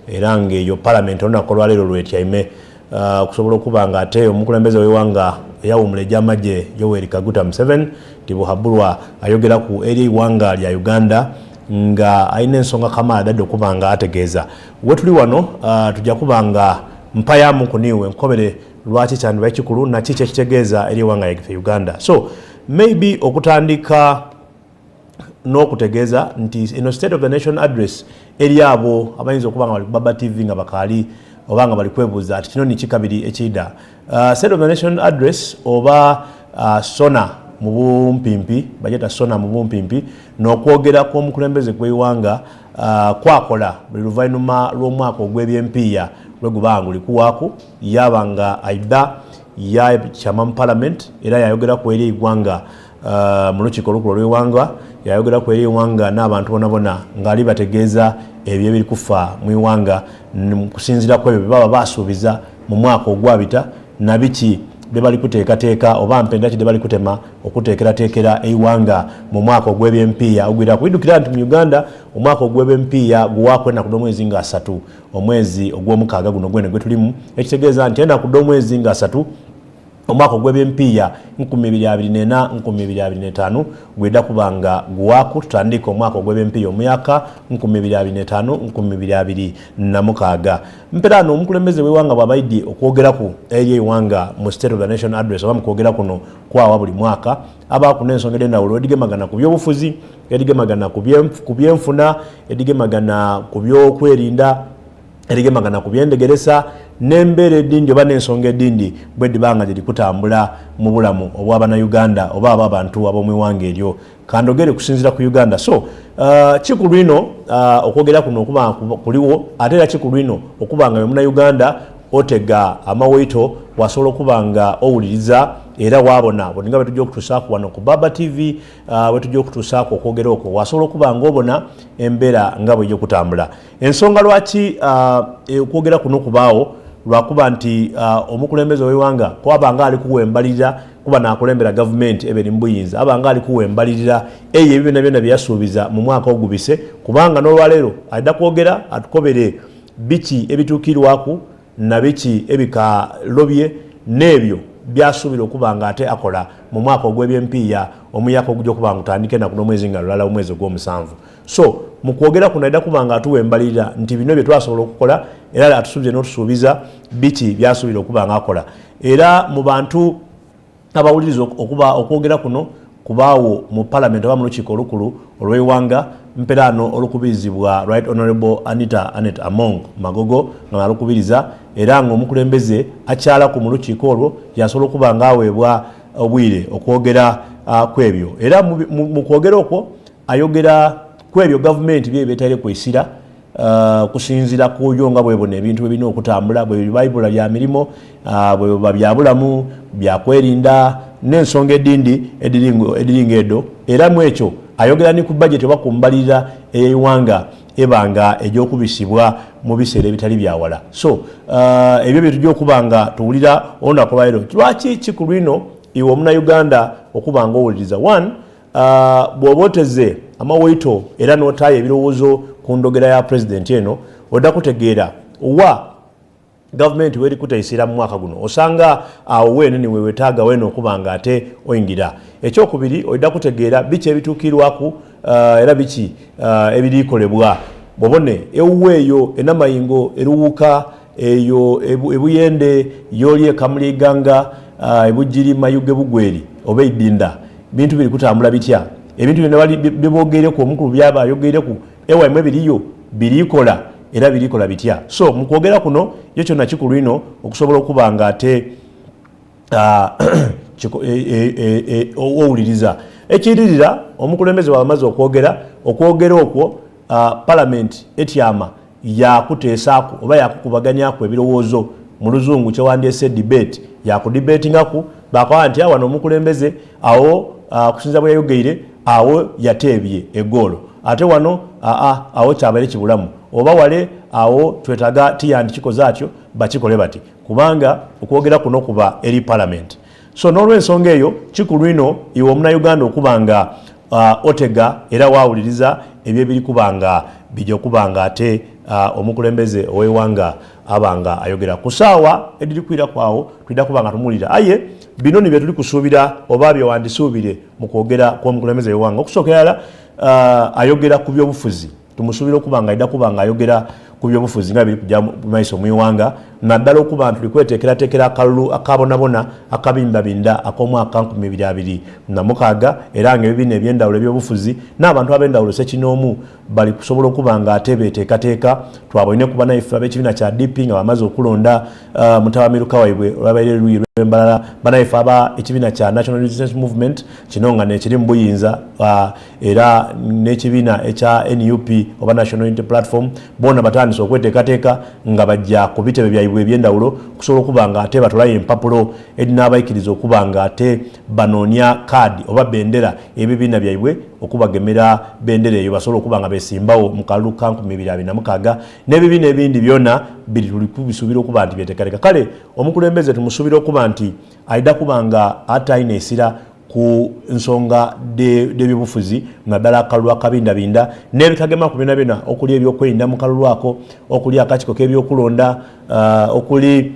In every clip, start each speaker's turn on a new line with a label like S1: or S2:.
S1: era ng'eyo parliament olunaku olwaleero lwetyaime okusobola okuba nga ate omukulembeze w'eggwanga eyawummula egy'amagye Yoweri Kaguta Museveni tibuhabulwa ayogera ku eri eggwanga lya Uganda nga alina ensonga kamaala ddadde okuba nga ategeeza. We tuli wano tujja kuba nga mpayamu kuniwe nkobere lwaki kyandiba ekikulu naki kyekitegeeza eri eggwanga lyaffe Uganda. So maybe okutandika n'okutegeeza nti ino State of the Nation address eri abo abayinza okuba nga bali ku Baba TV nga bakaali oba nga bali kwebuuza ati kino niki kabiri ekiyida. State of the Nation address oba sona mu bumpimpi bajeta sona mu bumpimpi n'okwogera kw'omukulembeze gw'eggwanga kwakola buli luvannyuma lw'omwaka ogw'ebyempiiya lwegubanga ulikuwaaku yaba nga aida yakyama mu parliament era yayogera ku eri eggwanga mu lukiiko olukulu olw'eggwanga yayogera ku eri eggwanga n'abantu bonabona ng'ali bategeeza ebyo ebiri kufa mu eggwanga kusinziira ku ebyo bye baba baasuubiza mu mwaka ogwabita na biki bye bali kuteekateeka oba mpenda ki bye bali kutema okuteekerateekera eggwanga mu mwaka ogw'ebyempiiya ogwira kuidukira nti mu Uganda omwaka ogw'ebyempiiya guwaako ennaku n'omwezi nga 3 omwezi ogw'omukaaga guno gwene gwe tulimu ekitegeeza nti ennaku n'omwezi nga 3 omwaka ogw'ebyempiiya 2024 2025 gwedda kuba nga guwaaku tutandika omwaka ogw'ebyempiiya omuyaka 2025 2026. Mperano omukulembeze w'eggwanga bw'abaidde okwogeraku eri eggwanga mu State of the Nation address oba mu kwogera kuno kwawa buli mwaka abaku n'ensonga ed'enjawulo edigemagana ku by'obufuzi edigemagana ku byenfuna edigemagana ku by'okwerinda edigemagana ku byendegeresa n'embeera eddindi oba n'ensonga eddindi bwe dibanga gye kutambula mu bulamu obw'Abannayuganda oba abantu ab'omu eggwanga eryo kandogere kusinziira ku Uganda. So kikulu ino okwogera kuno okuba kuliwo ate era kikulu ino okuba nga Munnayuganda otega amawaito wasobola okuba nga owuliriza era wabona boninga bwe tujja okutuusaako wano ku Baba TV bwe tujja okutuusaako okwogera okwo wasobola okuba nga obona embeera nga bwe kutambula. Ensonga lwaki okwogera kuno kubaawo lwakuba nti omukulembeze w'eggwanga kwaba nga ali kuwembalirira kuba nakulembera gavumenti ebe nimbuyinza aba nga ali kuwembalirira eyo ebyo byonna bye yasuubiza mu mwaka ogubise kubanga n'olwaleero adda kwogera atukobere biki ebituukirwaku na biki ebikalobye n'ebyo byasuubira okuba nga ate akola mu mwaka ogw'ebyempiiya omuyaka ogujja okuba nga utandike ennaku n'omwezi nga lulala omwezi ogw'omusanvu. So mu kwogera kuno adda kuba nga atuwembalirira nti bino bye twasobola okukola era atusuubize n'otusuubiza biki byasuubira okuba nga akola era mu bantu abawuliriza okuba okwogera kuno kubaawo mu parliament oba mu lukiiko olukulu olw'eggwanga mperano olukubirizibwa Right Honorable Anet Among Magogo nga alukubiriza era ng'omukulembeze akyalaku mu lukiiko olwo yasobola okuba nga aweebwa obwire okwogera kwebyo era mu kwogera okwo ayogera kwebyo gavumenti bye beetaire kwesira kusinziira ku yo nga bwebona ebintu ebirina okutambula bwe bibayibula bya mirimo bwe biba bya bulamu bya kwerinda n'ensonga eddindi ediringa edo era mu ekyo ayogera ni ku budget oba ku mbalirira ey'eggwanga ebanga egy'okubisibwa mu biseera ebitali byawala. So ebyo bye tujja okuba nga tuwulira olunaku lwaleero lwaki kikulu ino iwe Omunnayuganda okuba nga owuliriza bw'oba oteze amawaito era n'otaayo ebirowoozo ku ndogera ya pulezidenti eno odda kutegeera wa gavumenti weri kutayisira mu mwaka guno osanga awo weene niwe wetaaga weene okuba nga ate oyingira. Ekyokubiri odda kutegeera biki ebituukirwaku era biki ebirikolebwa bw'obone ewuwe eyo enamayingo eruwuka eyo ebuyende yoli ekamuliganga ebujiri mayuge bugweri oba eddinda bintu biri kutambula bitya ebintu bino biboogereku omukulu byaba ayogereku ewaimwe ebiriyo birikola era birikola bitya. So mu kwogera kuno yo kyonna kikulu ino okusobola okuba nga ate owuliriza ekiririra omukulembeze wamaze okwogera okwo parliament etyama yakuteesaaku oba yakukubaganyaku ebirowoozo mu luzungu kyewandyese debate yakudebatingaku bakaba nti awano omukulembeze awo kusinza bwe yayogeire awo yateebye egoolo ate wano awo kyabaire kibulamu oba wale awo twetaga tiyandi kikoze atyo bakikole bati kubanga okwogera kuno kuba eri parliament. So n'olw'ensonga eyo kikulu ino iwe Omunnayuganda okuba nga otega era wawuliriza ebyo ebiri kuba nga bijja okuba nga ate omukulembeze ow'eggwanga abanga ayogera ku ssaawa edirikwira kwawo tulina kuba nga tumulira aye bino nibyo tuli kusuubira oba byewandisuubire mu kwogera kw'omukulembeze w'eggwanga okusookera ayogera ku byobufuzi tumusuubira okuba nga ayidda kuba nga ayogera ku byobufuzi nga biri kujja mu maiso mu iwanga naddala okuba nti tuli kweteekerateekera akalulu akabonabona akabimbabinda ak'omwaka 2026 era ng'ebibiina eby'endawulo eby'obufuzi n'abantu ab'endawulo ssekinoomu bali kusobola okuba nga ate beeteekateeka twabonye kuba naife ab'ekibiina kya DP nga bamaze okulonda mutabamiruka waibwe olwabaire luyi lw'embalala banaife aba ekibiina kya National Resistance Movement kino nga nekiri mu buyinza era n'ekibiina ekya NUP oba National Unity Platform bona batandise okweteekateeka nga bajja ku bitebe byaibwe eby'endawulo okusobola okuba nga ate batolayo empapulo edinaabayikiriza okuba nga ate banoonya kaadi oba bendera ebibiina byaibwe okubagemera bendera eyo basobola okuba nga besimbawo mu kalulu ka 2026 n'ebibiina ebindi byonna biri tuli kubisuubira okuba nti byeteekateeka kale omukulembeze tumusuubira okuba nti ayidda kuba nga ate ayina esira ku nsonga d'ebyobufuzi naddala akalulu akabindabinda n'ebitagema ku byonna byonna okuli ebyokwerinda mu kalulu ako okuli akakiiko k'ebyokulonda okuli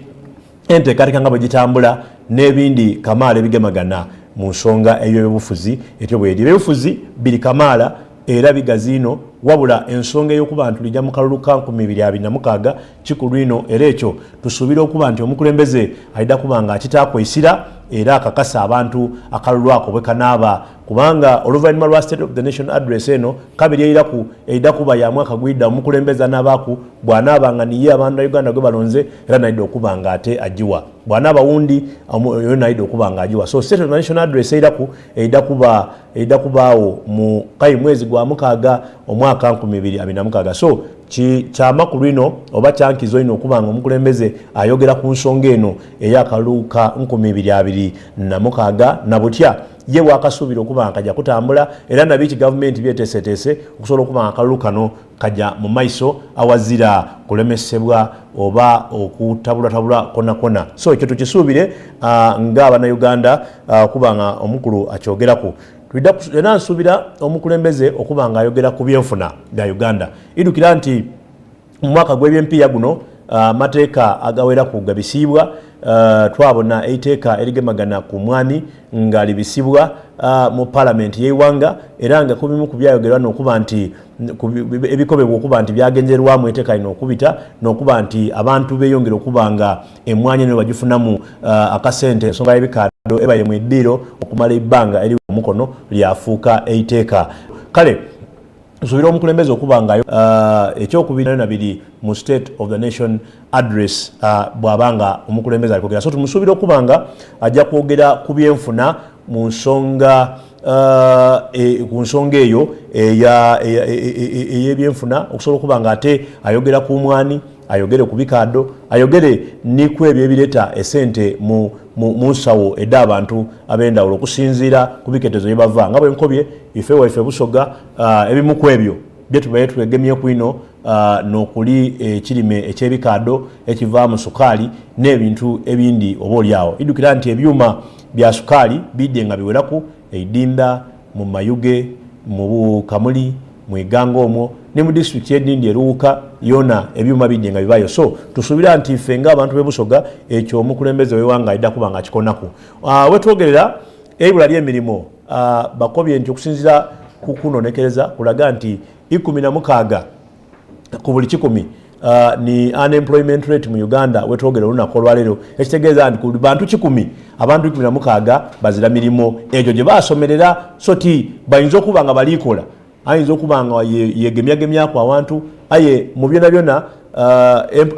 S1: enteekateeka nga bwe gitambula n'ebindi kamaala ebigemagana mu nsonga ey'ebyobufuzi etyo bweri ebyobufuzi biri kamaala era bigazi ino wabula ensonga ey'okuba nti tulijja mu kalulu ka 2026 kikulu ino era ekyo tusuubira okuba nti omukulembeze ayidda kuba nga akitaakwesira era akakasa abantu akalulu ako bwe kanaaba kubanga oluvannyuma lwa State of the Nation address eno kabiri eyidda kuba ya mwaka gwidda omukulembeze anaabaku bw'anaaba nga niye abantu ba Uganda gwe balonze era nayidde okuba nga ate agiwa bw'anaaba wundi oyo nayidde okuba nga agiwa so State of the Nation address eyidda kubaawo mu kayi mwezi gwa mukaaga omwaka 2026 so kyamakulu ino oba kyankizo ino okuba nga omukulembeze ayogera ku nsonga eno ey'akalulu ka 2026 na butya ye bwakasuubira okuba nga kajja kutambula era nabiki gavumenti byeteeseteese okusobola okuba nga akalulu kano kajja mu maiso awazira kulemesebwa oba okutabulatabula konakona so ekyo tukisuubire ng'abannayuganda okuba nga omukulu akyogeraku era nsuubira omukulembeze okuba nga ayogera ku byenfuna bya Uganda idukira nti mu mwaka gw'ebyempiya guno amateeka agaweraku gabisibwa twabona eiteeka erigemagana ku mwani nga libisibwa mu parliament y'eggwanga era nga kubimu ku byayogerwa n'okuba nti ebikobebwa okuba nti byagenderwamu eteeka lino okubita n'okuba nti abantu beeyongera okuba nga emwanyi eno bagifunamu akasente ensonga y'ebikaado ebaire mu eddiiro okumala ebbanga eri omukono lyafuuka eiteeka kale tusuubira omukulembeze okuba nga ekyokubiri na biri mu State of the Nation address bw'abanga omukulembeze ali kwogera so tumusuubira okuba nga ajja kwogera ku byenfuna mu nsonga eyo ey'ebyenfuna okusobola okuba nga ate ayogera ku mwani ayogere ku bikaado ayogere ni ku ebyo ebireeta esente mu nsawo edda abantu ab'endawulo okusinziira ku biketezo bye bava nga bwe nkobye ife waife Busoga ebimu ku ebyo bye tubaye twegemyeku ino n'okuli ekirime eky'ebikaado ekiva mu sukaali n'ebintu ebindi oba oliawo idukira nti ebyuma bya sukaali bidde nga biweraku eidinda mu Mayuge mu Bukamuli mu Iganga omwo ne mu district y'Edindi eruuka yona ebyuma bidde nga bibayo so tusuubira nti ffe ng'abantu b'e Busoga ekyo omukulembeze w'eggwanga ayidda kuba nga akikonaku wetwogerera eibula ly'emirimu bakobye nti okusinziira ku kunonekereza kulaga nti 16 ku buli 100 ni unemployment rate mu Uganda wetwogera olunaku olwaleero ekitegeeza nti ku bantu 10 abantu 16 bazira mirimu egyo gye baasomerera so ti bayinza okuba nga balikola ayinza okuba nga yegemyagemyako abantu aye mu byonna byonna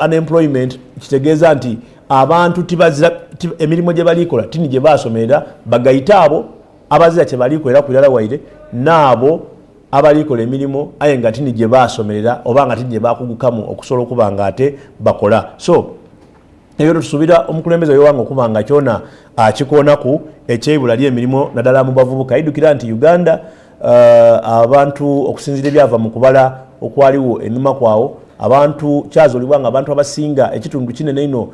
S1: unemployment kitegeeza nti abantu tibazira emirimu gye balikola tini gye baasomerera bagayita abo abazira kye balikolera ku irala waire n'abo abalikola emirimu aye nga tini gye baasomerera oba nga tini gye bakugukamu okusobola okuba nga ate bakola so ebyo tusuubira omukulembeze w'eggwanga okuba nga kyona akikoonaku ekyeibula ly'emirimu naddala mu bavubuka idukira nti Uganda abantu okusinziira ebyava mu kubala okwaliwo enuma kwawo abantu kyazuulibwa nga abantu abasinga ekitundu kinene ino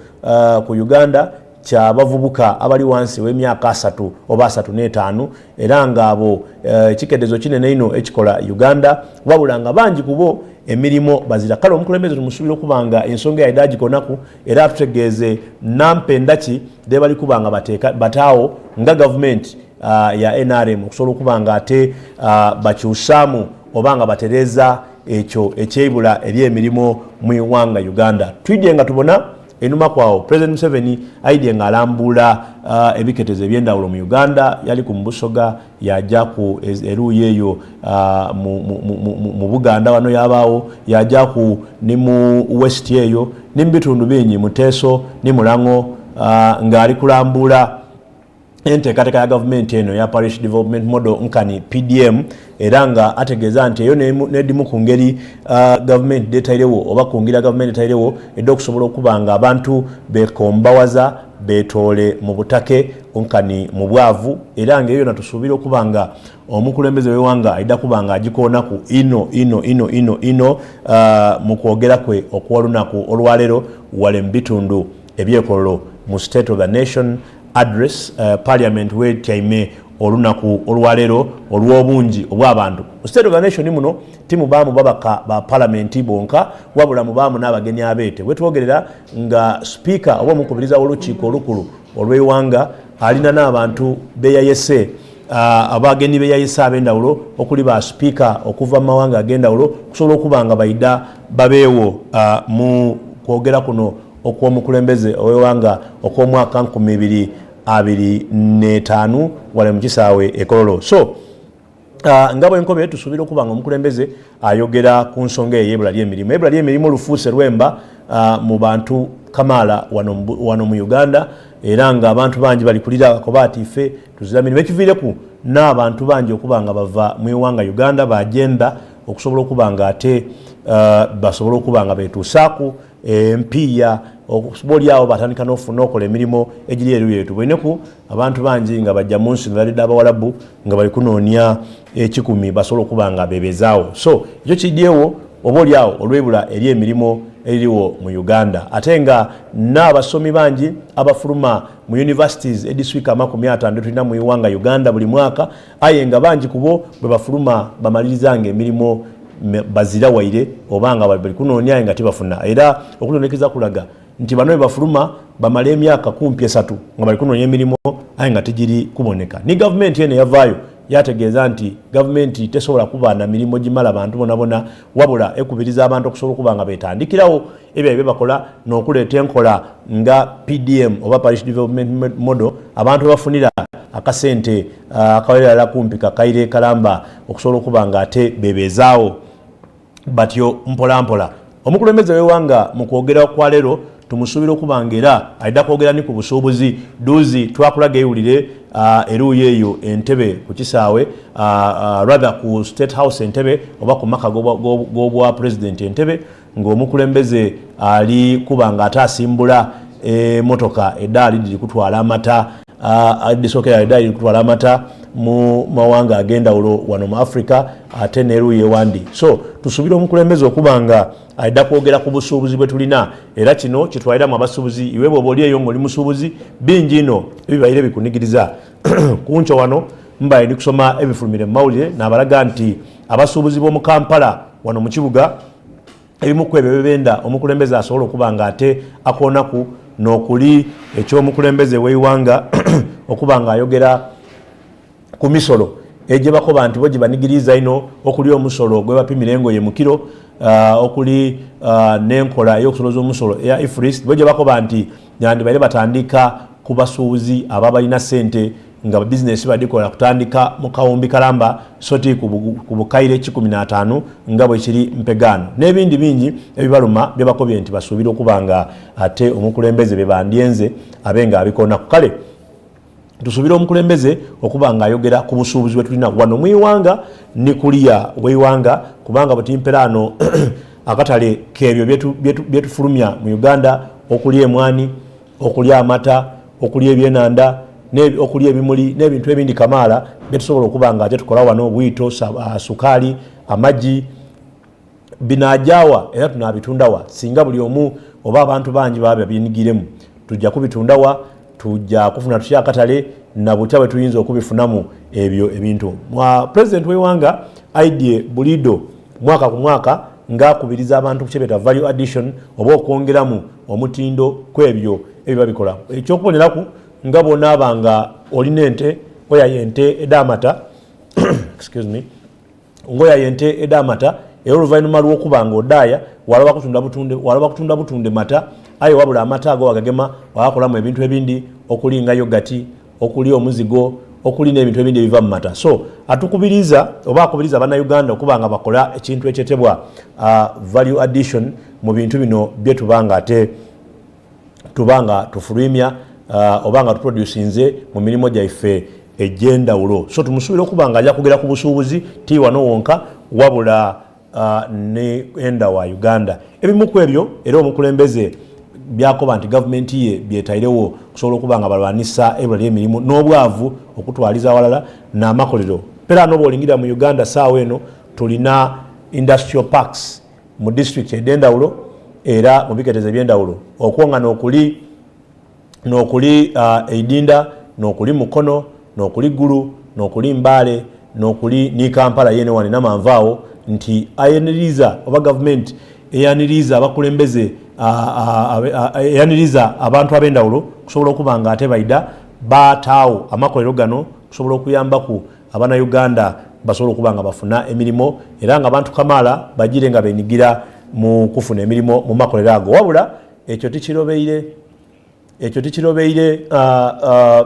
S1: ku Uganda kya bavubuka abali wansi w'emyaka 3 oba 35 era ng'abo ekikedezo kinene ino ekikola Uganda wabula nga bangi kubo emirimo bazira kale omukulembeze tumusuubira okubanga ensonga ya idaaji konaku era atutegeeze nampendaki de bali kubanga bataawo nga government ya NRM okusobola okubanga ate bakyusaamu obanga batereza ekyo ekyebula eri emirimu mu iwanga Uganda. Twidye nga tubona enuma kwawo President Museveni aidye nga alambula ebiketezo ebyendawulo mu Uganda yali ku Mbusoga yajja ku eruye eyo mu Buganda wano yabaawo yajja ku ni mu West eyo ni bitundu bingi Muteso ni Mulango ng'ali kulambula enteekateeka ya gavumenti eno ya parish development model nkani PDM era nga ategeeza nti eyo n'edimu ku ngeri gavumenti detairewo oba ku ngira gavumenti etairewo edda okusobola okuba nga abantu bekombawaza beetoole mu butake nkani mu bwavu era nga eyo natusuubira okuba nga omukulembeze w'eggwanga aidda kuba nga agikoonaku ino mu kwogera kwe okw'olunaku olwaleero wale mu bitundu ebyekololo mu State of the Nation address parliament we tyaime olunaku olwaleero olw'obungi obw'abantu mu State of the Nation muno timu baamu babaka ba parliament bonka wabula mu baamu n'abagenyi abeete wetwogerera nga speaker oba omukubiriza w'olukiiko olukulu olw'eggwanga alina n'abantu beyayese abagenyi beyayese ab'endawulo okuli ba speaker okuva mu mawanga ag'endawulo okusobola okuba nga baida babeewo mu kwogera kuno okw'omukulembeze ow'eggwanga okw'omwaka 2025 wale mu kisaawe ekololo so nga bwenkobe tusuubira okuba nga omukulembeze ayogera ku nsonga ey'ebula ly'emirimu lufuuse lwemba mu bantu kamaala wano mu Uganda era nga abantu bangi balikulira koba ati ffe tuzira mirimu ekiviireku n'abantu bangi okuba nga bava mu iwanga Uganda bagenda okusobola okuba nga ate basobola okuba nga beetuusaaku empiya okubolyawo batandika n'ofuna okola emirimu egiri eruyo yetu bweneku abantu bangi nga bajja mu nsi nebalidde abawalabu nga bali kunoonya ekikumi basobola okuba nga bebezaawo so ekyo kidyewo oba olyawo olwebula eri emirimu eririwo mu Uganda ate nga n'abasomi bangi abafuluma mu universities ediswika 50 tulina mu iwanga Uganda buli mwaka aye nga bangi kubo bwe bafuluma bamalirizanga emirimu bazira waire obanga bali kunoonya nga tibafuna era okulonekeza kulaga nti bano bafuluma bamala emyaka 13 nga bali kunoonya emirimu aye nga tegiri kuboneka ni gavumenti eno yavaayo yategeeza nti gavumenti tesobola kuba na mirimu gimala abantu bonabona wabula ekubiriza abantu okusobola okuba nga betandikirawo ebyo bakola n'okuleeta enkola nga PDM oba parish development model abantu bafunira akasente akawerera kumpi kakaire kalamba okusobola okuba nga ate bebezaawo batyo mpolampola omukulembeze w'eggwanga mu kwogera kwa leero tumusuubira okuba nga era aidda kwogera ni ku busuubuzi duuzi twakulaga ewulire eruuyo eyo Entebbe ku kisaawe rather ku State House Entebbe oba ku maka g'obwa President Entebbe ng'omukulembeze ali kuba nga ate asimbula emotoka eddaali liri kutwala amata disokera eddaali liri kutwala amata mu mawanga ag'endawulo wano mu Africa ate n'eruuyo ewandi so tusuubira omukulembeze okuba nga aidda kwogera ku busuubuzi bwe tulina era kino kitwaliramu abasuubuzi iwe bw'oba oli eyo ng'oli musuubuzi bingi ino ebibaire bikunigiriza kunco wano mbaye ndi kusoma ebifulumire mu mawulire n'abalaga nti abasuubuzi b'omu Kampala wano mu kibuga ebimu ku ebyo bebenda omukulembeze asobola okuba nga ate akoonaku n'okuli eky'omukulembeze w'eggwanga okuba nga ayogera ku misolo egye bakoba nti bo gye banigiriza ino okuli omusolo gwe bapimira engoye mu kiro okuli n'enkola ey'okusoloza omusolo eya ifris bo gye bakoba nti yandibaire batandika ku basuubuzi aba balina ssente nga bizinesi badikola kutandika mu kawumbi kalamba soti ku bukaire 15 nga bwe kiri mpegano n'ebindi bingi ebibaluma bye bakobye nti basuubira okuba nga ate omukulembeze be bandyenze abenga abikona ku kale tusuubira omukulembeze okuba nga ayogera ku busuubuzi bwe tulina wano mu iwanga ni kuliya w'eiwanga kubanga butimperano akatale kebyo byetufulumya mu Uganda okuli emwani okuli amata okuli ebyenanda okuli ebimuli n'ebintu ebindi kamaala byetusobola okuba nga ate tukola wano bwito sukaali amagi binajaawa era tunabitundawa singa buli omu oba abantu bangi baba binigiremu tujja kubitundawa tujja kufuna tutya akatale na butya bwe tuyinza okubifunamu ebyo ebintu. President w'eggwanga aidye bulido mwaka ku mwaka ng'akubiriza abantu ku kyebeta value addition oba okwongeramu omutindo kw'ebyo ebyo babikola. Ekyokuboneraku nga bw'onaaba nga olina ente oyaye ente ed'amata excuse me, ng'oyaye ente ed'amata era oluvannyuma lw'okuba ng'oddaaya walaba kutunda butunde mata aye wabula amata ago wagagema wakolamu ebintu ebindi okuli nga yogati, okuli omuzigo, okuli n'ebintu ebindi ebiva mu mata. So atukubiriza oba akubiriza bannayuganda okuba nga bakola ekintu ekyetebwa value addition mu bintu bino bye tubanga tufulumya oba nga tuproducinze mu mirimu gyaffe egy'endawulo. So tumusuubira okuba nga ajja kugera ku busuubuzi ti wano wonka wabula ne enda wa Uganda. Ebimu ku ebyo era omukulembeze byakoba nti gavumenti ye byetairewo kusobola okuba nga balwanisa ebula ly'emirimu n'obwavu okutwaliza awalala n'amakolero. Pera n'oba olingira mu Uganda saawa eno tulina industrial parks mu district ed'endawulo era mu biketeze eby'endawulo okwonga n'okuli Eidinda, n'okuli Mukono, n'okuli Gulu, n'okuli Mbale, n'okuli ni Kampala yene wani n'amanvaawo nti ayeniriza oba gavumenti eyaniriza abakulembeze eyaniriza abantu ab'endawulo kusobola okuba nga ate baida bataawo amakolero gano kusobola okuyambaku Abannayuganda basobola okuba nga bafuna emirimu era nga abantu kamaala bagire nga benyigira mu kufuna emirimu mu makolero ago. Wabula ekyo tikirobeire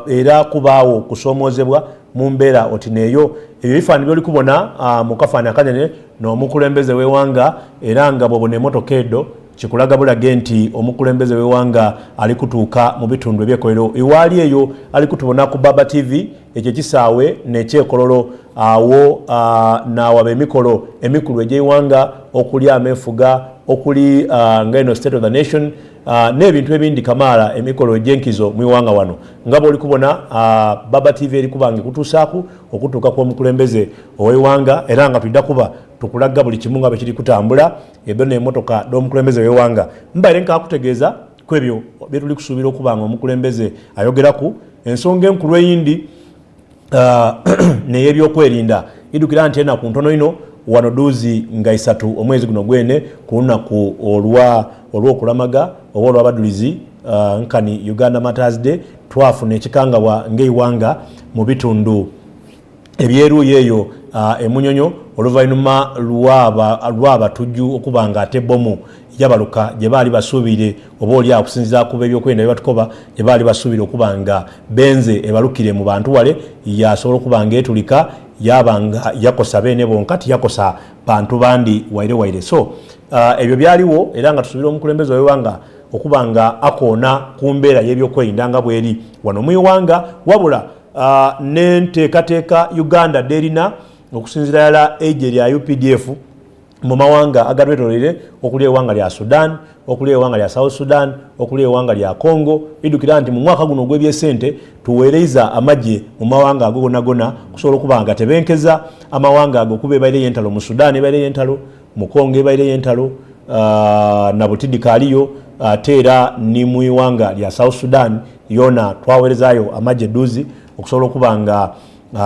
S1: era kubaawo kusoomozebwa mu mbeera oti neeyo ebyo bifaananyi by'oli kubona mu kafaananyi akanene n'omukulembeze w'eggwanga era nga bw'obona emmotoka edo kikulaga bulage nti omukulembeze w'eggwanga ali kutuuka mu bitundu ebyekolero ewaali eyo ali kutubona ku Baba TV ekyo kisaawe n'ekyekololo awo n'awaba emikolo emikulu egy'eggwanga okuli ameefuga okuli ng'eno State of the Nation n'ebintu ebindi kamaala emikolo egy'enkizo mu iwanga wano nga bw'oli kubona Baba TV eri kubanga ekutuusaaku okutuuka kw'omukulembeze ow'eggwanga era nga tudda kuba tukulaga buli kimu nga bwe kiri kutambula ebyo n'emmotoka d'omukulembeze w'eggwanga. Mbaire nkakutegeeza ku ebyo bye tuli kusuubira okuba nga omukulembeze ayogeraku. Ensonga enkulu eyindi n'ey'ebyokwerinda idukira nti enaku ntono ino wano duuzi nga 3 omwezi guno gwene ku lunaku olw'okulamaga oba olw'abadulizi nkani Uganda Martyrs Day twafuna ekikangabwa ng'eiwanga mu bitundu ebyeruuyi eyo emunyonyo oluvannyuma lw'abatujju okuba nga ate bomu yabaluka gye baali basuubire oba oli akusinziza kuba ebyokwenda byebatukoba gye baali basuubire okuba nga benze ebalukire mu bantu wale yasobola okuba nga etulika yabanga yakosa bene bonka tiyakosa bantu bandi waire. So ebyo byaliwo era nga tusuubira omukulembeze w'eggwanga okuba nga akoona ku mbeera y'ebyokwerinda nga bweri wano mu iwanga wabula n'enteekateeka Uganda derina okusinziira yala ege lya UPDF mu mawanga agatwetoolere okuli eggwanga lya Sudan, okuli eggwanga lya South Sudan, okuli eggwanga lya Congo. Idukira nti mu mwaka guno ogw'ebyesente tuweereza amagye mu mawanga ago gonna kusobola okuba nga tebenkeza amawanga ago kuba ebaire y'entalo mu Sudan ebaire y'entalo, mu Congo ebaire y'entalo na butidika aliyo ate era ni mu iwanga lya South Sudan yona twaweerezaayo amagye duuzi okusobola okuba nga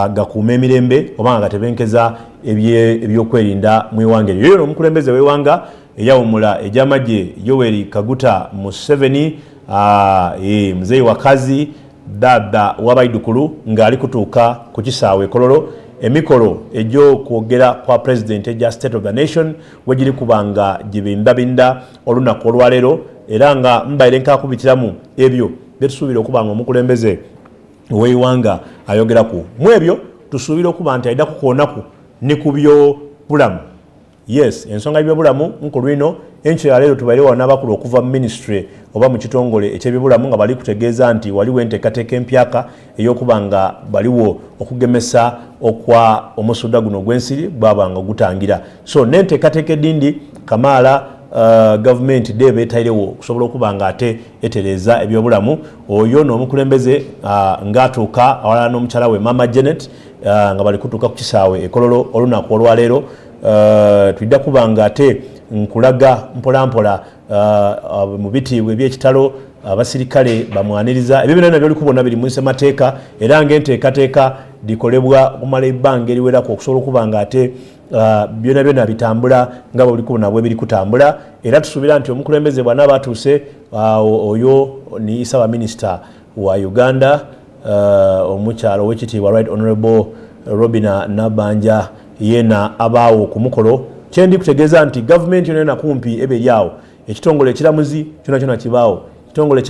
S1: gakuuma emirembe oba nga gatebenkeza ebyokwerinda mu iwanga eryo. Yono omukulembeze w'eggwanga eyawumula egy'amagye Yoweri Kaguta Museveni muzeeyi wakazi dada w'abaidukulu ng'ali kutuuka ku kisaawe Kololo emikolo egy'okwogera kwa president egya State of the Nation wegiri kubanga gibindabinda olunaku olwaleero era nga mbaire nkakubitiramu ebyo byetusuubira okuba nga omukulembeze w'eggwanga ayogeraku. Mu ebyo tusuubira okuba nti ayida kukoonaku ne ku byobulamu. Yes, ensonga y'ebyobulamu nkulu ino enkyo ya leero tubaire wana abakulu okuva mu ministry oba mu kitongole eky'ebyobulamu nga bali kutegeeza nti waliwo enteekateeka empyaka ey'okuba nga baliwo okugemesa okwa omusudda guno gw'ensiri bwaba nga gutangira. So n'enteekateeka edindi kamaala gavumenti de beetairewo okusobola okuba nga ate etereeza ebyobulamu. Oyo n'omukulembeze ng'atuuka awalala n'omukyala we Mama Janet nga bali kutuuka ku kisaawe Kololo olunaku olwaleero. Tudda kuba nga ate nkulaga mpolampola mu bitiibwa eby'ekitalo abasirikale bamwaniriza ebyo byonna byali kubona biri mu nsemateeka era ng'enteekateeka likolebwa okumala ebbanga eriwerako okusobola okuba nga ate byonna byonna bitambula nga bwe kubona bwe biri kutambula era tusuubira nti omukulembeze bw'anaaba atuuse oyo ni Ssaabaminisita wa Uganda omukyalo ow'ekitiibwa Right Honorable Robina Nabbanja yena abaawo ku mukolo kyendi kutegeeza nti gavumenti yonna kumpi eberyawo ekitongole ekiramuzi kyonna kibaawo ekitongole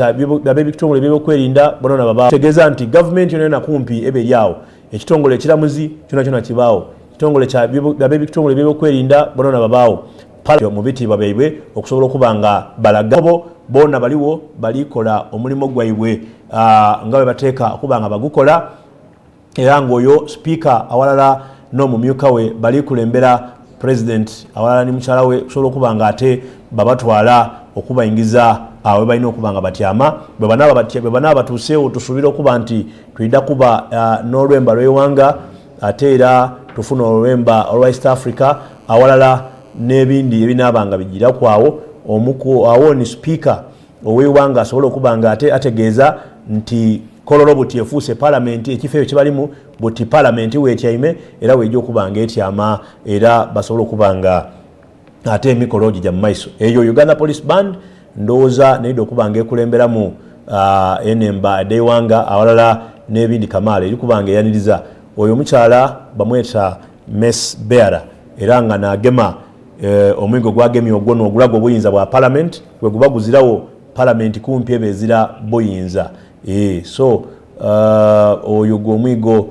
S1: by'ebyokwerinda bonna babaawo tegeeza nti gavumenti yonna kumpi eberyawo ekitongole ekiramuzi kyonna kibaawo ekitongole by'ebyokwerinda bonna babaawo mu bitiibwa byaibwe okusobola okuba nga balaga bonna baliwo balikola omulimu gwaibwe nga bwe bateeka okuba nga bagukola era ng'oyo sipiika awalala n'omumyuka we bali kulembera president awalala ni mukyala we okusobola okuba nga ate babatwala okubayingiza awe balina okuba nga batyama bwe banaaba batuuseewo tusuubira okuba nti tulida kuba n'olwemba lw'ewanga ate era tufuna olwemba olwa East Africa awalala n'ebindi ebinaaba nga bigira kwawo awo ni sipiika ow'ewanga asobola okuba nga ate ategeeza nti kololo buti efuuse palamenti ekifo ekyo kibalimu buti palamenti weetyaime era weejja okuba nga etyama era basobola okuba nga ate emikolo gijja mu maiso eyo Uganda Police Band ndowooza neidde okuba nga ekulemberamu enemba ed'ewanga awalala n'ebindi kamaala eri kuba nga eyaniriza oyo omukyala bamweta Mess Beara era nga naagema omwigo gwagemye ogwo n'ogulaga obuyinza bwa palamenti gwe guba guzirawo palamenti kumpi ebezira buyinza so oyo gw'omwigo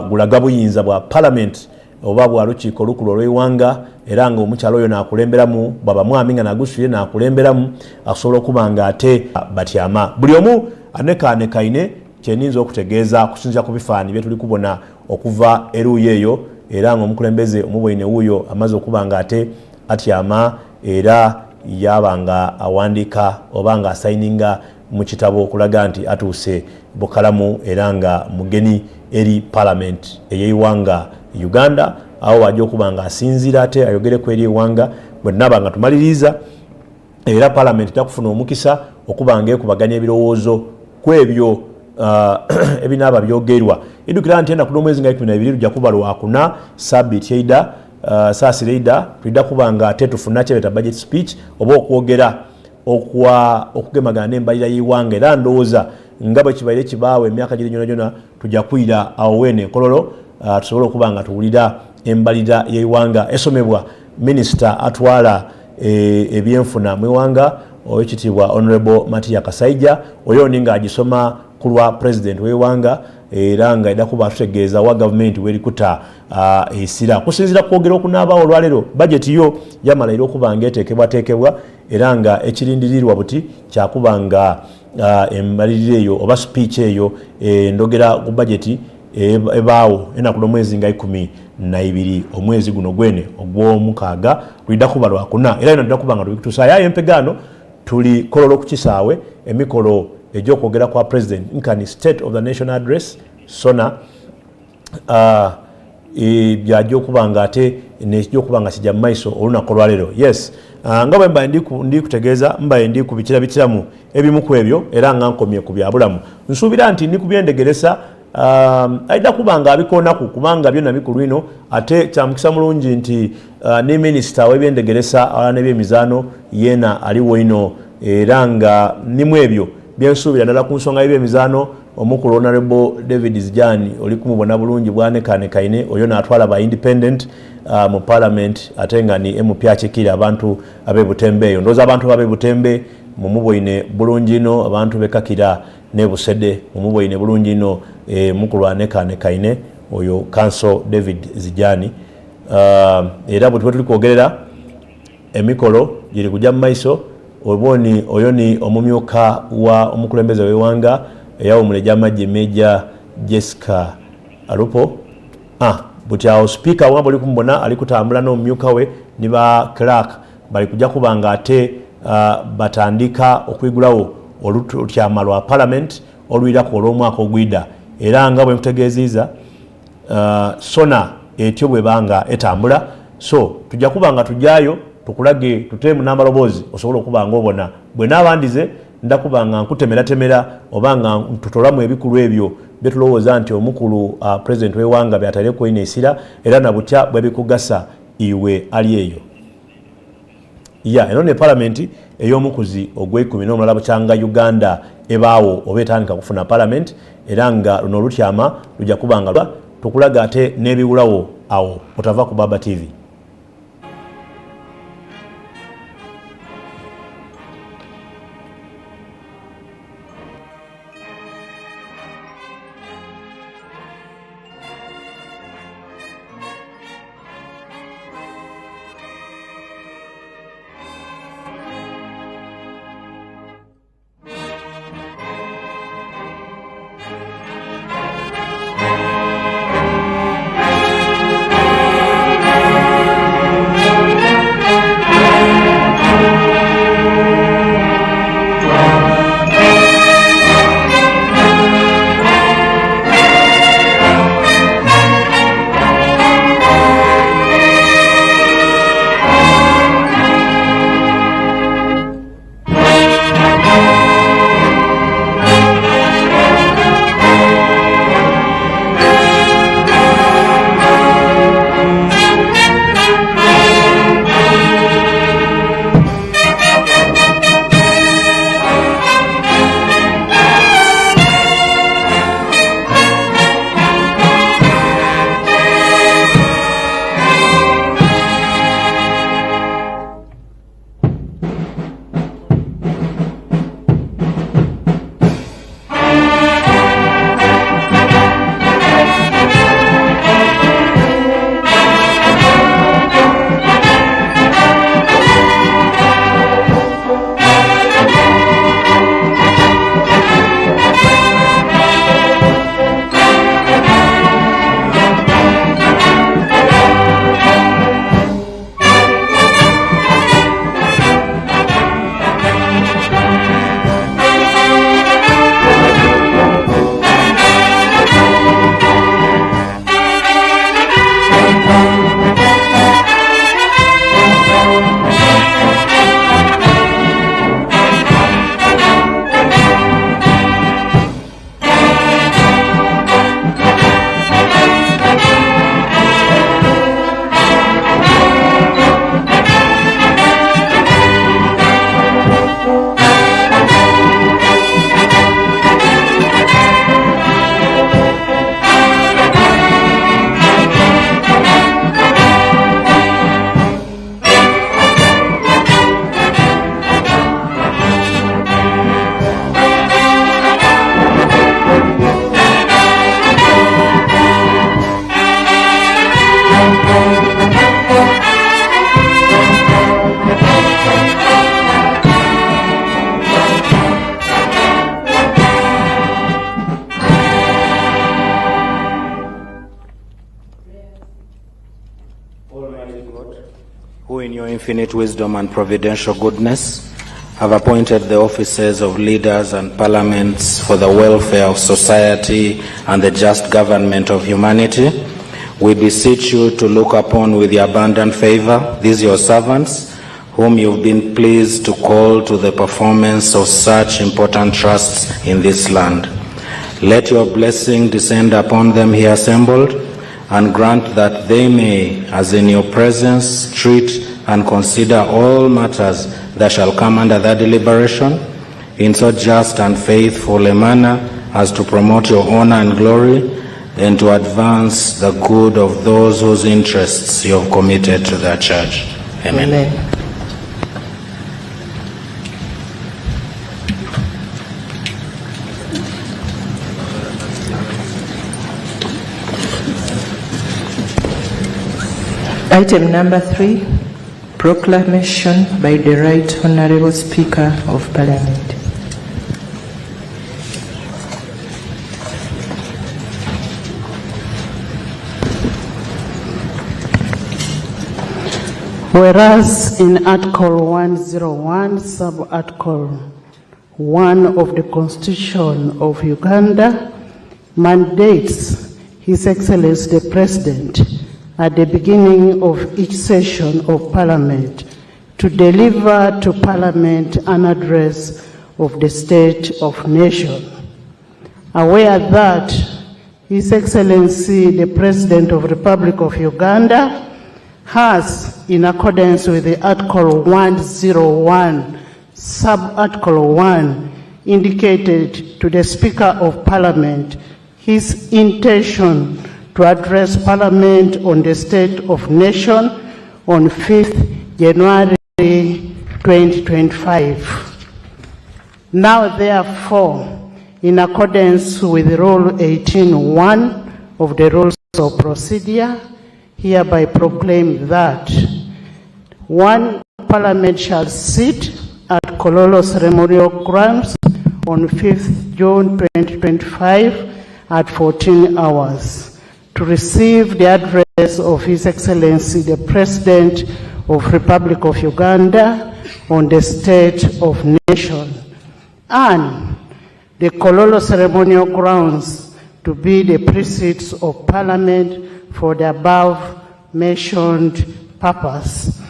S1: gulaga buyinza bwa palamenti oba bwa lukiiko olukulu olw'ewanga era nga omukyalo oyo naakulemberamu bwaba mwami nga nagusuye naakulemberamu asobola okuba nga ate batyama buli omu anekaanekaine kyeninza okutegeeza kusinziira ku bifaananyi bye tuli kubona okuva eruuyi eyo era nga omukulembeze omubwoine wuuyo amaze okuba nga ate atyama era yaba nga awandiika oba nga asayininga mu kitabo okulaga nti atuuse bukalamu era nga mugeni eri palamenti ey'eiwanga Uganda awo wajja okuba nga asinziira ate ayogereku eri ewanga bwe tunaaba nga tumaliriza era palamenti takufuna omukisa okuba nga ekubaganya ebirowoozo ku ebyo ebinaaba byogerwa idukira nti ennaku n'omwezi nga 12 tujja kuba lwakuna sabbiiti eida saasira eida tulida kuba nga ate tufuna kyebeta budget speech oba okwogera okugemagana n'embalira y'eiwanga era ndowooza nga bwe kibaire kibaawo emyaka giri gyona tujja kwira awo weene enkololo tusobole okuba nga tuwulira embalira y'eiwanga esomebwa minisita atwala ebyenfuna mu iwanga owekitiibwa Honorable Matiya Kasaija oyo ni nga agisoma ku lwa president w'eiwanga era nga edda kuba tutegeeza wa gavumenti werikuta esira kusinziira kwogera okunaabaawo olwaleero bajeti yo yamala era okuba nga eteekebwateekebwa era nga ekirindirirwa buti kyakuba nga embalirira eyo oba speech eyo ndogera ku bajeti ebaawo ennaku n'omwezi nga 12 omwezi guno gwene ogw'omukaaga tulida kuba lwakuna era ino tulida kuba nga tubikutusaayo ayo empegaano tuli kololo ku kisaawe emikolo egy'okwogera kwa president nkani state of the nation address sona byajja okuba nga ate nekijja okuba nga kijja mu maiso olunaku olwaleero yes nga bwe mbaye ndi kutegeeza mbaye ndi ku bikirabikiramu ebimu ku ebyo era nga nkomye ku byabulamu nsuubira nti ndi ku byendegeresa aida kuba nga abikoonaku kubanga byonna bikulu ino ate kyamukisa mulungi nti ne minisita w'ebyendegeresa awala n'ebyemizaano yeena aliwo ino era nga nimu ebyo byensuubira ddala ku nsonga y'ebyemizaano omukulu Honorable David Zijani oli kumubona bulungi bwanekaanekaine oyo n'atwala ba independent mu parliament ate nga ni MP akikira abantu ab'ebutembe eyo ndowooza abantu ab'ebutembe mumubwoine bulungi ino abantu bekakira ne busede mumubwoine bulungi ino mukulu anekaanekaine oyo Council David Zijani era bwe tuli kwogerera emikolo giri kujja mu maiso oboni oyo ni omumyuka wa omukulembeze w'ewanga eyawo muleja amagye Meja Jessica Alupo buti awo speaker wambo oli kumubona ali kutambula n'omumyuka we ni ba clerk bali kujja kuba nga ate batandika okwigulawo olutyama lwa parliament olwirako olw'omwaka ogwida era nga bwe nkutegeeziza sona etyo bwebanga etambula so tujja kuba nga tujjayo tukulage tuteemu n'amaloboozi osobola okuba nga obona bwe n'abandize ndakubanga nkutemera obanga ntutolamu ebikulu ebyo betulowooza nti omukulu president w'eggwanga byatali kweyiniisira era nabutya bwe bikugasa iwe ali eyo. Eno ne palamenti ey'omukuzi ogw'ekumi bukyanga Uganda ebaawo oba etandika kufuna palamenti era nga luno lutyama lujja kubanga tukulaga ate n'ebiwulawo awo otava ku Baba TV.
S2: who in your infinite wisdom and providential goodness have appointed the offices of leaders and parliaments for the welfare of society and the just government of humanity, we beseech you to look upon with your abundant favor these your servants, whom you've been pleased to call to the performance of such important trusts in this land. Let your blessing descend upon them here assembled, and grant that they may, as in your presence, treat and consider all matters that shall come under their deliberation in so just and faithful a manner as to promote your honor and glory, and to advance the good of those whose interests you have committed to their church. Amen. Amen.
S3: Item number 3, proclamation by the Right Honourable Speaker of Parliament.
S4: Whereas in Article 101, Sub-Article 1 of the Constitution of Uganda mandates His Excellency the President at the beginning of each session of Parliament to deliver to Parliament an address of the state of nation. Aware that His Excellency the President of the Republic of Uganda has, in accordance with the Article 101, Sub-Article 1, indicated to the Speaker of Parliament his intention to address Parliament on the state of nation on 5th January 2025. Now, therefore, in accordance with Rule 18.1 of the Rules of Procedure, hereby proclaim that 1. Parliament shall sit at Kololo Ceremonial Grounds on 5th June 2025 at 14 hours to receive the address of His Excellency the President of Republic of Uganda on the state of nation, and the Kololo Ceremonial Grounds to be the precincts of Parliament for the above mentioned purpose,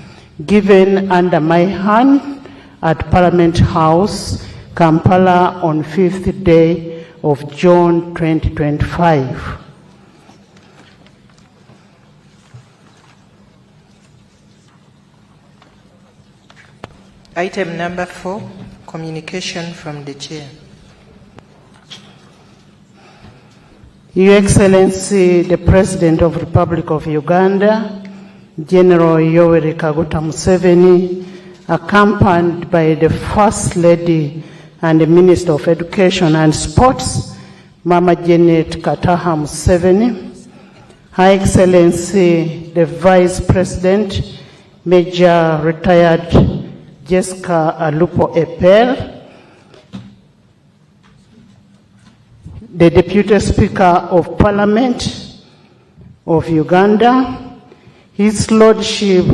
S4: given under my hand at Parliament House, Kampala, on 5th day of June 2025.
S3: Item number 4, communication from the Chair.
S4: Your Excellency, the President of the Republic of Uganda, General Yoweri Kaguta Museveni, accompanied by the First Lady and the Minister of Education and Sports, Mama Janet Kataha Museveni, Her Excellency, the Vice President, Major Retired Jessica Alupo Epel, the Deputy Speaker of Parliament of Uganda, His Lordship,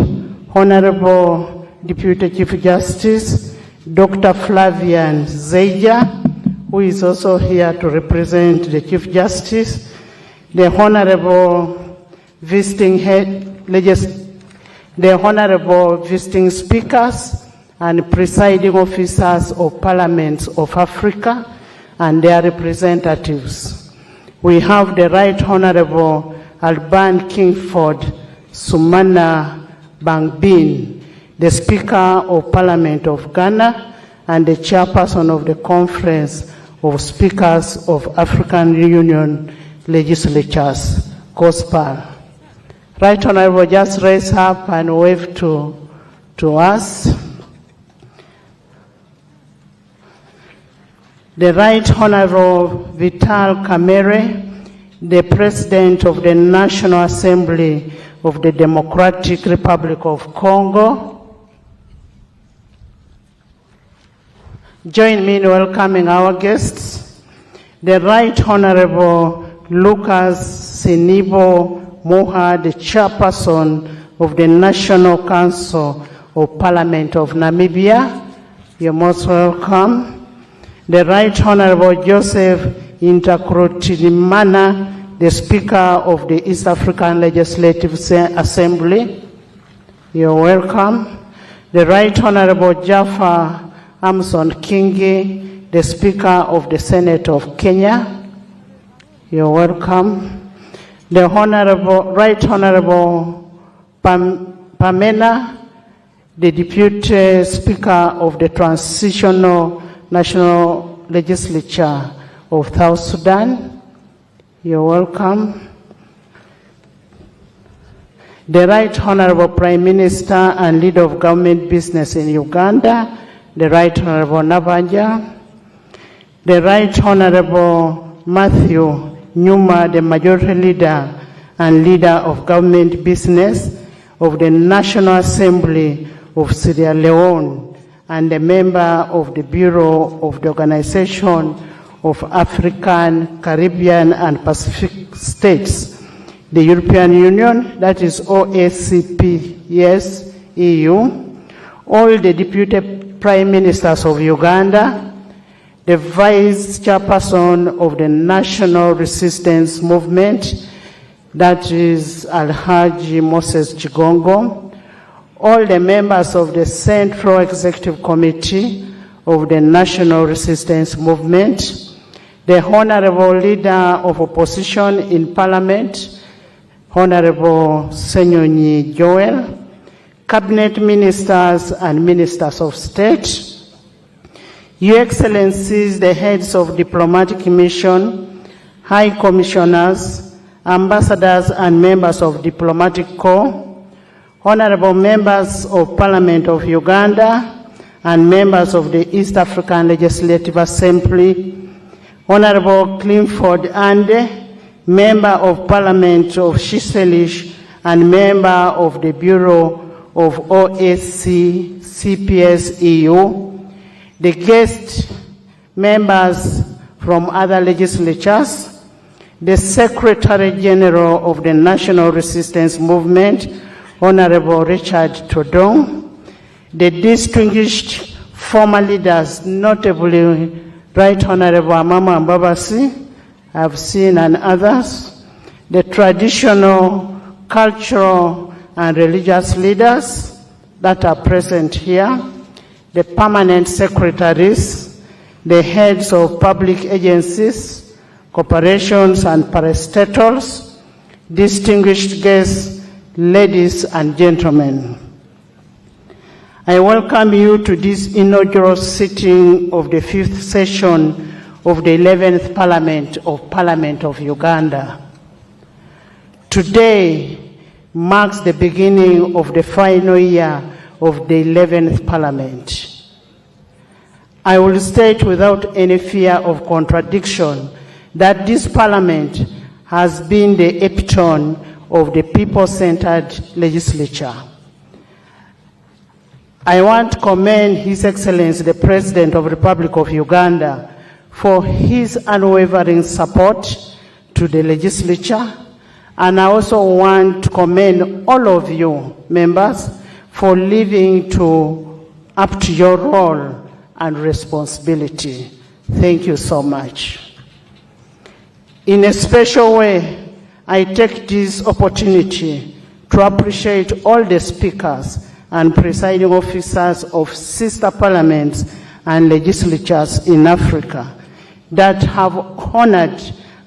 S4: Honorable Deputy Chief Justice, Dr. Flavian Zeija, who is also here to represent the Chief Justice, the Honorable Visiting the Honorable Visiting Speakers and Presiding Officers of Parliaments of Africa and their representatives. We have the Right Honorable Alban Kingford Sumana Bangbin, the Speaker of Parliament of Ghana and the Chairperson of the Conference of Speakers of African Union Legislatures, COSPAL. Right Honorable, just raise up and wave to us. The Right Honorable Vital Kamerhe, the President of the National Assembly of the Democratic Republic of Congo. Join me in welcoming our guests. The Right Honorable Lucas Sinibo Moha, the Chairperson of the National Council of Parliament of Namibia. You're most welcome. The Right Honorable Joseph Intakrotinimana, the Speaker of the East African Legislative Assembly. You're welcome. The Right Honorable Jaffa Amson Kingi, the Speaker of the Senate of Kenya. You're welcome. The Right Honorable Pamela, the Deputy Speaker of the Transitional National Legislature of South Sudan. You're welcome. The Right Honorable Prime Minister and Leader of Government Business in Uganda, the Right Honorable Nabanja. The Right Honorable Matthew Nyuma, the Majority Leader and Leader of Government Business of the National Assembly of Sierra Leone, and a member of the Bureau of the Organization of African, Caribbean, and Pacific States, the European Union, that is OACP, yes, EU, all the Deputy Prime Ministers of Uganda, the Vice Chairperson of the National Resistance Movement, that is Alhaji Moses Chigongo, all the members of the Central Executive Committee of the National Resistance Movement, the Honorable Leader of Opposition in Parliament, Honorable Senyonyi Joel, Cabinet Ministers and Ministers of State, Your Excellencies, the heads of diplomatic mission, High Commissioners, Ambassadors and members of Diplomatic Corps, Honorable members of Parliament of Uganda and members of the East African Legislative Assembly, Honorable Clifford Ande, Member of Parliament of Shiselish and Member of the Bureau of OSC CPS EU, the guest members from other legislatures, the Secretary General of the National Resistance Movement, Honorable Richard Todong, the distinguished former leaders, notably Right Honorable Amama Mbabasi, I've seen, and others, the traditional, cultural, and religious leaders that are present here, the permanent secretaries, the heads of public agencies, corporations, and parastatals, distinguished guests, ladies and gentlemen. I welcome you to this inaugural sitting of the 5th session of the 11th Parliament of Uganda. Today marks the beginning of the final year of the 11th Parliament. I will state without any fear of contradiction that this Parliament has been the epitome of the people-centered legislature. I want to commend His Excellency, the President of the Republic of Uganda, for his unwavering support to the legislature. And I also want to commend all of you, members, for living up to your role and responsibility. Thank you so much. In a special way, I take this opportunity to appreciate all the speakers and presiding officers of sister parliaments and legislatures in Africa that have honored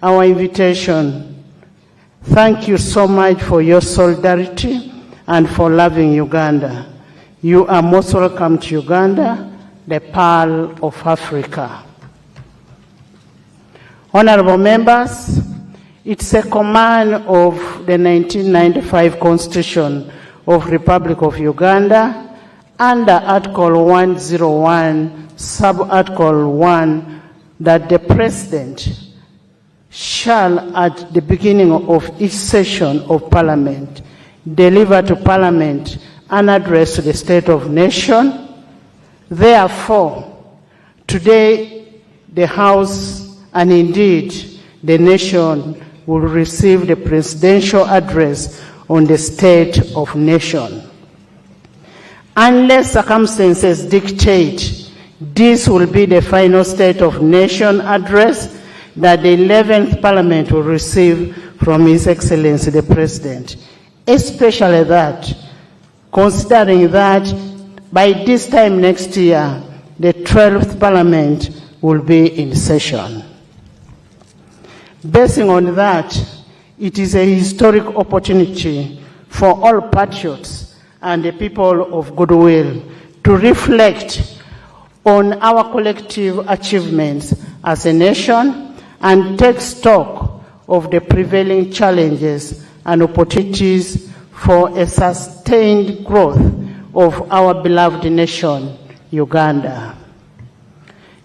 S4: our invitation. Thank you so much for your solidarity and for loving Uganda. You are most welcome to Uganda, the Pearl of Africa. Honorable members, it's a command of the 1995 Constitution of Republic of Uganda under Article 101, Sub-Article 1, that the President shall, at the beginning of each session of Parliament, deliver to Parliament an address to the State of Nation. Therefore, today the House and indeed the nation will receive the presidential address on the State of Nation. Unless circumstances dictate, this will be the final State of Nation address that the 11th Parliament will receive from His Excellency the President. Especially that, considering that by this time next year, the 12th Parliament will be in session. Basing on that, it is a historic opportunity for all patriots and the people of goodwill to reflect on our collective achievements as a nation and take stock of the prevailing challenges and opportunities for a sustained growth of our beloved nation, Uganda.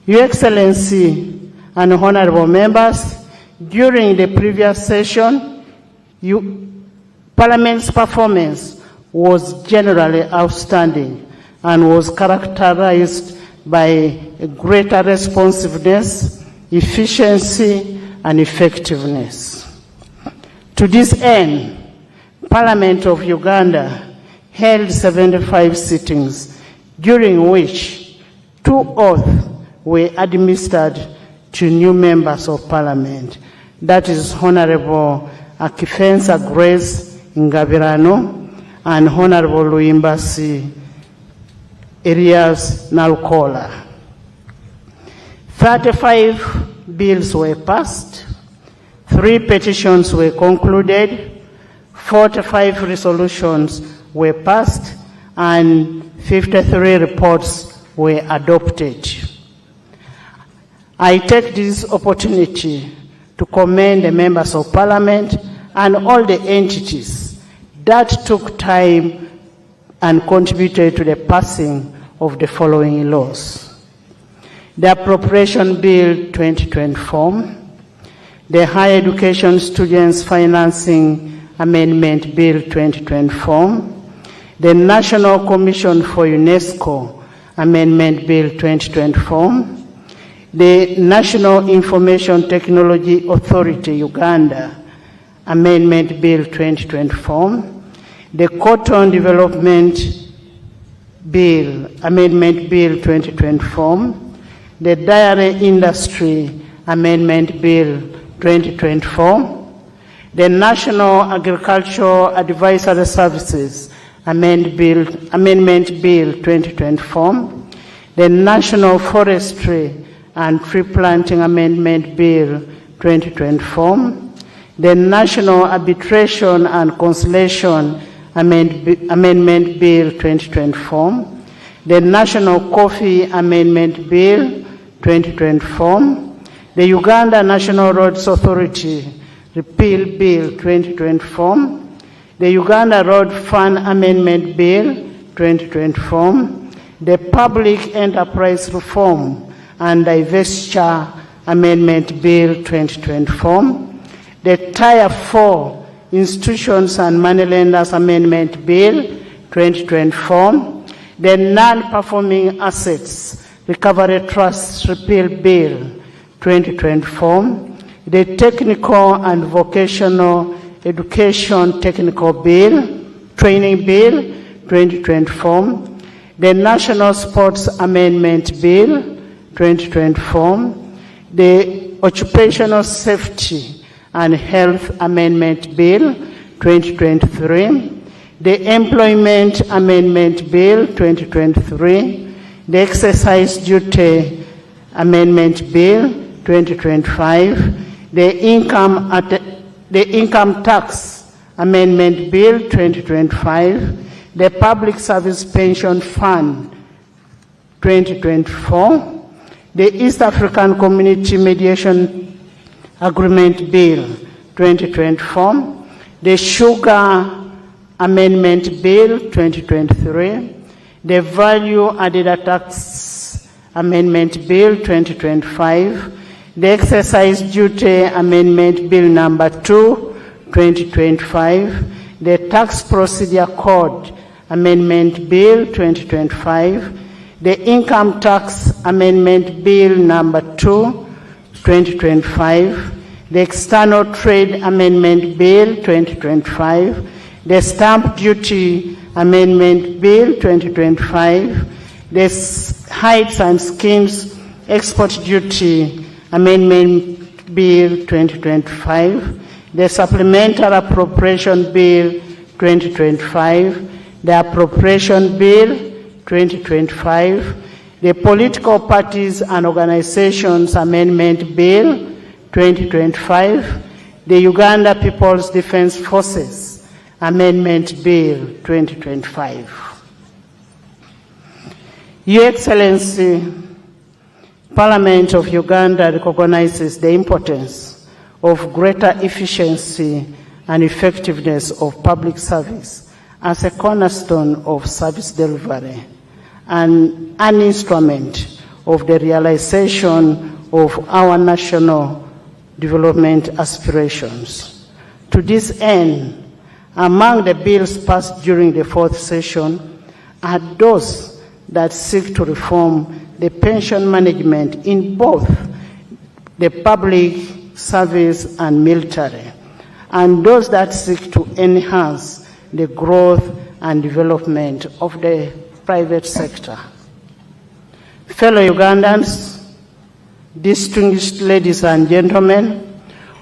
S4: Your Excellency and honorable members, during the previous session, Parliament's performance was generally outstanding and was characterized by a greater responsiveness, efficiency, and effectiveness. To this end, Parliament of Uganda held 75 sittings, during which 2 oaths were administered to new members of Parliament. That is Honorable Akifensa Grace Ngabirano and Honorable Luimbasi Elias Nalkola. 35 bills were passed, 3 petitions were concluded, 45 resolutions were passed, and 53 reports were adopted. I take this opportunity to commend the members of Parliament and all the entities that took time and contributed to the passing of the following laws: the Appropriation Bill 2024, the Higher Education Students Financing Amendment Bill 2024, the National Commission for UNESCO Amendment Bill 2024, the National Information Technology Authority Uganda Amendment Bill 2024, the Cotton Development Bill Amendment Bill 2024, the Dairy Industry Amendment Bill 2024, the National Agricultural Advisory Services Amendment Bill 2024, the National Forestry and Tree Planting Amendment Bill 2024, the National Arbitration and Conciliation Amendment Bill 2024, the National Coffee Amendment Bill 2024, the Uganda National Roads Authority Repeal Bill 2024, the Uganda Road Fund Amendment Bill 2024, the Public Enterprise Reform and Divestiture Amendment Bill 2024, the Tier 4 Institutions and Moneylenders Amendment Bill 2024, the Non-Performing Assets Recovery Trust Repeal Bill 2024, the Technical and Vocational Education Technical Bill, Training Bill 2024, the National Sports Amendment Bill 2024, the Occupational Safety and Health Amendment Bill 2023, the Employment Amendment Bill 2023, the Exercise Duty Amendment Bill 2025, the Income Tax Amendment Bill 2025, the Public Service Pension Fund 2024, the East African Community Mediation Agreement Bill 2024, the Sugar Amendment Bill 2023, the Value Added Tax Amendment Bill 2025, the Exercise Duty Amendment Bill number 2 2025, the Tax Procedure Code Amendment Bill 2025, the Income Tax Amendment Bill number 2 2025, the External Trade Amendment Bill 2025, the Stamp Duty Amendment Bill 2025, the Heights and Schemes Export Duty Amendment Bill 2025, the Supplemental Appropriation Bill 2025, the Appropriation Bill 2025, the Political Parties and Organizations Amendment Bill 2025, the Uganda People's Defense Forces Amendment Bill 2025. Your Excellency, Parliament of Uganda recognizes the importance of greater efficiency and effectiveness of public service as a cornerstone of service delivery and an instrument of the realization of our national development aspirations. To this end, among the bills passed during the 4th session are those that seek to reform the pension management in both the public service and military, and those that seek to enhance the growth and development of the private sector. Fellow Ugandans, distinguished ladies and gentlemen,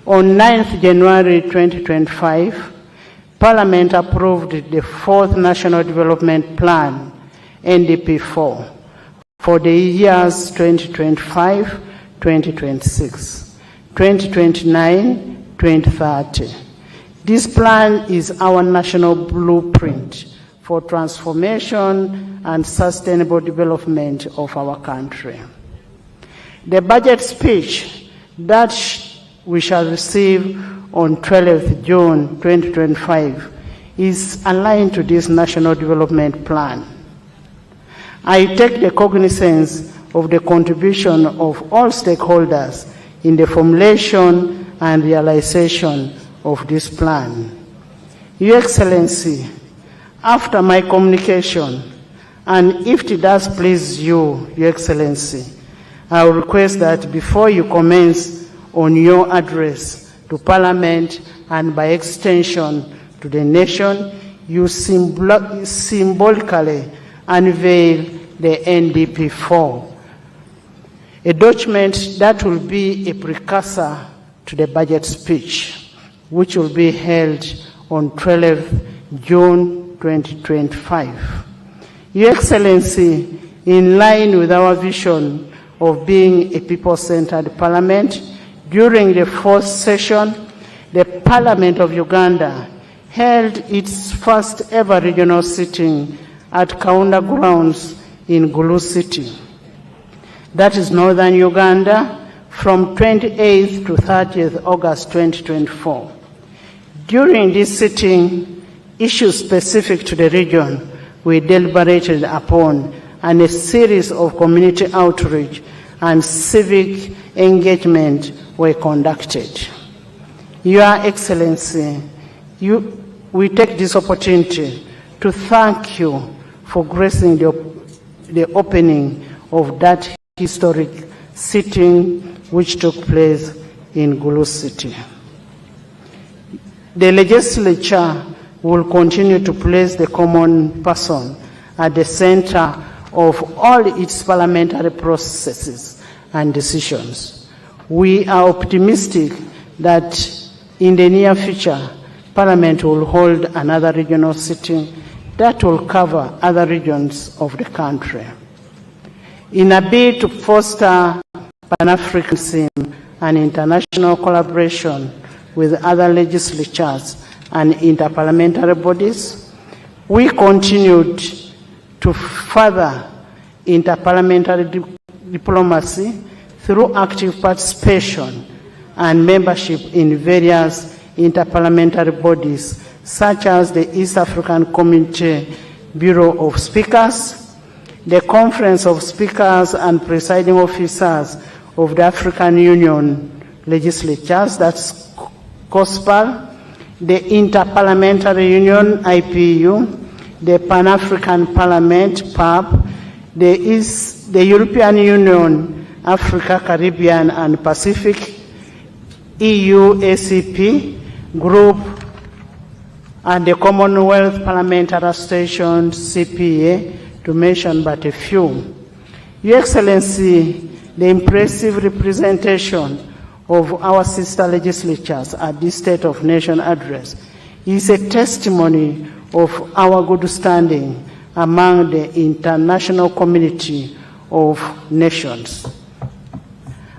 S4: on 9th January 2025, Parliament approved the 4th National Development Plan, NDP4, for the years 2025 2026, 2029, 2030. This plan is our national blueprint for transformation and sustainable development of our country. The budget speech that we shall receive on 12th June 2025 is aligned to this national development plan. I take the cognizance of the contribution of all stakeholders in the formulation and realization of this plan. Your Excellency, after my communication, and if it does please you, Your Excellency, I will request that before you commence on your address to Parliament and by extension to the nation, you symbolically unveil the NDP4, a document that will be a precursor to the budget speech, which will be held on 12th June 2025. Your Excellency, in line with our vision of being a people-centered parliament, during the fourth session, the Parliament of Uganda held its first ever regional sitting at Kaunda Grounds in Gulu City. That is northern Uganda, from 28th to 30th August 2024. During this sitting, issues specific to the region were deliberated upon, and a series of community outreach and civic engagement were conducted. Your Excellency, we take this opportunity to thank you for gracing the opening of that historic sitting which took place in Gulu City. The legislature will continue to place the common person at the center of all its parliamentary processes and decisions. We are optimistic that in the near future, Parliament will hold another regional sitting that will cover other regions of the country. In a bid to foster Pan-Africanism and international collaboration with other legislatures and interparliamentary bodies, we continued to further interparliamentary diplomacy through active participation and membership in various interparliamentary bodies, such as the East African Community Bureau of Speakers, the Conference of Speakers and Presiding Officers of the African Union Legislatures, that's COSPAL, the Interparliamentary Union, IPU, the Pan-African Parliament, PAP, the European Union, Africa, Caribbean and Pacific, EU, ACP, Group, and the Commonwealth Parliamentary Station, CPA, to mention but a few. Your Excellency, the impressive representation of our sister legislatures at this State of Nation address is a testimony of our good standing among the international community of nations.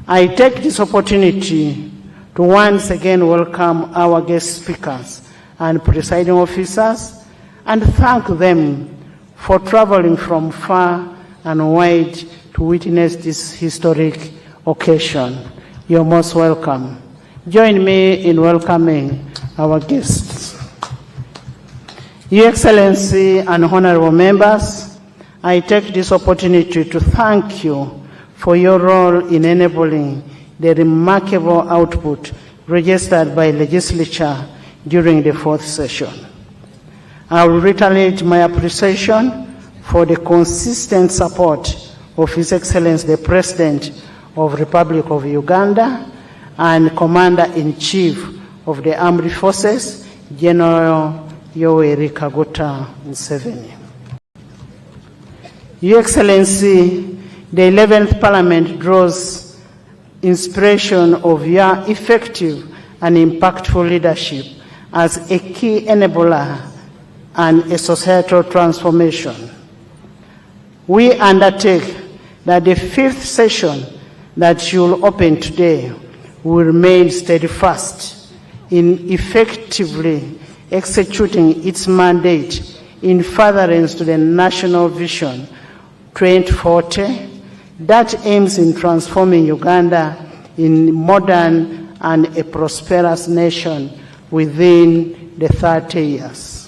S4: I take this opportunity to once again welcome our guest speakers and presiding officers and thank them for traveling from far and wide to witness this historic occasion. You're most welcome. Join me in welcoming our guests. Your Excellency and honorable members, I take this opportunity to thank you for your role in enabling the remarkable output registered by legislature during the fourth session. I will reiterate my appreciation for the consistent support of His Excellency the President of the Republic of Uganda and Commander-in-Chief of the Armed Forces, General Yoweri Kaguta Museveni. Your Excellency, the 11th Parliament draws inspiration of your effective and impactful leadership as a key enabler and a societal transformation. We undertake that the fifth session that you will open today will remain steadfast in effectively executing its mandate in furtherance to the National Vision 2040 that aims in transforming Uganda in modern and a prosperous nation within the 30 years.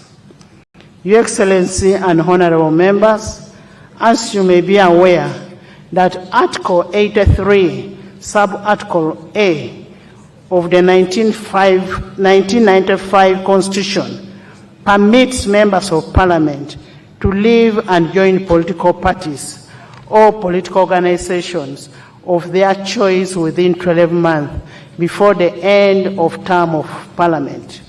S4: Your Excellency and honorable members, as you may be aware that Article 83, Sub-Article A of the 1995 Constitution permits members of Parliament to leave and join political parties or political organizations of their choice within 12 months before the end of term of Parliament,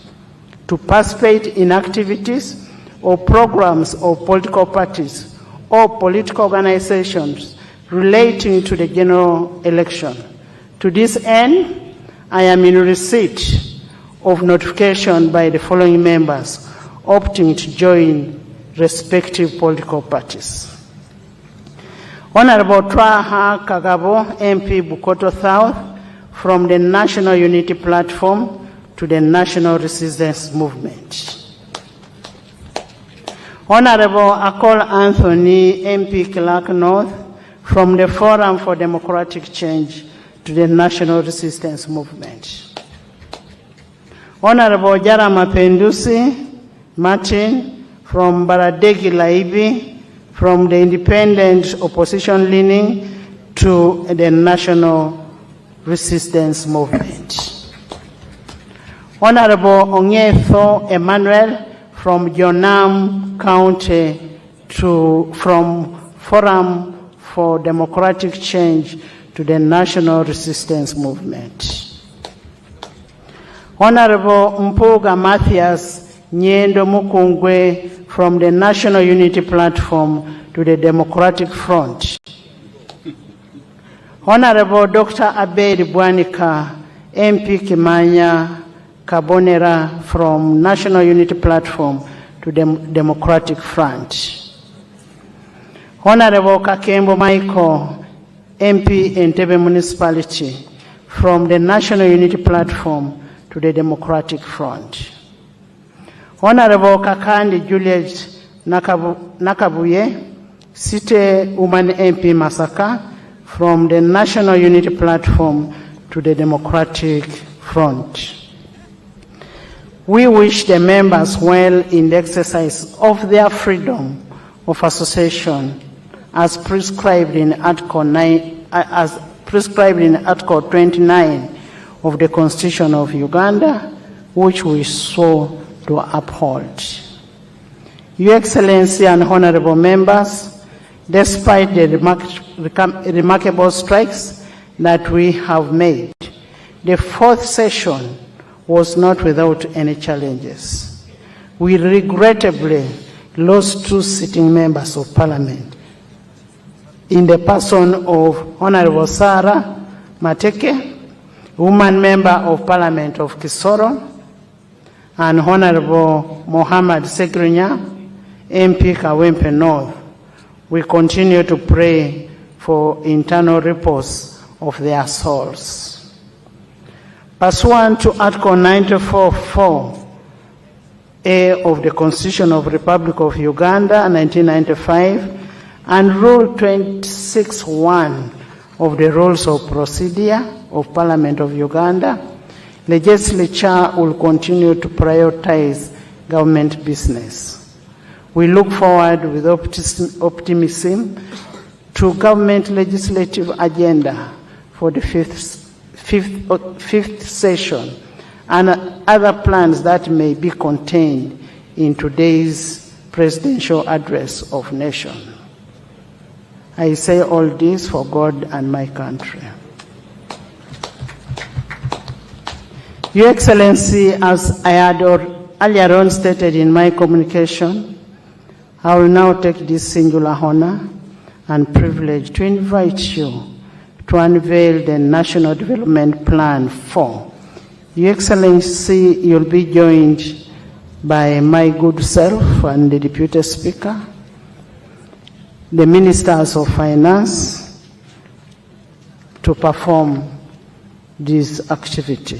S4: to participate in activities or programs of political parties or political organizations relating to the general election. To this end, I am in receipt of notification by the following members opting to join respective political parties. Honorable Twaha Kagabo, MP Bukoto South, from the National Unity Platform to the National Resistance Movement. Honorable Akol Anthony, MP Clark North, from the Forum for Democratic Change to the National Resistance Movement. Honorable Jarama Pendusi Martin, from Baradegi Laibi, from the Independent Opposition Leaning to the National Resistance Movement. Honorable Ongetho Emmanuel, from Jonam County from Forum for Democratic Change to the National Resistance Movement. Honorable Mpuga Matthias Nyendo Mukungwe, from the National Unity Platform to the Democratic Front. Honorable Dr. Abed Bwanika, MP Kimanya Kabonera, from National Unity Platform to the Democratic Front. Honorable Kakembo Michael, MP Entebbe Municipality, from the National Unity Platform to the Democratic Front. Honorable Kakandi Juliet Nakabuye, City Woman MP Masaka, from the National Unity Platform to the Democratic Front. We wish the members well in the exercise of their freedom of association as prescribed in Article 29 of the Constitution of Uganda, which we swore to uphold. Your Excellency and honorable members, despite the remarkable strides that we have made, the fourth session was not without any challenges. We regrettably lost 2 sitting members of Parliament in the person of Honorable Sarah Mateke, woman member of Parliament of Kisoro, and Honorable Mohammed Segrinya, MP Kawempe North. We continue to pray for internal repose of their souls. Pursuant to Article 94(4)A of the Constitution of the Republic of Uganda, 1995, and Rule 26(1) of the Rules of Procedure of Parliament of Uganda, Legislature will continue to prioritize government business. We look forward with optimism to government legislative agenda for the fifth session and other plans that may be contained in today's presidential address of nation. I say all this for God and my country. Your Excellency, as I had earlier on stated in my communication, I will now take this singular honor and privilege to invite you to unveil the National Development Plan 4. Your Excellency, you'll be joined by my good self and the Deputy Speaker, the Ministers of Finance, to perform this activity.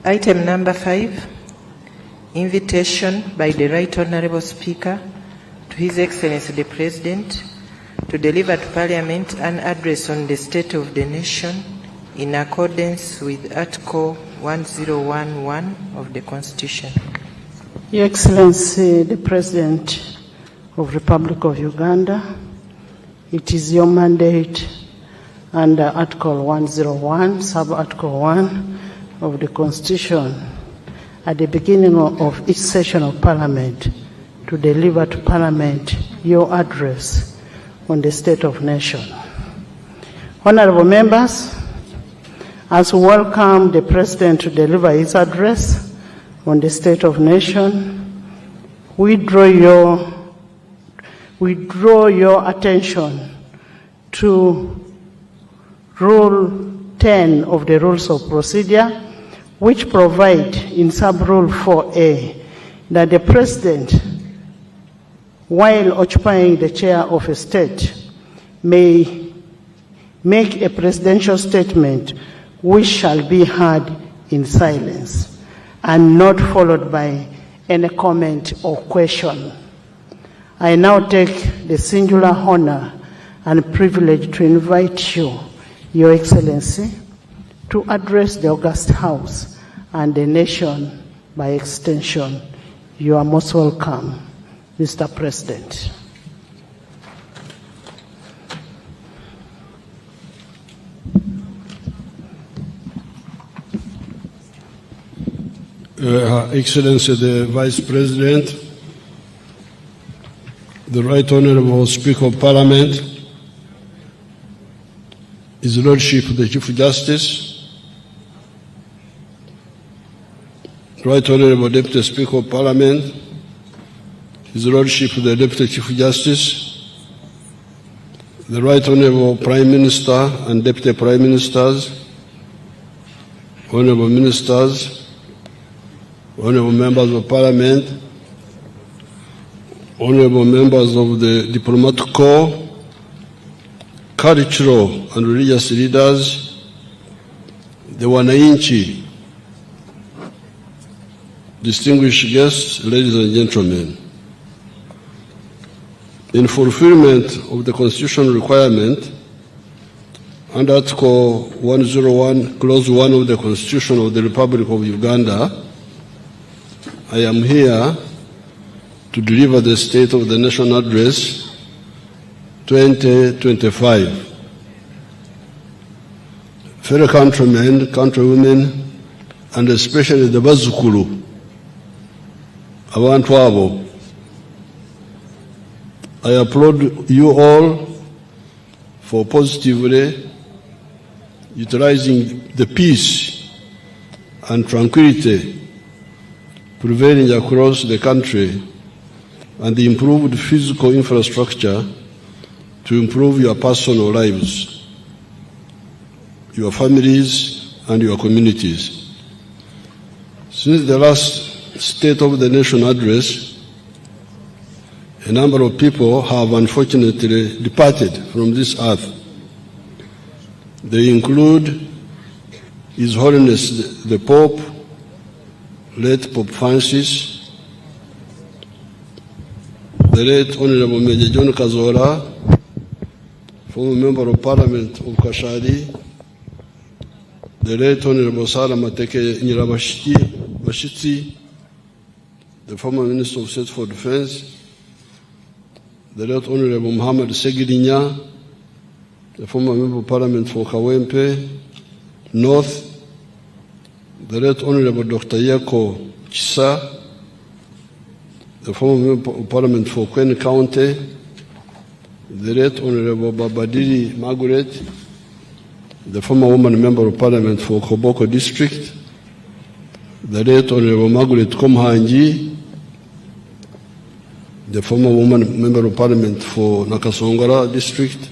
S3: Item number 5, invitation by the Right Honourable Speaker to His Excellency the President to deliver to Parliament an address on the state of the nation in accordance with Article 1011 of the Constitution.
S4: Your Excellency the President, of Republic of Uganda. It is your mandate under Article 101, Sub-Article 1 of the Constitution, at the beginning of each session of Parliament, to deliver to Parliament your address on the state of nation. Honorable members, as we welcome the President to deliver his address on the state of nation, we draw your attention to Rule 10 of the Rules of Procedure, which provide in Sub-Rule 4A that the President, while occupying the chair of a state, may make a presidential statement which shall be heard in silence and not followed by any comment or question. I now take the singular honor and privilege to invite you, Your Excellency, to address the August House and the nation by extension. You are most welcome, Mr. President.
S5: Her Excellency the Vice President, the Right Honorable Speaker of Parliament, His Lordship the Chief Justice, Right Honorable Deputy Speaker of Parliament, His Lordship the Deputy Chief Justice, the Right Honorable Prime Minister and Deputy Prime Ministers, Honorable Ministers, Honorable Members of Parliament, Honorable Members of the Diplomatic Corps, cultural and religious leaders, the wananchi, distinguished guests, ladies and gentlemen. In fulfillment of the constitutional requirement, under Article 101, Clause 1 of the Constitution of the Republic of Uganda, I am here to deliver the State of the Nation Address 2025. Fellow countrymen, countrywomen, and especially the Bazukulu, abantu abo, I applaud you all for positively utilizing the peace and tranquility prevailing across the country and the improved physical infrastructure to improve your personal lives, your families, and your communities. Since the last State of the Nation address, a number of people have unfortunately departed from this earth. They include His Holiness the Pope, late Pope Francis, the late Honorable Major John Kazola, former Member of Parliament of Kashari, the late Honorable Sarah Mateke Nyirabashitsi, the former Minister of State for Defense, the late Honorable Muhammad Segirinya, the former Member of Parliament for Kawempe North, the late Honorable Dr. Yako Chisa, the former Member of Parliament for Kwen County, the late Honorable Babadiri Margaret, the former woman Member of Parliament for Koboko District, the late Honorable Margaret Komhanji, the former woman Member of Parliament for Nakasongora District,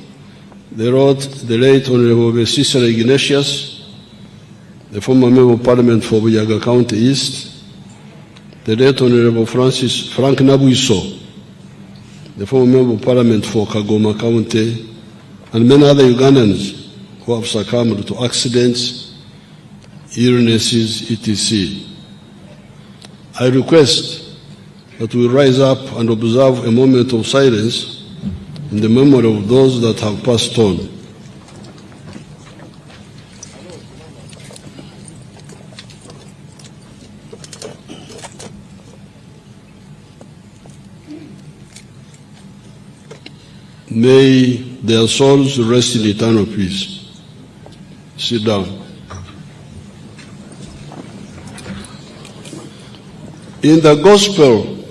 S5: the late Honorable Cicero Ignatius, the former Member of Parliament for Bujaga County East, the late Honorable Frank Nabuiso, the former Member of Parliament for Kagoma County, and many other Ugandans who have succumbed to accidents, illnesses, etc. I request that we rise up and observe a moment of silence in the memory of those that have passed on. May their souls rest in eternal peace. Sit down. In the Gospel,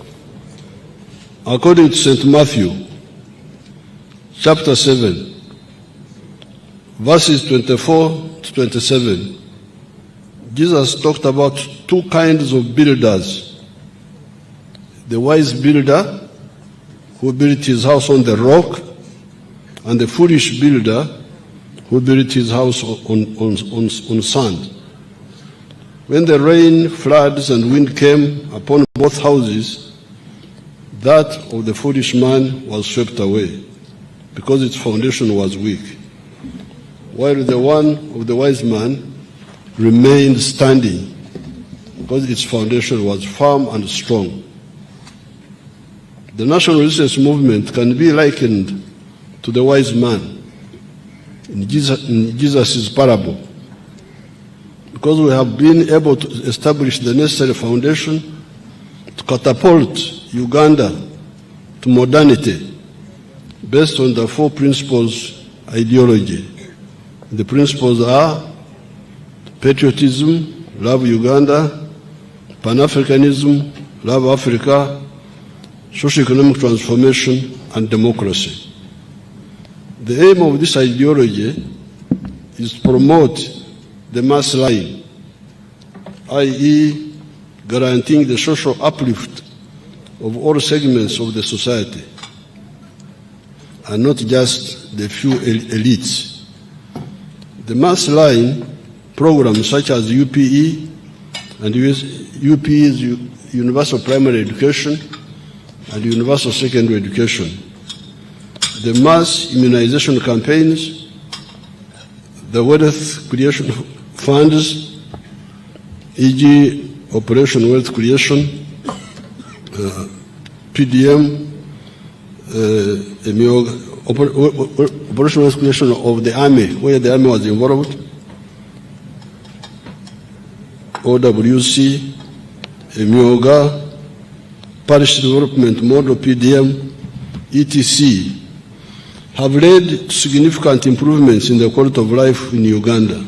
S5: according to St. Matthew, chapter 7, verses 24 to 27, Jesus talked about two kinds of builders. The wise builder, who built his house on the rock, and the foolish builder, who built his house on sand. When the rain, floods, and wind came upon both houses, that of the foolish man was swept away, because its foundation was weak, while the one of the wise man remained standing, because its foundation was firm and strong. The national resistance movement can be likened to the wise man in Jesus' parable, because we have been able to establish the necessary foundation to catapult Uganda to modernity based on the four principles ideology. The principles are patriotism, love Uganda; Pan-Africanism, love Africa; socio-economic transformation, and democracy. The aim of this ideology is to promote the mass line, i.e., guaranteeing the social uplift of all segments of the society, and not just the few elites. The mass line programs such as UPE and UPE's Universal Primary Education and Universal Secondary Education, the mass immunization campaigns, the wealth creation funds, e.g. Operation Wealth Creation, PDM, Operation Wealth Creation of the Army, where the Army was involved, OWC, Emioga, Parish Development Model, PDM, etc., have led to significant improvements in the quality of life in Uganda.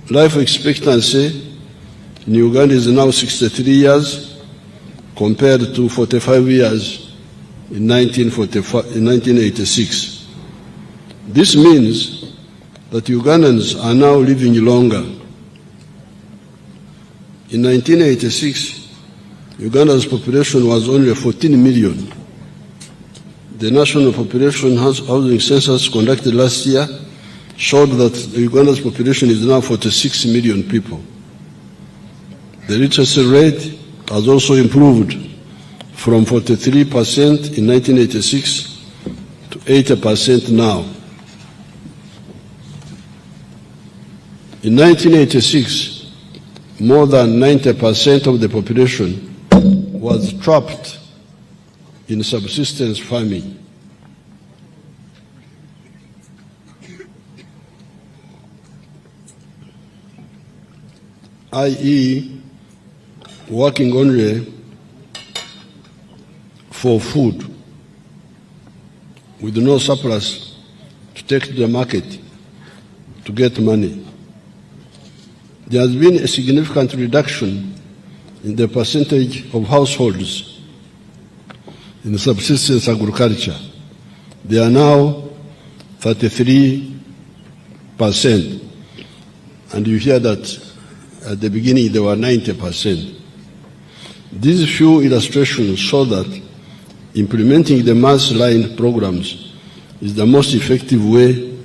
S5: Life expectancy in Uganda is now 63 years compared to 45 years in 1986. This means that Ugandans are now living longer. In 1986, Uganda's population was only 14 million. The National Population Housing Census conducted last year showed that Uganda's population is now 46 million people. The literacy rate has also improved from 43% in 1986 to 80% now. In 1986, more than 90% of the population was trapped in subsistence farming. i.e., working only for food with no surplus to take to the market to get money. There has been a significant reduction in the percentage of households in subsistence agriculture. They are now 33%. And you hear that at the beginning they were 90%. These few illustrations show that implementing the mass line programs is the most effective way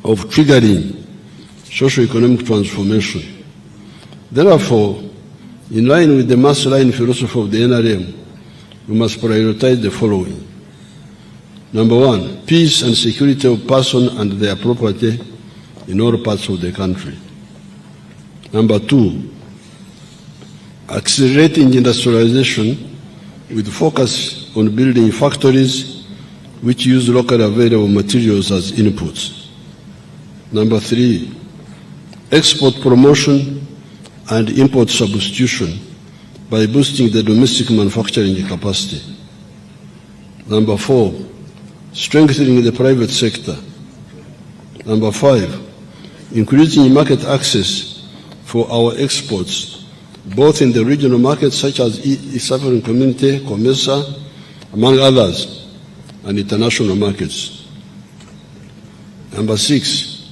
S5: of triggering socio-economic transformation. Therefore, in line with the mass line philosophy of the NRM, we must prioritize the following. Number one, peace and security of person and their property in all parts of the country. Number two, accelerating industrialization with focus on building factories which use locally available materials as inputs. Number three, export promotion and import substitution by boosting the domestic manufacturing capacity. Number four, strengthening the private sector. Number 5, increasing market access for our exports, both in the regional markets such as East African Community, COMESA, among others, and international markets. Number 6,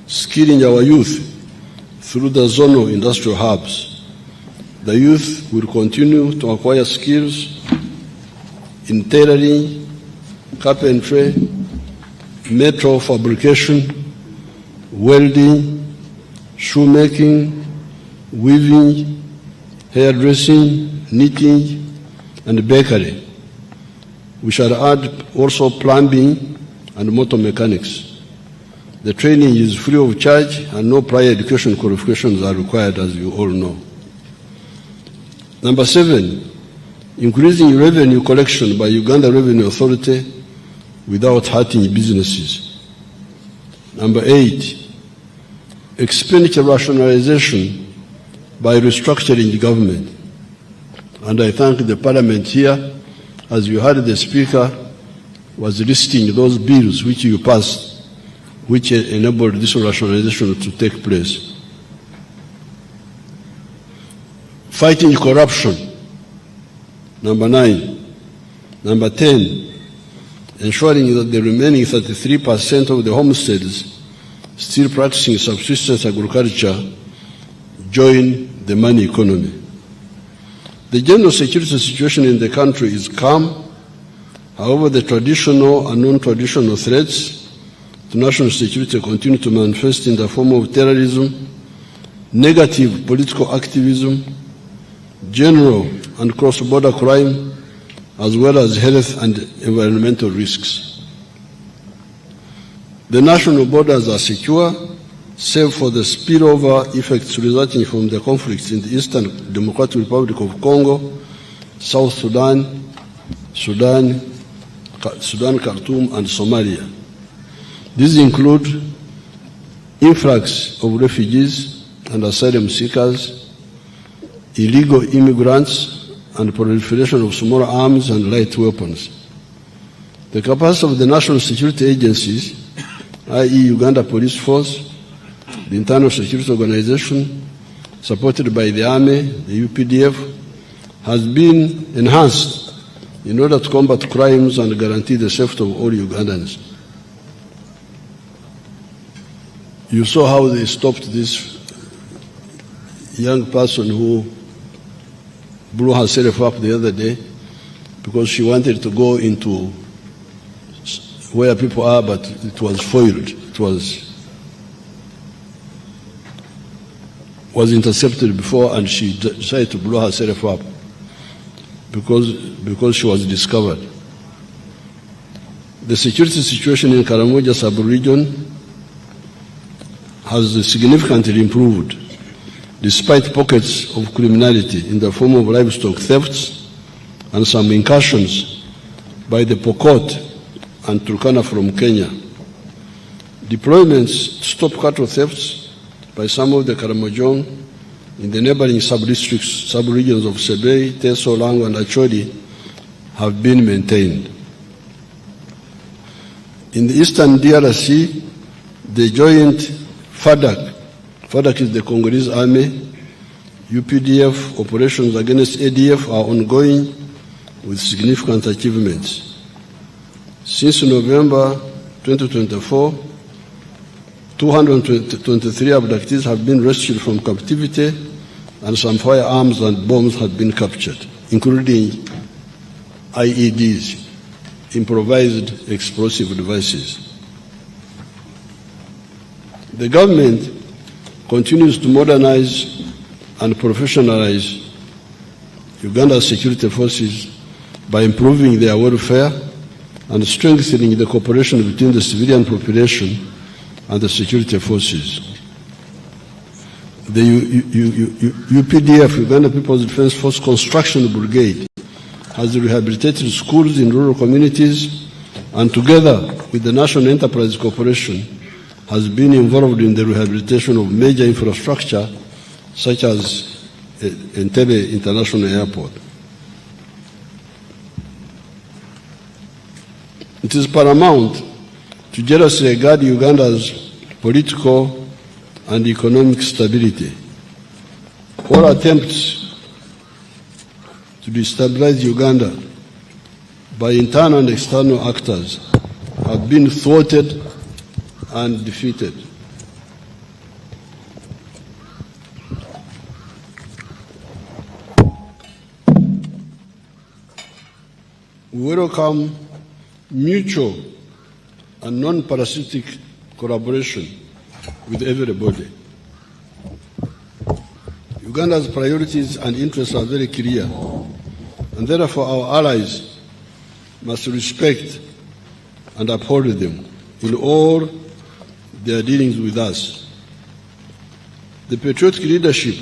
S5: skilling our youth through the zonal industrial hubs. The youth will continue to acquire skills in tailoring, carpentry, metal fabrication, welding, shoemaking, weaving, hairdressing, knitting, and bakery. We shall add also plumbing and motor mechanics. The training is free of charge and no prior education qualifications are required, as you all know. Number 7, increasing revenue collection by Uganda Revenue Authority without hurting businesses. Number 8, expenditure rationalization by restructuring the government. And I thank the Parliament here, as you heard the Speaker was listing those bills which you passed, which enabled this rationalization to take place. Fighting corruption. Number 9. Number 10, ensuring that the remaining 33% of the homesteads still practicing subsistence agriculture join the money economy. The general security situation in the country is calm. However, the traditional and non-traditional threats to national security continue to manifest in the form of terrorism, negative political activism, general and cross-border crime, as well as health and environmental risks. The national borders are secure, save for the spillover effects resulting from the conflicts in the Eastern Democratic Republic of Congo, South Sudan, Sudan, Khartoum, and Somalia. These include influx of refugees and asylum seekers, illegal immigrants, and proliferation of small arms and light weapons. The capacity of the national security agencies, i.e. Uganda Police Force, the Internal Security Organization, supported by the Army, the UPDF, has been enhanced in order to combat crimes and guarantee the safety of all Ugandans. You saw how they stopped this young person who blew herself up the other day because she wanted to go into where people are, but it was foiled. It was intercepted before, and she decided to blow herself up because she was discovered. The security situation in Karamoja sub-region has significantly improved, despite pockets of criminality in the form of livestock thefts and some incursions by the Pokot and Turkana from Kenya. Deployments to stop cattle thefts by some of the Karamojong in the neighboring sub-districts, sub-regions of Sebei, Teso, Lango, and Acholi have been maintained. In the eastern DRC, the joint FADAC is the Congolese army, UPDF operations against ADF are ongoing with significant achievements. Since November 2024, 223 abductees have been rescued from captivity and some firearms and bombs have been captured, including IEDs, improvised explosive devices. The government continues to modernize and professionalize Uganda's security forces by improving their welfare and strengthening the cooperation between the civilian population and the security forces. The UPDF, Uganda People's Defense Force Construction Brigade, has rehabilitated schools in rural communities and together with the National Enterprise Corporation has been involved in the rehabilitation of major infrastructure such as Entebbe International Airport. It is paramount to jealously guard Uganda's political and economic stability. All attempts to destabilize Uganda by internal and external actors have been thwarted and defeated. We welcome mutual and non-parasitic collaboration with everybody. Uganda's priorities and interests are very clear, and therefore our allies must respect and uphold them in all their dealings with us. The patriotic leadership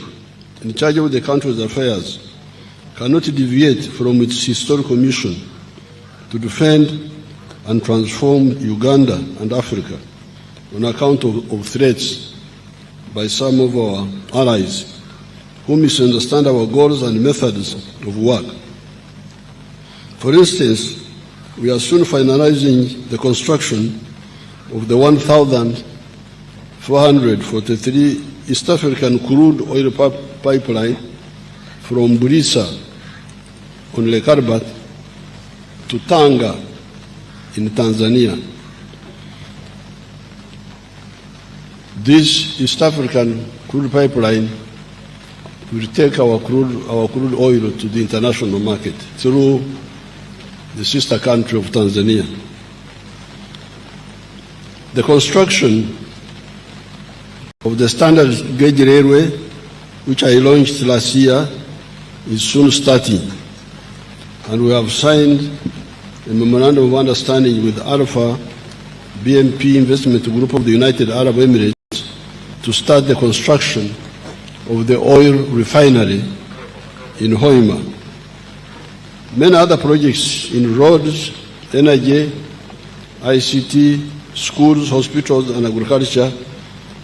S5: in charge of the country's affairs cannot deviate from its historical mission to defend and transform Uganda and Africa on account of threats by some of our allies who misunderstand our goals and methods of work. For instance, we are soon finalizing the construction of the 1,443 East African crude oil pipeline from Burisa on Lake Albert to Tanga in Tanzania. This East African crude pipeline will take our crude oil to the international market through the sister country of Tanzania. The construction of the standard gauge railway, which I launched last year, is soon starting, and we have signed a memorandum of understanding with Alpha BNP Investment Group of the United Arab Emirates to start the construction of the oil refinery in Hoima. Many other projects in roads, energy, ICT, schools, hospitals, and agriculture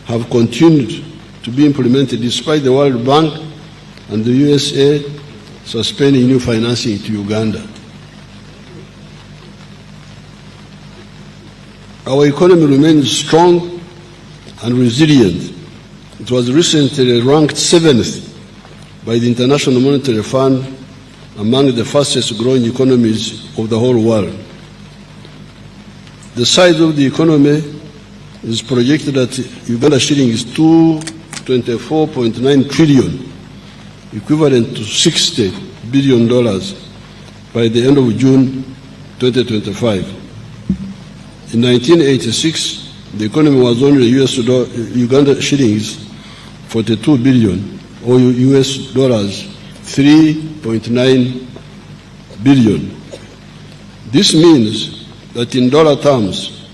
S5: have continued to be implemented despite the World Bank and the USA suspending new financing to Uganda. Our economy remains strong and resilient. It was recently ranked 7th by the International Monetary Fund among the fastest growing economies of the whole world. The size of the economy is projected at Uganda shillings $224.9 trillion, equivalent to $60 billion by the end of June 2025. In 1986, the economy was only Uganda shillings 42 billion, or US dollars 3.9 billion. This means that in dollar terms,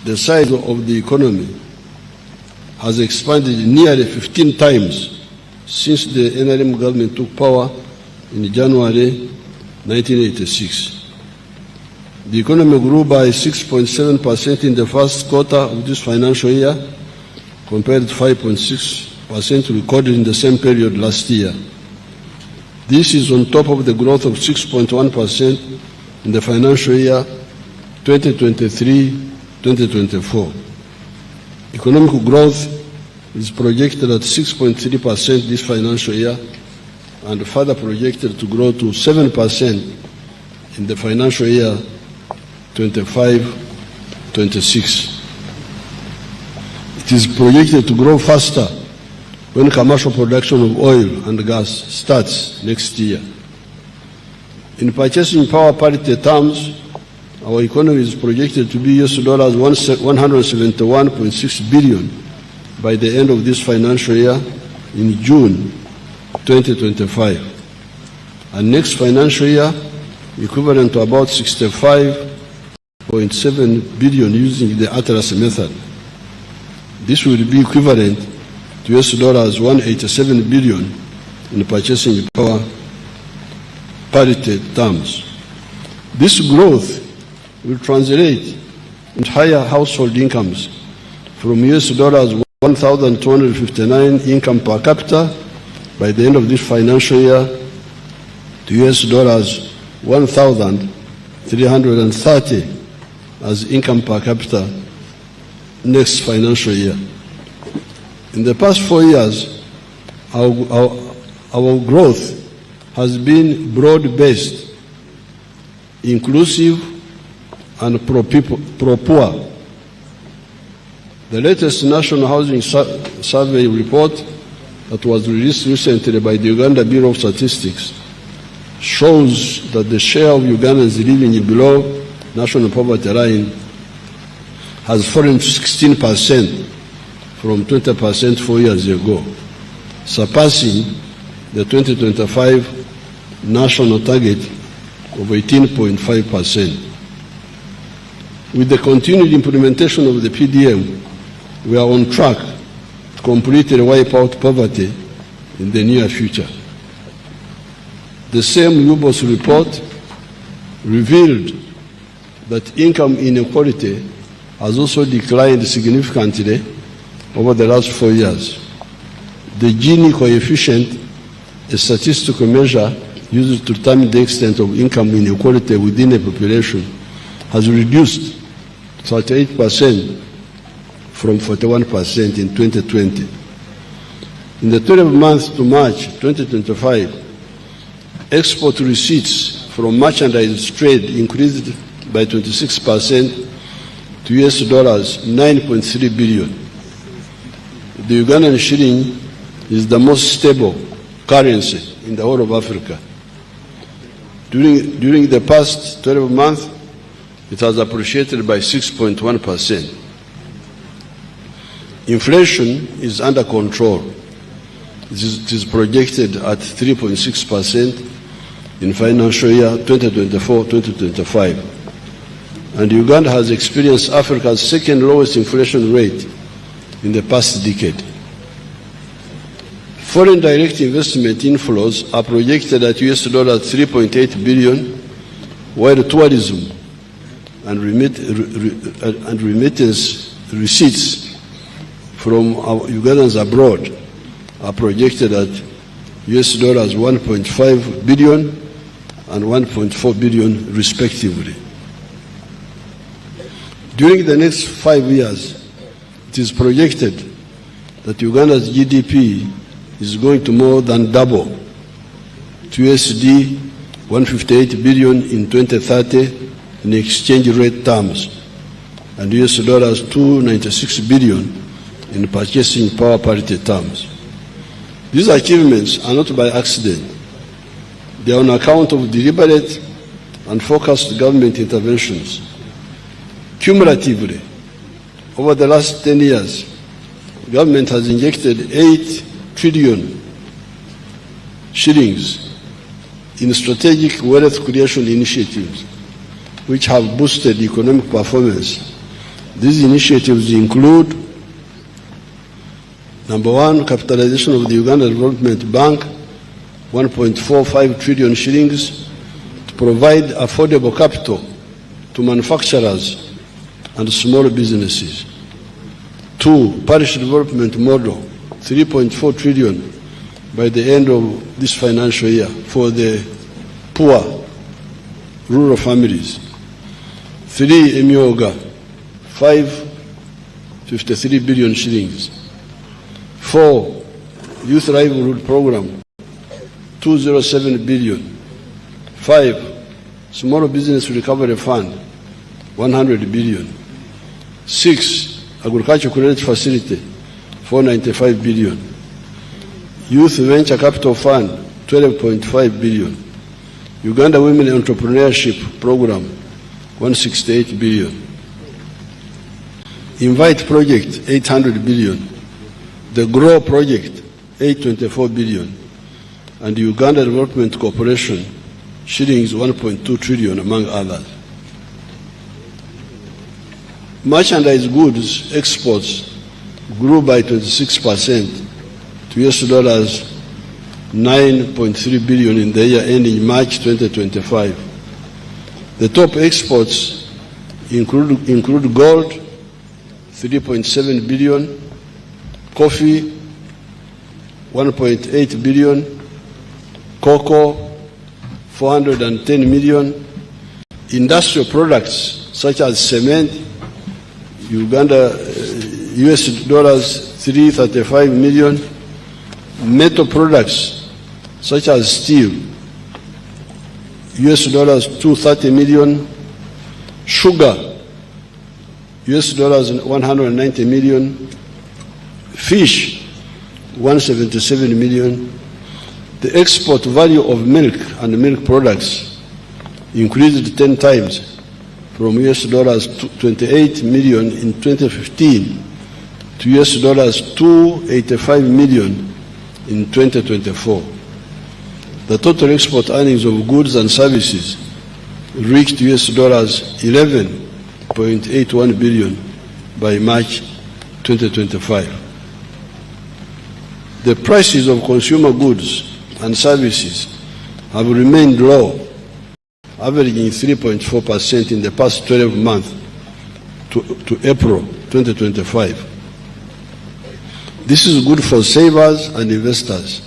S5: the size of the economy has expanded nearly 15 times since the NRM government took power in January 1986. The economy grew by 6.7% in the first quarter of this financial year, compared to 5.6% recorded in the same period last year. This is on top of the growth of 6.1% in the financial year 2023-2024. Economic growth is projected at 6.3% this financial year, and further projected to grow to 7% in the financial year 25-26. It is projected to grow faster when commercial production of oil and gas starts next year. In purchasing power parity terms, our economy is projected to be US dollars $171.6 billion by the end of this financial year in June 2025. And next financial year, equivalent to about 65.7 billion using the Atlas method. This will be equivalent to US dollars $187 billion in purchasing power parity terms. This growth will translate into higher household incomes from US dollars 1,259 income per capita by the end of this financial year to US dollars 1,000 330 as income per capita next financial year. In the past 4 years, our growth has been broad-based, inclusive, and pro-poor. The latest National Housing Survey report that was released recently by the Uganda Bureau of Statistics shows that the share of Ugandans living below national poverty line has fallen to 16% from 20% 4 years ago, surpassing the 2025 national target of 18.5%. With the continued implementation of the PDM, we are on track to completely wipe out poverty in the near future. The same UBOS report revealed that income inequality has also declined significantly over the last 4 years. The Gini coefficient, a statistical measure used to determine the extent of income inequality within a population, has reduced 38% from 41% in 2020. In the 12 months to March 2025, export receipts from merchandise trade increased by 26% to US dollars 9.3 billion. The Ugandan shilling is the most stable currency in the whole of Africa. During the past 12 months, it has appreciated by 6.1%. Inflation is under control. It is projected at 3.6% in financial year 2024-2025. And Uganda has experienced Africa's second lowest inflation rate in the past decade. Foreign direct investment inflows are projected at US dollars 3.8 billion, while tourism and remittance receipts from our Ugandans abroad are projected at US dollars 1.5 billion and 1.4 billion respectively. During the next 5 years, it is projected that Uganda's GDP is going to more than double to USD 158 billion in 2030 in exchange rate terms, and US dollars 296 billion in purchasing power parity terms. These achievements are not by accident. They are on account of deliberate and focused government interventions. Cumulatively, over the last 10 years, government has injected 8 trillion shillings in strategic wealth creation initiatives, which have boosted economic performance. These initiatives include: number one, capitalization of the Uganda Development Bank, 1.45 trillion shillings, to provide affordable capital to manufacturers and small businesses. 2, parish development model, 3.4 trillion by the end of this financial year for the poor rural families. 3, Emioga, 553 billion shillings. 4, Youth Livelihood Program, 207 billion. 5, Small Business Recovery Fund, 100 billion. 6, Agriculture Credit Facility, 495 billion. Youth Venture Capital Fund, 12.5 billion. Uganda Women Entrepreneurship Program, 168 billion. Invite Project, 800 billion. The Grow Project, 824 billion. And the Uganda Development Corporation, shillings 1.2 trillion, among others. Merchandise goods exports grew by 26% to US dollars 9.3 billion in the year ending March 2025. The top exports include gold, 3.7 billion, coffee, 1.8 billion, cocoa, 410 million, industrial products such as cement, Uganda, US dollars 335 million, metal products such as steel, US dollars 230 million, sugar, US dollars 190 million, fish, 177 million. The export value of milk and milk products increased 10 times from US dollars 28 million in 2015 to US dollars 285 million in 2024. The total export earnings of goods and services reached US dollars 11.81 billion by March 2025. The prices of consumer goods and services have remained low, averaging 3.4% in the past 12 months to April 2025. This is good for savers and investors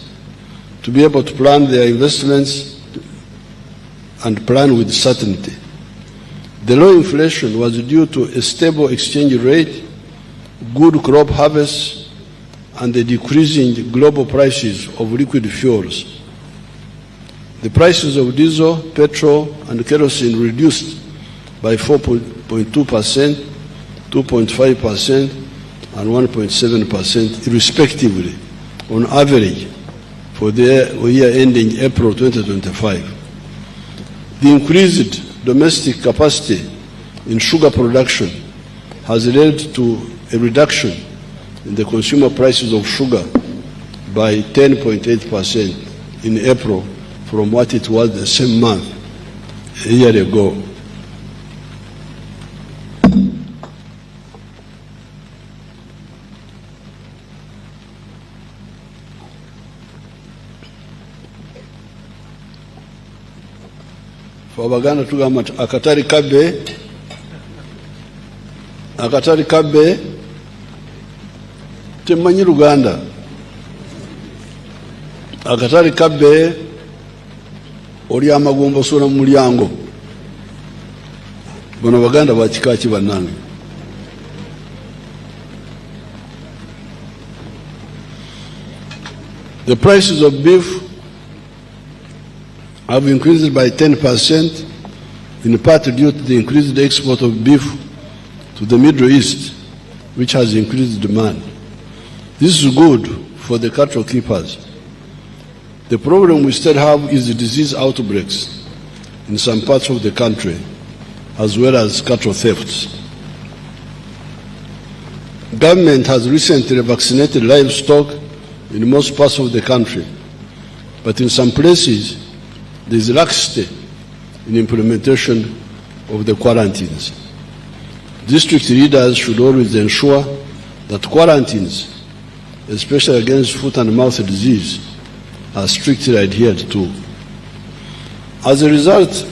S5: to be able to plan their investments and plan with certainty. The low inflation was due to a stable exchange rate, good crop harvests, and the decreasing global prices of liquid fuels. The prices of diesel, petrol, and kerosene reduced by 4.2%, 2.5%, and 1.7% respectively, on average, for the year ending April 2025. The increased domestic capacity in sugar production has led to a reduction in the consumer prices of sugar by 10.8% in April from what it was the same month a year ago. For Baganda tugamba akatari kabbe temanyi Luganda. Akatari kabbe oli amagumba osula mu mulyango. Bano Baganda bakika ki bannange? The prices of beef have increased by 10%, in part due to the increased export of beef to the Middle East, which has increased demand. This is good for the cattle keepers. The problem we still have is the disease outbreaks in some parts of the country, as well as cattle thefts. Government has recently vaccinated livestock in most parts of the country, but in some places there is laxity in implementation of the quarantines. District leaders should always ensure that quarantines, especially against foot and mouth disease, are strictly adhered to. As a result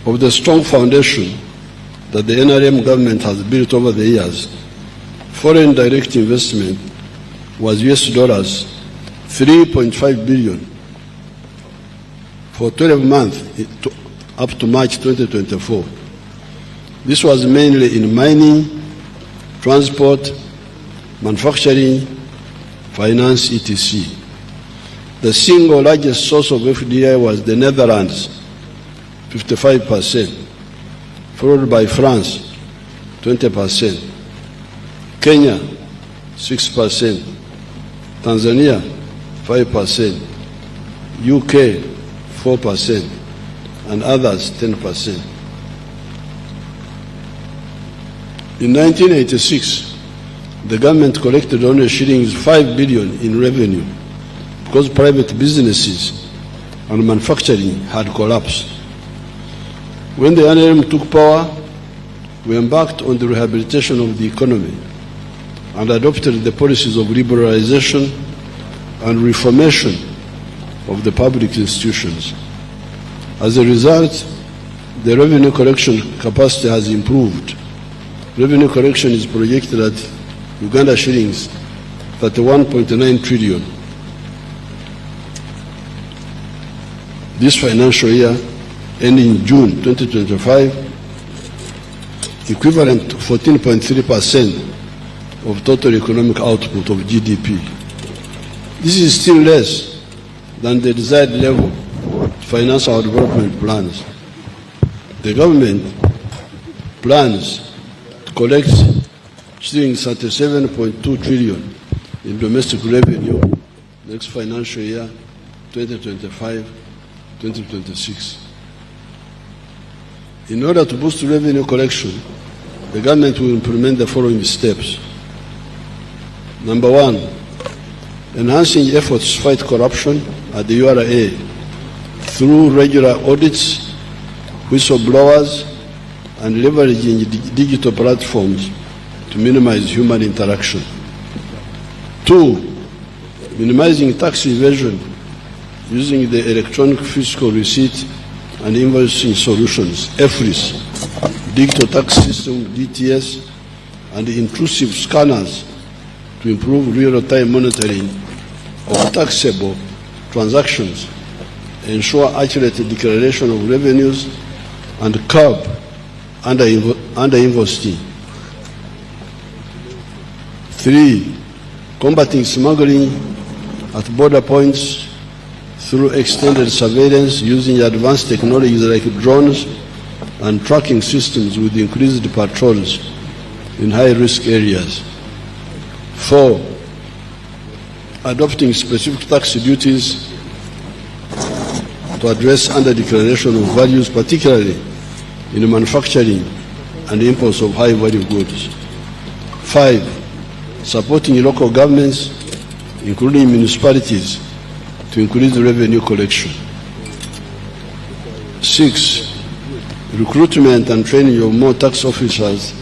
S5: of the strong foundation that the NRM government has built over the years, foreign direct investment was US dollars 3.5 billion for 12 months up to March 2024. This was mainly in mining, transport, manufacturing, finance, etc. The single largest source of FDI was the Netherlands, 55%, followed by France, 20%, Kenya, 6%, Tanzania, 5%, UK, 4%, and others, 10%. In 1986, the government collected only shillings 5 billion in revenue because private businesses and manufacturing had collapsed. When the NRM took power, we embarked on the rehabilitation of the economy and adopted the policies of liberalization and reformation of the public institutions. As a result, the revenue collection capacity has improved. Revenue collection is projected at Uganda shillings 31.9 trillion. This financial year ending June 2025, equivalent to 14.3% of total economic output of GDP. This is still less than the desired level to finance our development plans. The government plans to collect 37.2 trillion in domestic revenue next financial year, 2025-2026. In order to boost revenue collection, the government will implement the following steps. Number one, enhancing efforts to fight corruption at the URA through regular audits, whistleblowers, and leveraging digital platforms to minimize human interaction. Two, minimizing tax evasion using the electronic fiscal receipt and invoicing solutions, EFRIS, digital tax system, DTS, and intrusive scanners to improve real-time monitoring of taxable transactions, ensure accurate declaration of revenues, and curb under-invoicing. Three, combating smuggling at border points through extended surveillance using advanced technologies like drones and tracking systems with increased patrols in high-risk areas. Four, adopting specific tax duties to address under-declaration of values, particularly in manufacturing and imports of high-value goods. Five, supporting local governments, including municipalities, to increase revenue collection. Six, recruitment and training of more tax officers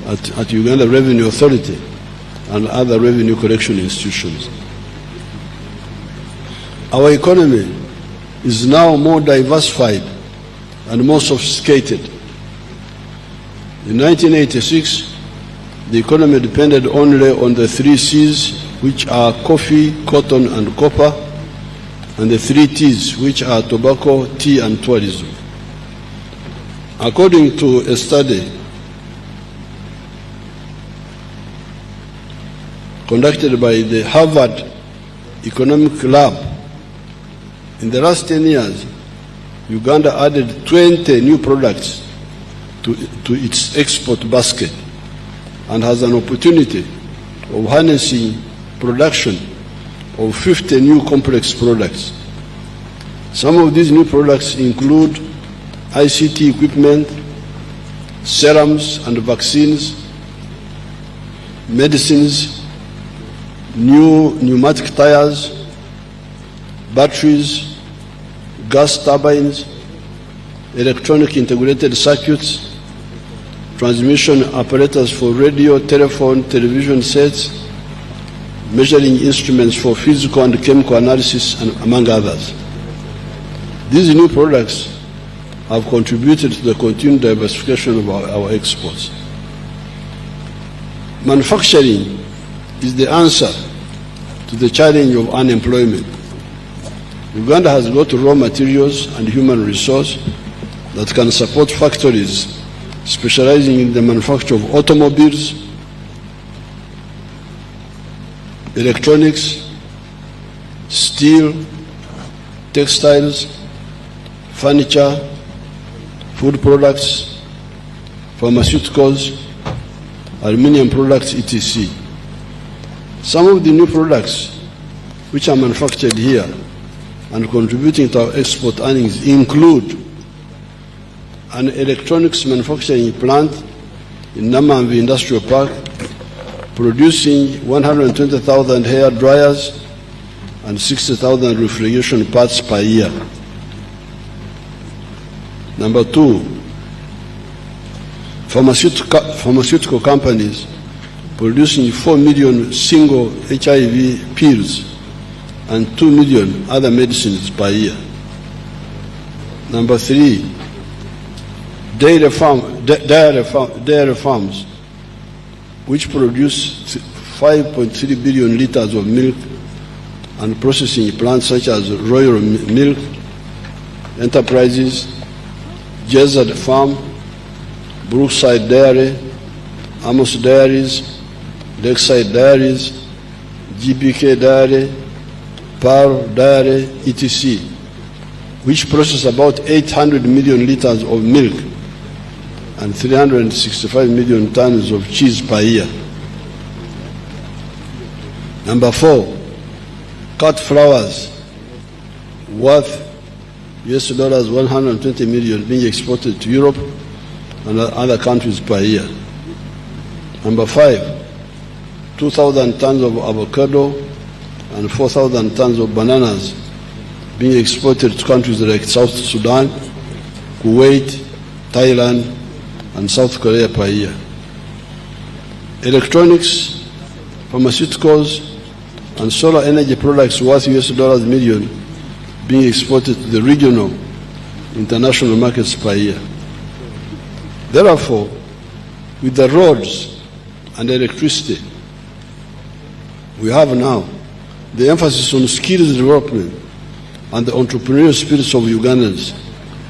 S5: at Uganda Revenue Authority and other revenue collection institutions. Our economy is now more diversified and more sophisticated. In 1986, the economy depended only on the 3 C's, which are coffee, cotton, and copper, and the 3 T's, which are tobacco, tea, and tourism. According to a study conducted by the Harvard Economic Lab, in the last 10 years, Uganda added 20 new products to its export basket and has an opportunity of harnessing production of 50 new complex products. Some of these new products include ICT equipment, serums and vaccines, medicines, new pneumatic tires, batteries, gas turbines, electronic integrated circuits, transmission apparatus for radio, telephone, television sets, measuring instruments for physical and chemical analysis, and among others. These new products have contributed to the continued diversification of our exports. Manufacturing is the answer to the challenge of unemployment. Uganda has got raw materials and human resource that can support factories specializing in the manufacture of automobiles, electronics, steel, textiles, furniture, food products, pharmaceuticals, aluminium products, etc. Some of the new products which are manufactured here and contributing to our export earnings include an electronics manufacturing plant in Namamvi Industrial Park, producing 120,000 hair dryers and 60,000 refrigeration parts per year. Number two, pharmaceutical companies producing 4 million single HIV pills and 2 million other medicines per year. Number three, dairy farms, which produce 5.3 billion liters of milk, and processing plants such as Royal Milk Enterprises, Jezad Farm, Brookside Dairy, Amos Dairies, Lakeside Dairies, GBK Dairy, Pearl Dairy, etc., which process about 800 million liters of milk and 365 million tons of cheese per year. Number 4, cut flowers worth $120 million being exported to Europe and other countries per year. Number 5, 2,000 tons of avocado and 4,000 tons of bananas being exported to countries like South Sudan, Kuwait, Thailand, and South Korea per year. Electronics, pharmaceuticals, and solar energy products worth $1 million being exported to the regional international markets per year. Therefore, with the roads and electricity we have now, the emphasis on skills development and the entrepreneurial spirits of Ugandans,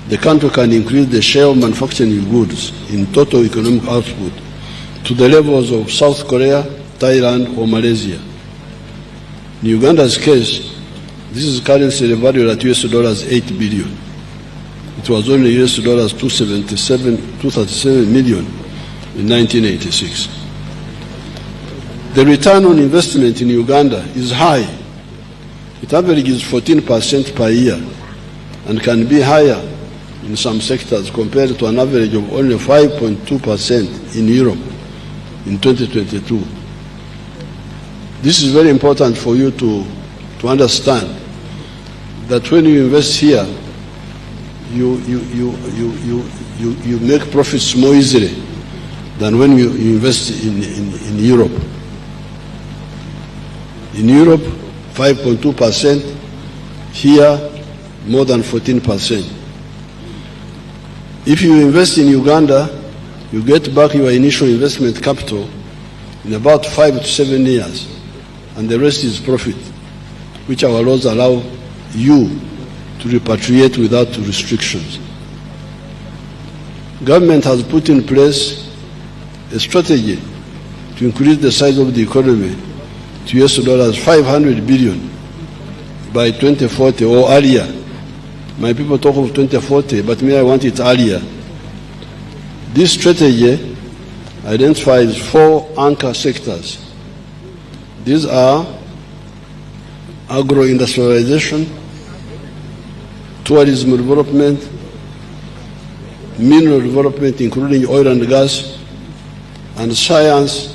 S5: the country can increase the share of manufacturing goods in total economic output to the levels of South Korea, Thailand, or Malaysia. In Uganda's case, this is currently valued at $8 billion. It was only $237 million in 1986. The return on investment in Uganda is high. It averages 14% per year and can be higher in some sectors compared to an average of only 5.2% in Europe in 2022. This is very important for you to understand that when you invest here, you make profits more easily than when you invest in Europe. In Europe, 5.2%, here more than 14%. If you invest in Uganda, you get back your initial investment capital in about 5 to 7 years, and the rest is profit, which our laws allow you to repatriate without restrictions. Government has put in place a strategy to increase the size of the economy to $500 billion by 2040 or earlier. My people talk of 2040, but me, I want it earlier. This strategy identifies 4 anchor sectors. These are agro-industrialization, tourism development, mineral development, including oil and gas, and science,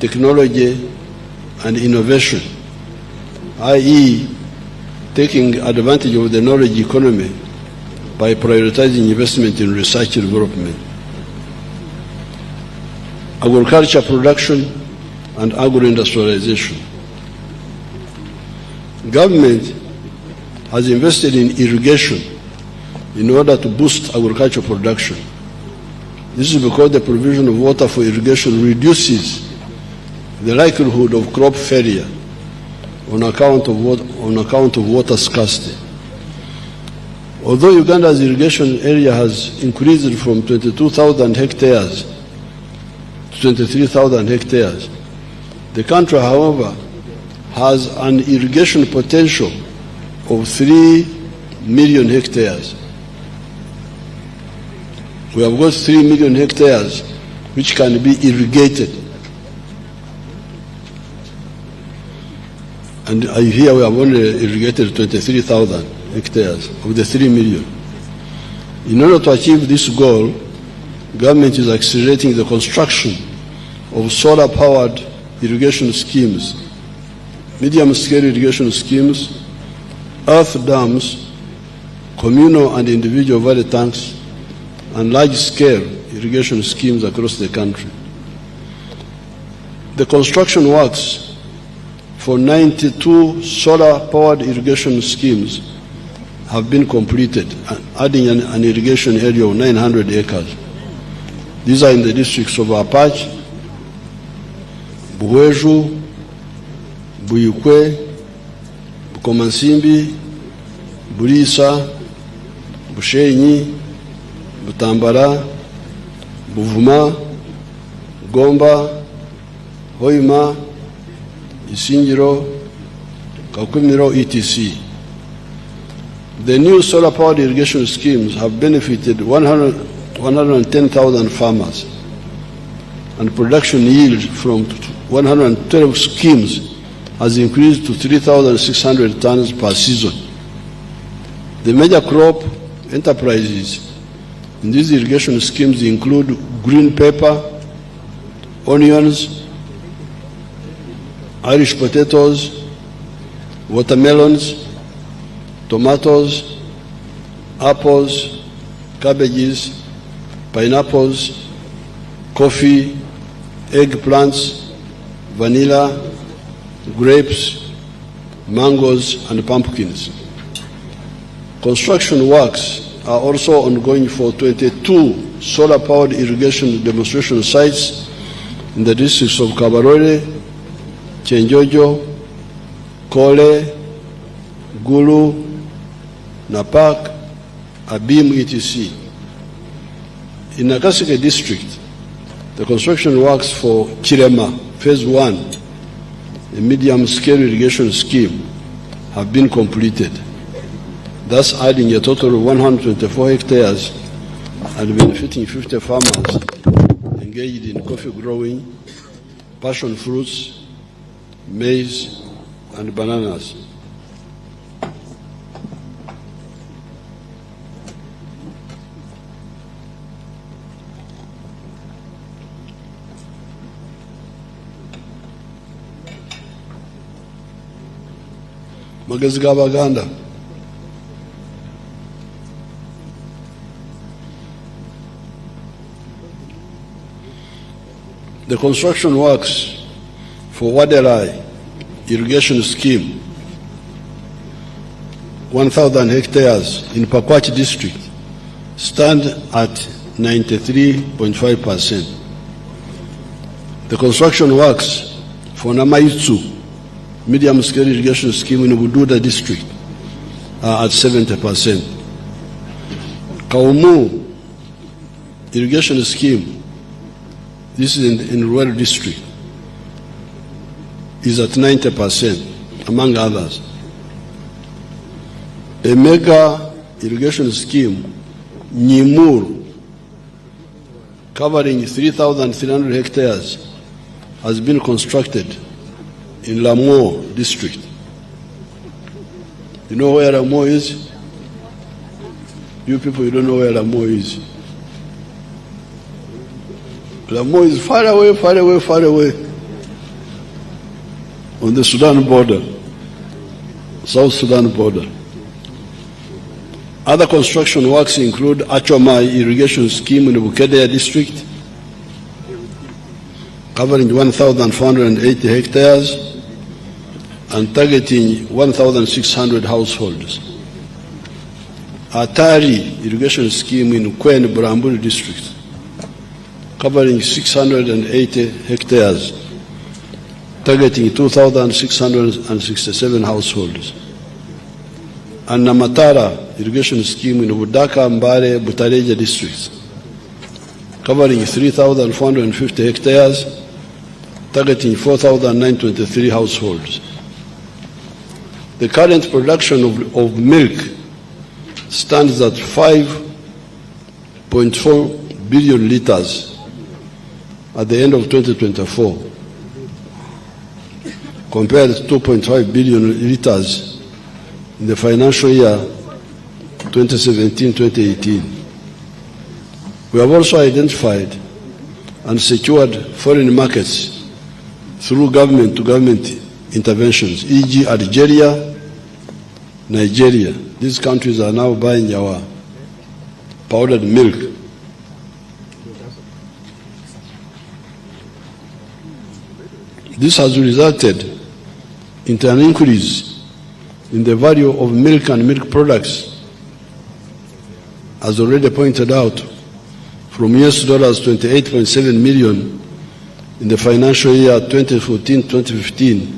S5: technology, and innovation, i.e., taking advantage of the knowledge economy by prioritizing investment in research and development. Agriculture production and agro-industrialization. Government has invested in irrigation in order to boost agricultural production. This is because the provision of water for irrigation reduces the likelihood of crop failure on account of water scarcity. Although Uganda's irrigation area has increased from 22,000 hectares to 23,000 hectares, the country, however, has an irrigation potential of 3 million hectares. We have got 3 million hectares which can be irrigated. And here we have only irrigated 23,000 hectares of the 3 million. In order to achieve this goal, government is accelerating the construction of solar-powered irrigation schemes, medium-scale irrigation schemes, earth dams, communal and individual valley tanks, and large-scale irrigation schemes across the country. The construction works for 92 solar-powered irrigation schemes have been completed, adding an irrigation area of 900 acres. These are in the districts of Apache, Buweju, Buyukwe, Bukomansimbi, Bulisa, Bushenyi, Butambara, Buvuma, Gomba, Hoima, Isingiro, Kakumiro, etc. The new solar-powered irrigation schemes have benefited 110,000 farmers, and production yield from 112 schemes has increased to 3,600 tons per season. The major crop enterprises in these irrigation schemes include green pepper, onions, Irish potatoes, watermelons, tomatoes, apples, cabbages, pineapples, coffee, eggplants, vanilla, grapes, mangoes, and pumpkins. Construction works are also ongoing for 22 solar-powered irrigation demonstration sites in the districts of Kabarole, Chenjojo, Kole, Gulu, Napak, Abim, etc. In Nakaseke district, the construction works for Chirema, Phase 1, a medium-scale irrigation scheme, have been completed, thus adding a total of 124 hectares and benefiting 50 farmers engaged in coffee growing, passion fruits, maize, and bananas. Magezi g'Abaganda. The construction works for Wadelai irrigation scheme, 1,000 hectares in Pakwach district, stand at 93.5%. The construction works for Namaitsu medium-scale irrigation scheme in Bududa district are at 70%. Kaumu irrigation scheme, this is in rural district, is at 90%, among others. A mega irrigation scheme, Nyimur, covering 3,300 hectares, has been constructed in Lamo district. You know where Lamo is? You people, you don't know where Lamo is. Lamo is far away, far away, far away on the Sudan border, South Sudan border. Other construction works include Achomai irrigation scheme in the Bukedea district, covering 1,480 hectares and targeting 1,600 households. Atari irrigation scheme in Kwen Buramburi district, covering 680 hectares, targeting 2,667 households. And Namatara irrigation scheme in Budaka, Mbare, Butareja districts, covering 3,450 hectares, targeting 4,923 households. The current production of milk stands at 5.4 billion liters at the end of 2024, compared to 2.5 billion liters in the financial year 2017-2018. We have also identified and secured foreign markets through government-to-government interventions, e.g. Algeria, Nigeria. These countries are now buying our powdered milk. This has resulted in an increase in the value of milk and milk products, as already pointed out, from US dollars 28.7 million in the financial year 2014-2015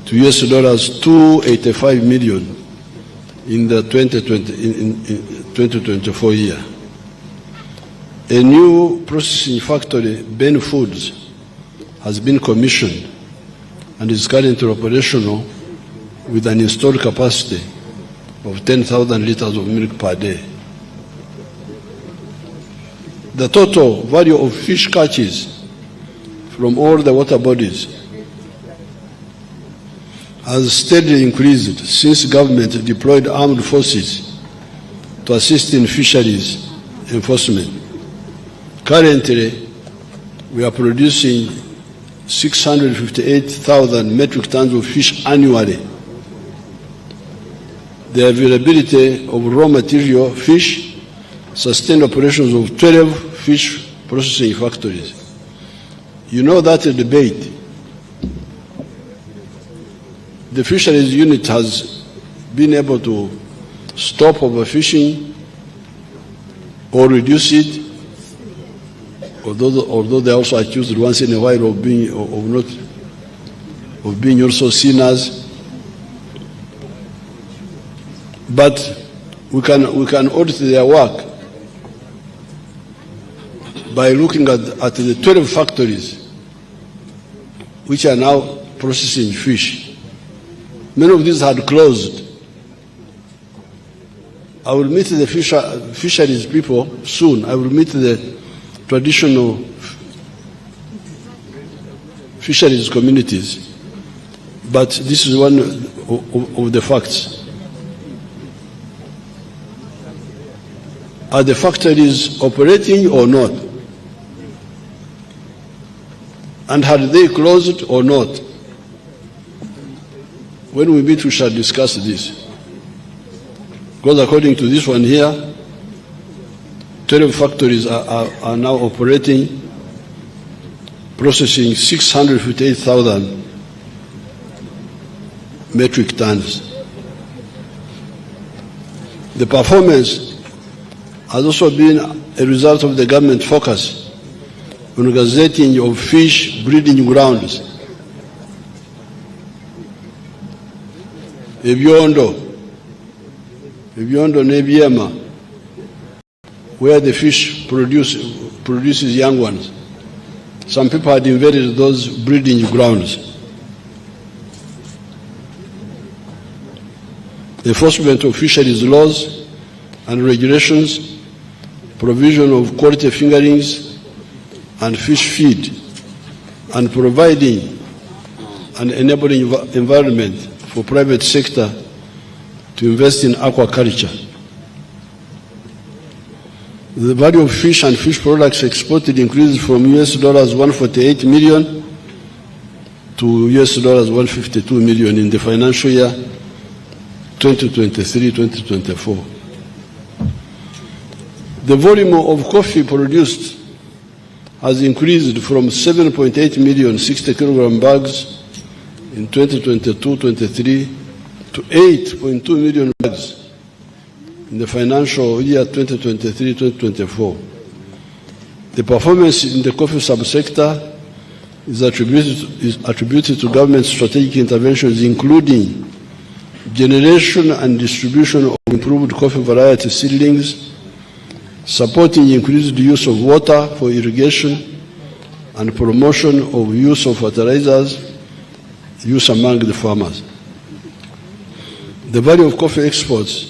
S5: to US dollars 285 million in the 2024 year. A new processing factory, Ben Foods, has been commissioned and is currently operational with an installed capacity of 10,000 liters of milk per day. The total value of fish catches from all the water bodies has steadily increased since government deployed armed forces to assist in fisheries enforcement. Currently, we are producing 658,000 metric tons of fish annually. The availability of raw material, fish, sustained operations of 12 fish processing factories. You know that debate. The fisheries unit has been able to stop overfishing or reduce it, although they also accused once in a while of being also sinners. But we can audit their work by looking at the 12 factories which are now processing fish. Many of these had closed. I will meet the fisheries people soon. I will meet the traditional fisheries communities. But this is one of the facts. Are the factories operating or not? And had they closed or not? When we meet, we shall discuss this. Because according to this one here, 12 factories are now operating, processing 658,000 metric tons. The performance has also been a result of the government focus on gazetting of fish breeding grounds. Ebyondo Nebiema, where the fish produces young ones. Some people had invaded those breeding grounds. Enforcement of fisheries laws and regulations, provision of quality fingerings and fish feed, and providing an enabling environment for private sector to invest in aquaculture. The value of fish and fish products exported increased from $148 million to $152 million in the financial year 2023-2024. The volume of coffee produced has increased from 7.8 million 60 kilogram bags in 2022-23 to 8.2 million bags in the financial year 2023-2024. The performance in the coffee subsector is attributed to government strategic interventions, including generation and distribution of improved coffee variety seedlings, supporting increased use of water for irrigation, and promotion of use of fertilizers use among the farmers. The value of coffee exports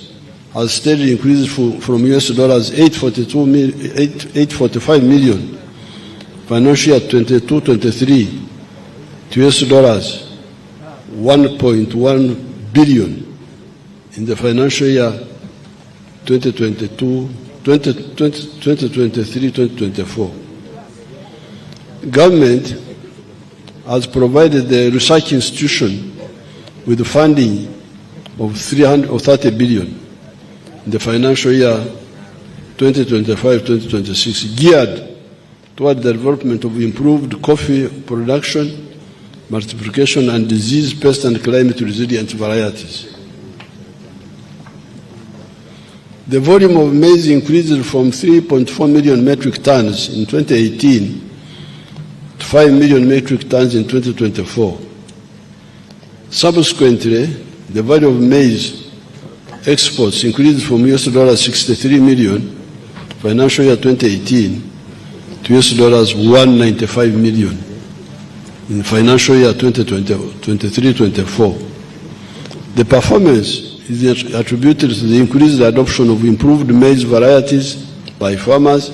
S5: has steadily increased from $845 million financial year 22-23 to $1.1 billion in the financial year 2023-2024. Government has provided the research institution with funding of 30 billion in the financial year 2025-2026, geared toward the development of improved coffee production, multiplication, and disease, pest, and climate-resilient varieties. The volume of maize increased from 3.4 million metric tons in 2018 to 5 million metric tons in 2024. Subsequently, the value of maize exports increased from $63 million financial year 2018 to $195 million in financial year 2023-24. The performance is attributed to the increased adoption of improved maize varieties by farmers,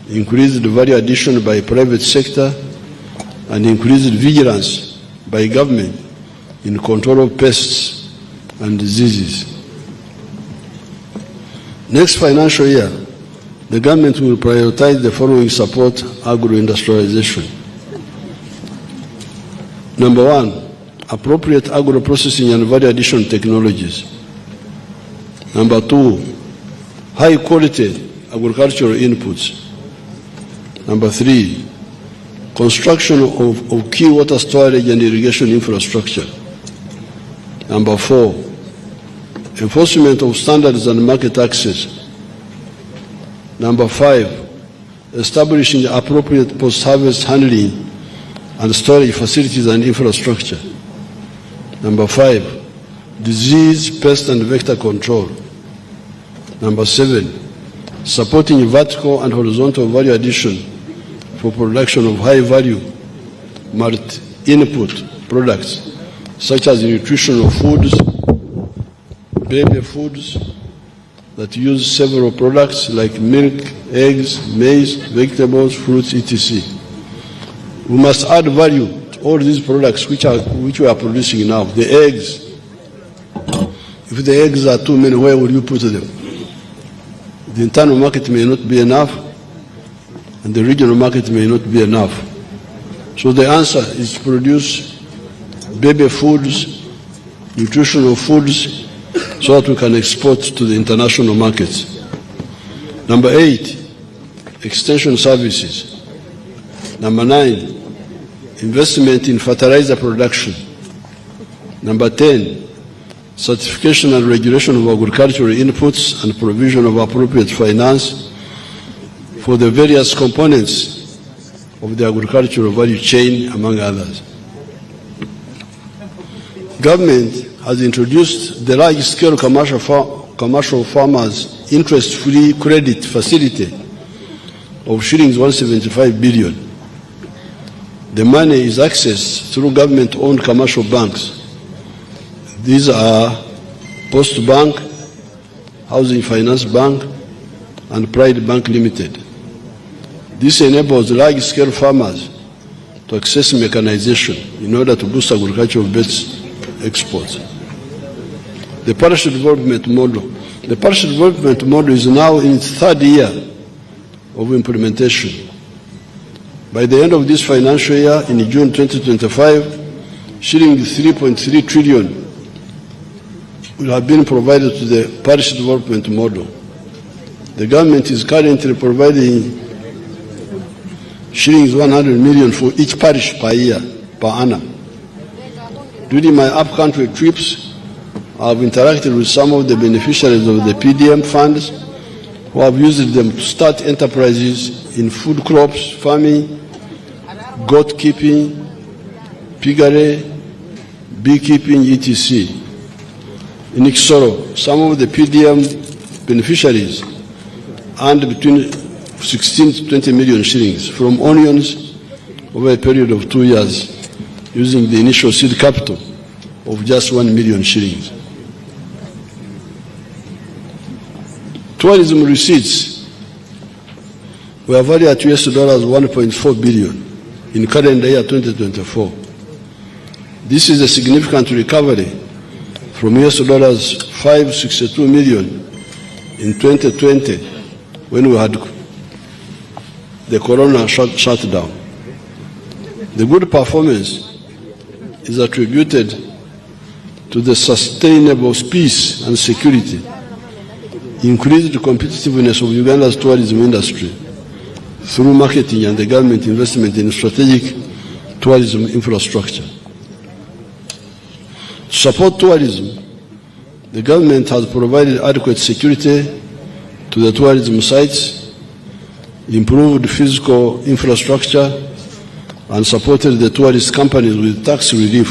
S5: increased value addition by private sector, and increased vigilance by government in control of pests and diseases. Next financial year, the government will prioritize the following support agro-industrialization. Number one, appropriate agro-processing and value addition technologies. Number two, high-quality agricultural inputs. Number three, construction of key water storage and irrigation infrastructure. Number four, enforcement of standards and market access. Number five, establishing appropriate post-harvest handling and storage facilities and infrastructure. Number five, disease, pest and vector control. Number seven, supporting vertical and horizontal value addition for production of high-value multi-input products such as nutritional foods, baby foods that use several products like milk, eggs, maize, vegetables, fruits, etc. We must add value to all these products which we are producing now. The eggs, if the eggs are too many, where will you put them? The internal market may not be enough, and the regional market may not be enough. So the answer is to produce baby foods, nutritional foods, so that we can export to the international markets. Number eight, extension services. Number nine, investment in fertilizer production. Number 10, certification and regulation of agricultural inputs and provision of appropriate finance for the various components of the agricultural value chain, among others. Government has introduced the large-scale commercial farmers interest-free credit facility of shillings 175 billion. The money is accessed through government-owned commercial banks. These are Post Bank, Housing Finance Bank, and Pride Bank Limited. This enables large-scale farmers to access mechanization in order to boost agricultural-based exports. The parish development model. The parish development model is now in its third year of implementation. By the end of this financial year, in June 2025, shilling 3.3 trillion will have been provided to the parish development model. The government is currently providing shillings 100 million for each parish per year, per annum. During my up-country trips, I have interacted with some of the beneficiaries of the PDM funds who have used them to start enterprises in food crops, farming, goat keeping, piggery, beekeeping, etc. In Iksoro, some of the PDM beneficiaries earned between 16 to 20 million shillings from onions over a period of 2 years using the initial seed capital of just 1 million shillings. Tourism receipts were valued at $1.4 billion in calendar year 2024. This is a significant recovery from $562 million in 2020 when we had the corona shutdown. The good performance is attributed to the sustainable peace and security, increased competitiveness of Uganda's tourism industry through marketing and the government investment in strategic tourism infrastructure. To support tourism, the government has provided adequate security to the tourism sites, improved physical infrastructure, and supported the tourist companies with tax relief.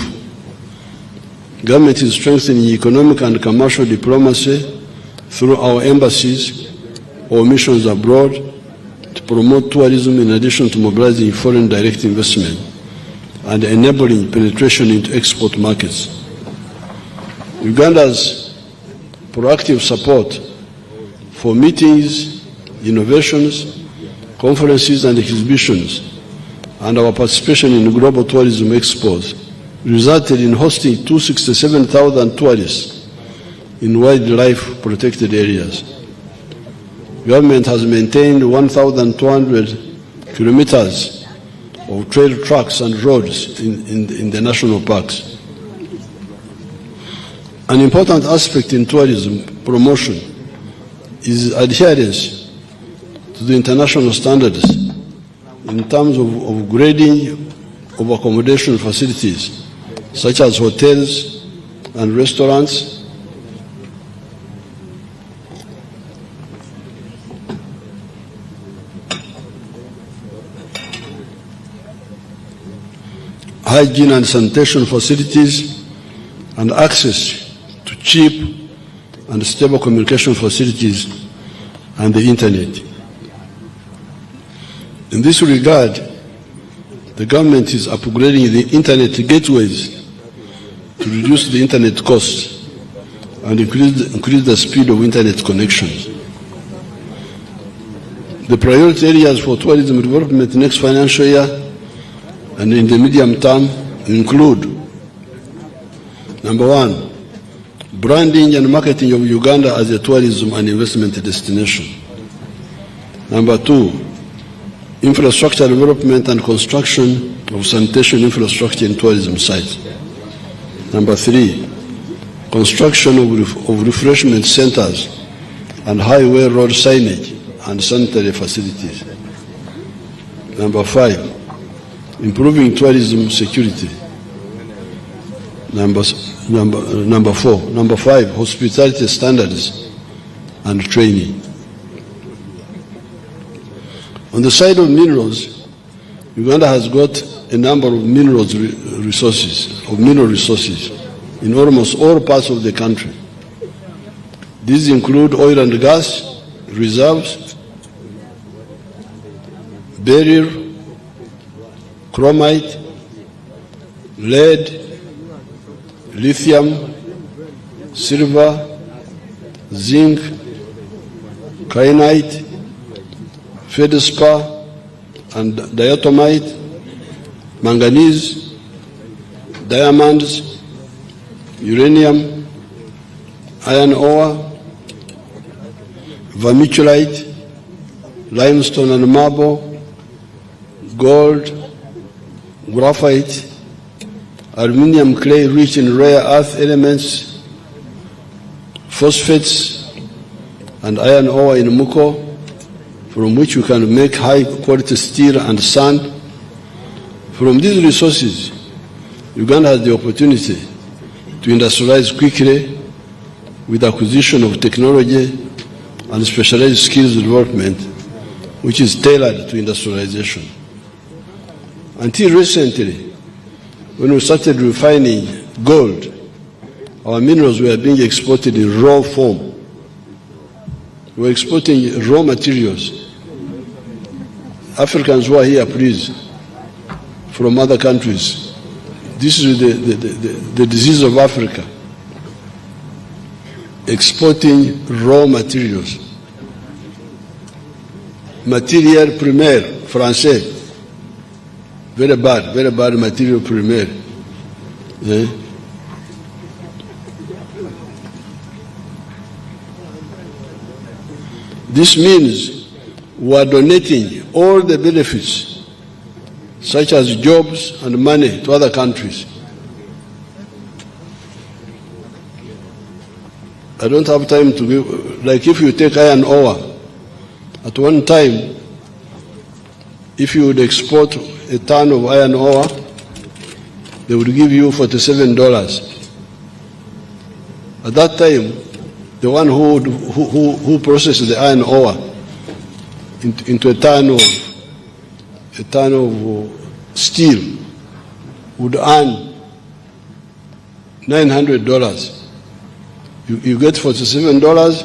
S5: Government is strengthening economic and commercial diplomacy through our embassies or missions abroad to promote tourism in addition to mobilizing foreign direct investment and enabling penetration into export markets. Uganda's proactive support for meetings, innovations, conferences and exhibitions, and our participation in global tourism expos resulted in hosting 267,000 tourists in wildlife protected areas. Government has maintained 1,200 kilometers of trail tracks and roads in the national parks. An important aspect in tourism promotion is adherence to the international standards in terms of grading of accommodation facilities, such as hotels and restaurants, hygiene and sanitation facilities, and access to cheap and stable communication facilities and the internet. In this regard, the government is upgrading the internet gateways to reduce the internet costs and increase the speed of internet connections. The priority areas for tourism development next financial year and in the medium term include: number one, branding and marketing of Uganda as a tourism and investment destination. Number two, infrastructure development and construction of sanitation infrastructure in tourism sites. Number three, construction of refreshment centers and highway road signage and sanitary facilities. Number five, improving tourism security. Number five, hospitality standards and training. On the side of minerals, Uganda has got a number of mineral resources in almost all parts of the country. These include oil and gas reserves, beryl, chromite, lead, lithium, silver, zinc, kyanite, feldspar and diatomite, manganese, diamonds, uranium, iron ore, vermiculite, limestone and marble, gold, graphite, aluminium clay rich in rare earth elements, phosphates, and iron ore in Muko, from which we can make high-quality steel and sand. From these resources, Uganda has the opportunity to industrialize quickly with acquisition of technology and specialized skills development, which is tailored to industrialization. Until recently, when we started refining gold, our minerals were being exported in raw form. We were exporting raw materials. Africans who are here, please, from other countries, this is the disease of Africa. Exporting raw materials. Matière première, français. Very bad material première. Eh? This means we are donating all the benefits, such as jobs and money, to other countries. I don't have time to give, like if you take iron ore, at one time, if you would export a ton of iron ore, they would give you $47. At that time, the one who processed the iron ore into a ton of steel would earn $900. You get $47.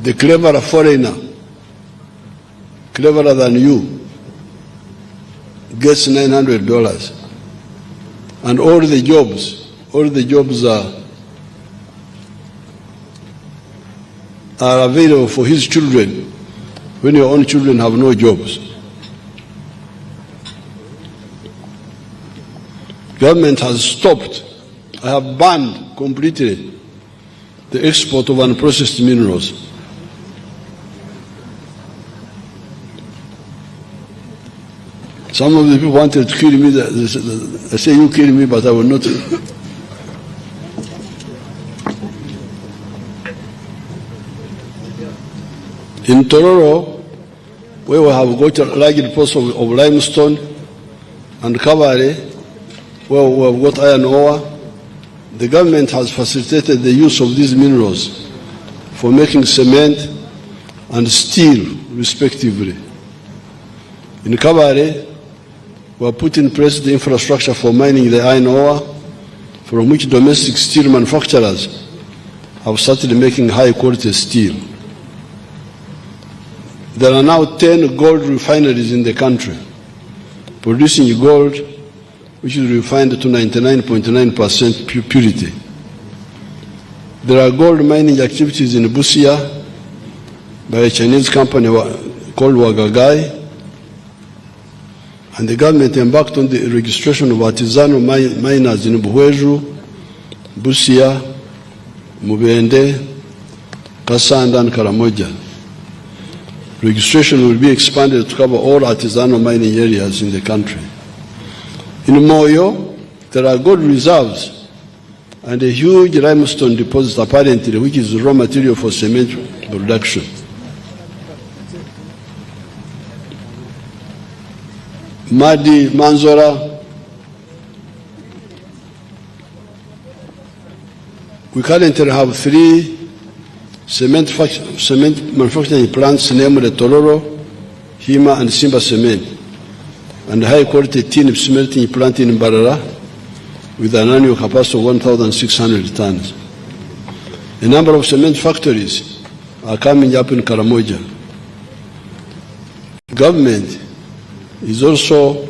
S5: the clever foreigner, cleverer than you, gets $900. And all the jobs are available for his children when your own children have no jobs. Government has stopped, I have banned completely the export of unprocessed minerals. Some of the people wanted to kill me. I say, you kill me, but I will not. In Tororo, where we have got a large deposit of limestone, and Kavare, where we have got iron ore, the government has facilitated the use of these minerals for making cement and steel, respectively. In Kavare, we have put in place the infrastructure for mining the iron ore, from which domestic steel manufacturers have started making high-quality steel. There are now 10 gold refineries in the country, producing gold which is refined to 99.9% purity. There are gold mining activities in Busia by a Chinese company called Wagagai, and the government embarked on the registration of artisanal miners in Buhweju, Busia, Mubende, Kasanda, and Karamoja. Registration will be expanded to cover all artisanal mining areas in the country. In Moyo, there are gold reserves and a huge limestone deposit apparently, which is raw material for cement production. Madi, Manzora, we currently have 3 cement manufacturing plants, namely Tororo, Hima, and Simba Cement, and high-quality tin smelting plant in Barara with an annual capacity of 1,600 tons. A number of cement factories are coming up in Karamoja. Government is also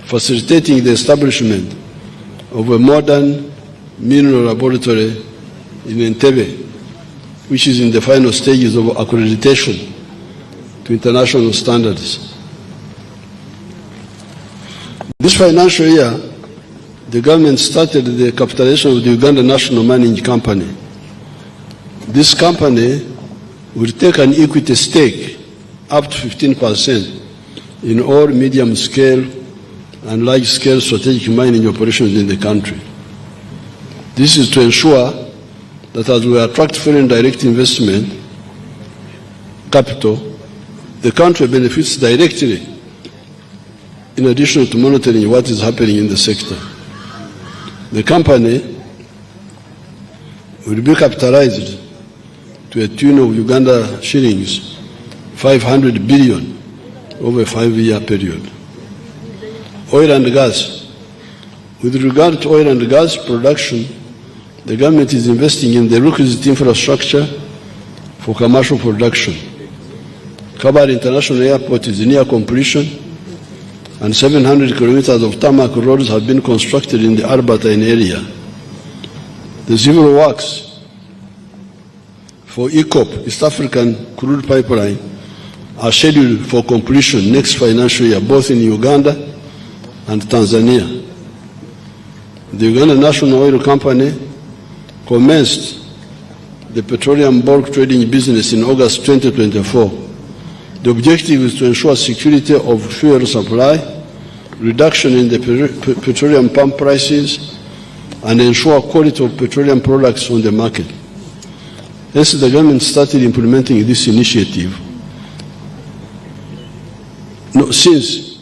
S5: facilitating the establishment of a modern mineral laboratory in Entebbe, which is in the final stages of accreditation to international standards. This financial year, the government started the capitalization of the Uganda National Mining Company. This company will take an equity stake up to 15% in all medium-scale and large-scale strategic mining operations in the country. This is to ensure that as we attract foreign direct investment capital, the country benefits directly in addition to monitoring what is happening in the sector. The company will be capitalized to a tune of Uganda shillings 500 billion over a 5-year period. Oil and gas. With regard to oil and gas production, the government is investing in the requisite infrastructure for commercial production. Kabale International Airport is near completion, and 700 kilometers of tarmac roads have been constructed in the Albertine area. The civil works for EACOP, East African Crude Pipeline, are scheduled for completion next financial year, both in Uganda and Tanzania. The Uganda National Oil Company commenced the petroleum bulk trading business in August 2024. The objective is to ensure security of fuel supply, reduction in the petroleum pump prices, and ensure quality of petroleum products on the market. Hence, the government started implementing this initiative. Since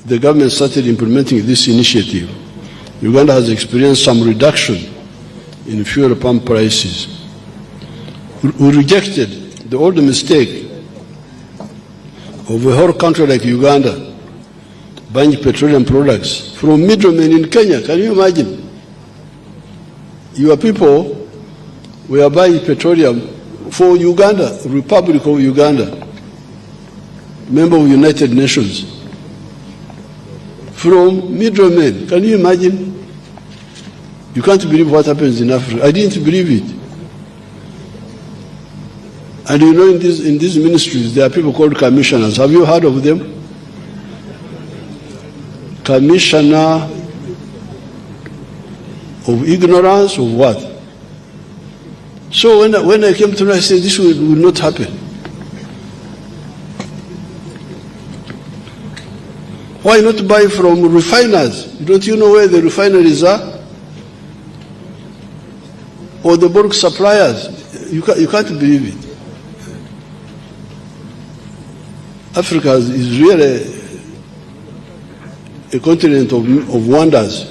S5: the government started implementing this initiative, Uganda has experienced some reduction in fuel pump prices. We rejected the old mistake of a whole country like Uganda buying petroleum products from middlemen in Kenya. Can you imagine? Your people were buying petroleum for Uganda, Republic of Uganda, member of United Nations, from middlemen. Can you imagine? You can't believe what happens in Africa. I didn't believe it. And you know, in these ministries, there are people called commissioners. Have you heard of them? Commissioner of ignorance of what? So when I came to know, I said, this will not happen. Why not buy from refiners? Don't you know where the refineries are? Or the bulk suppliers? You can't believe it. Africa is really a continent of wonders.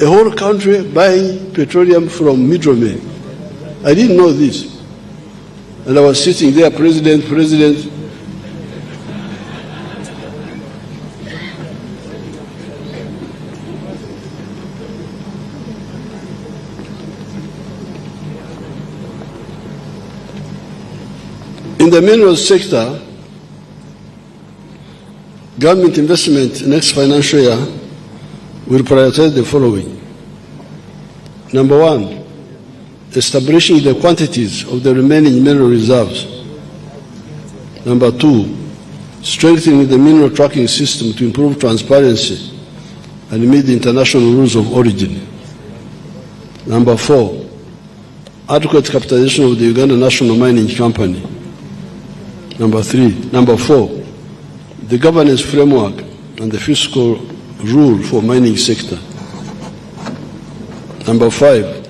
S5: A whole country buying petroleum from middlemen. I didn't know this. And I was sitting there, president. In the minerals sector, government investment next financial year will prioritize the following. Number one, establishing the quantities of the remaining mineral reserves. Number two, strengthening the mineral tracking system to improve transparency and meet the international rules of origin. Number four, adequate capitalization of the Uganda National Mining Company. Number four, the governance framework and the fiscal rule for mining sector. Number five,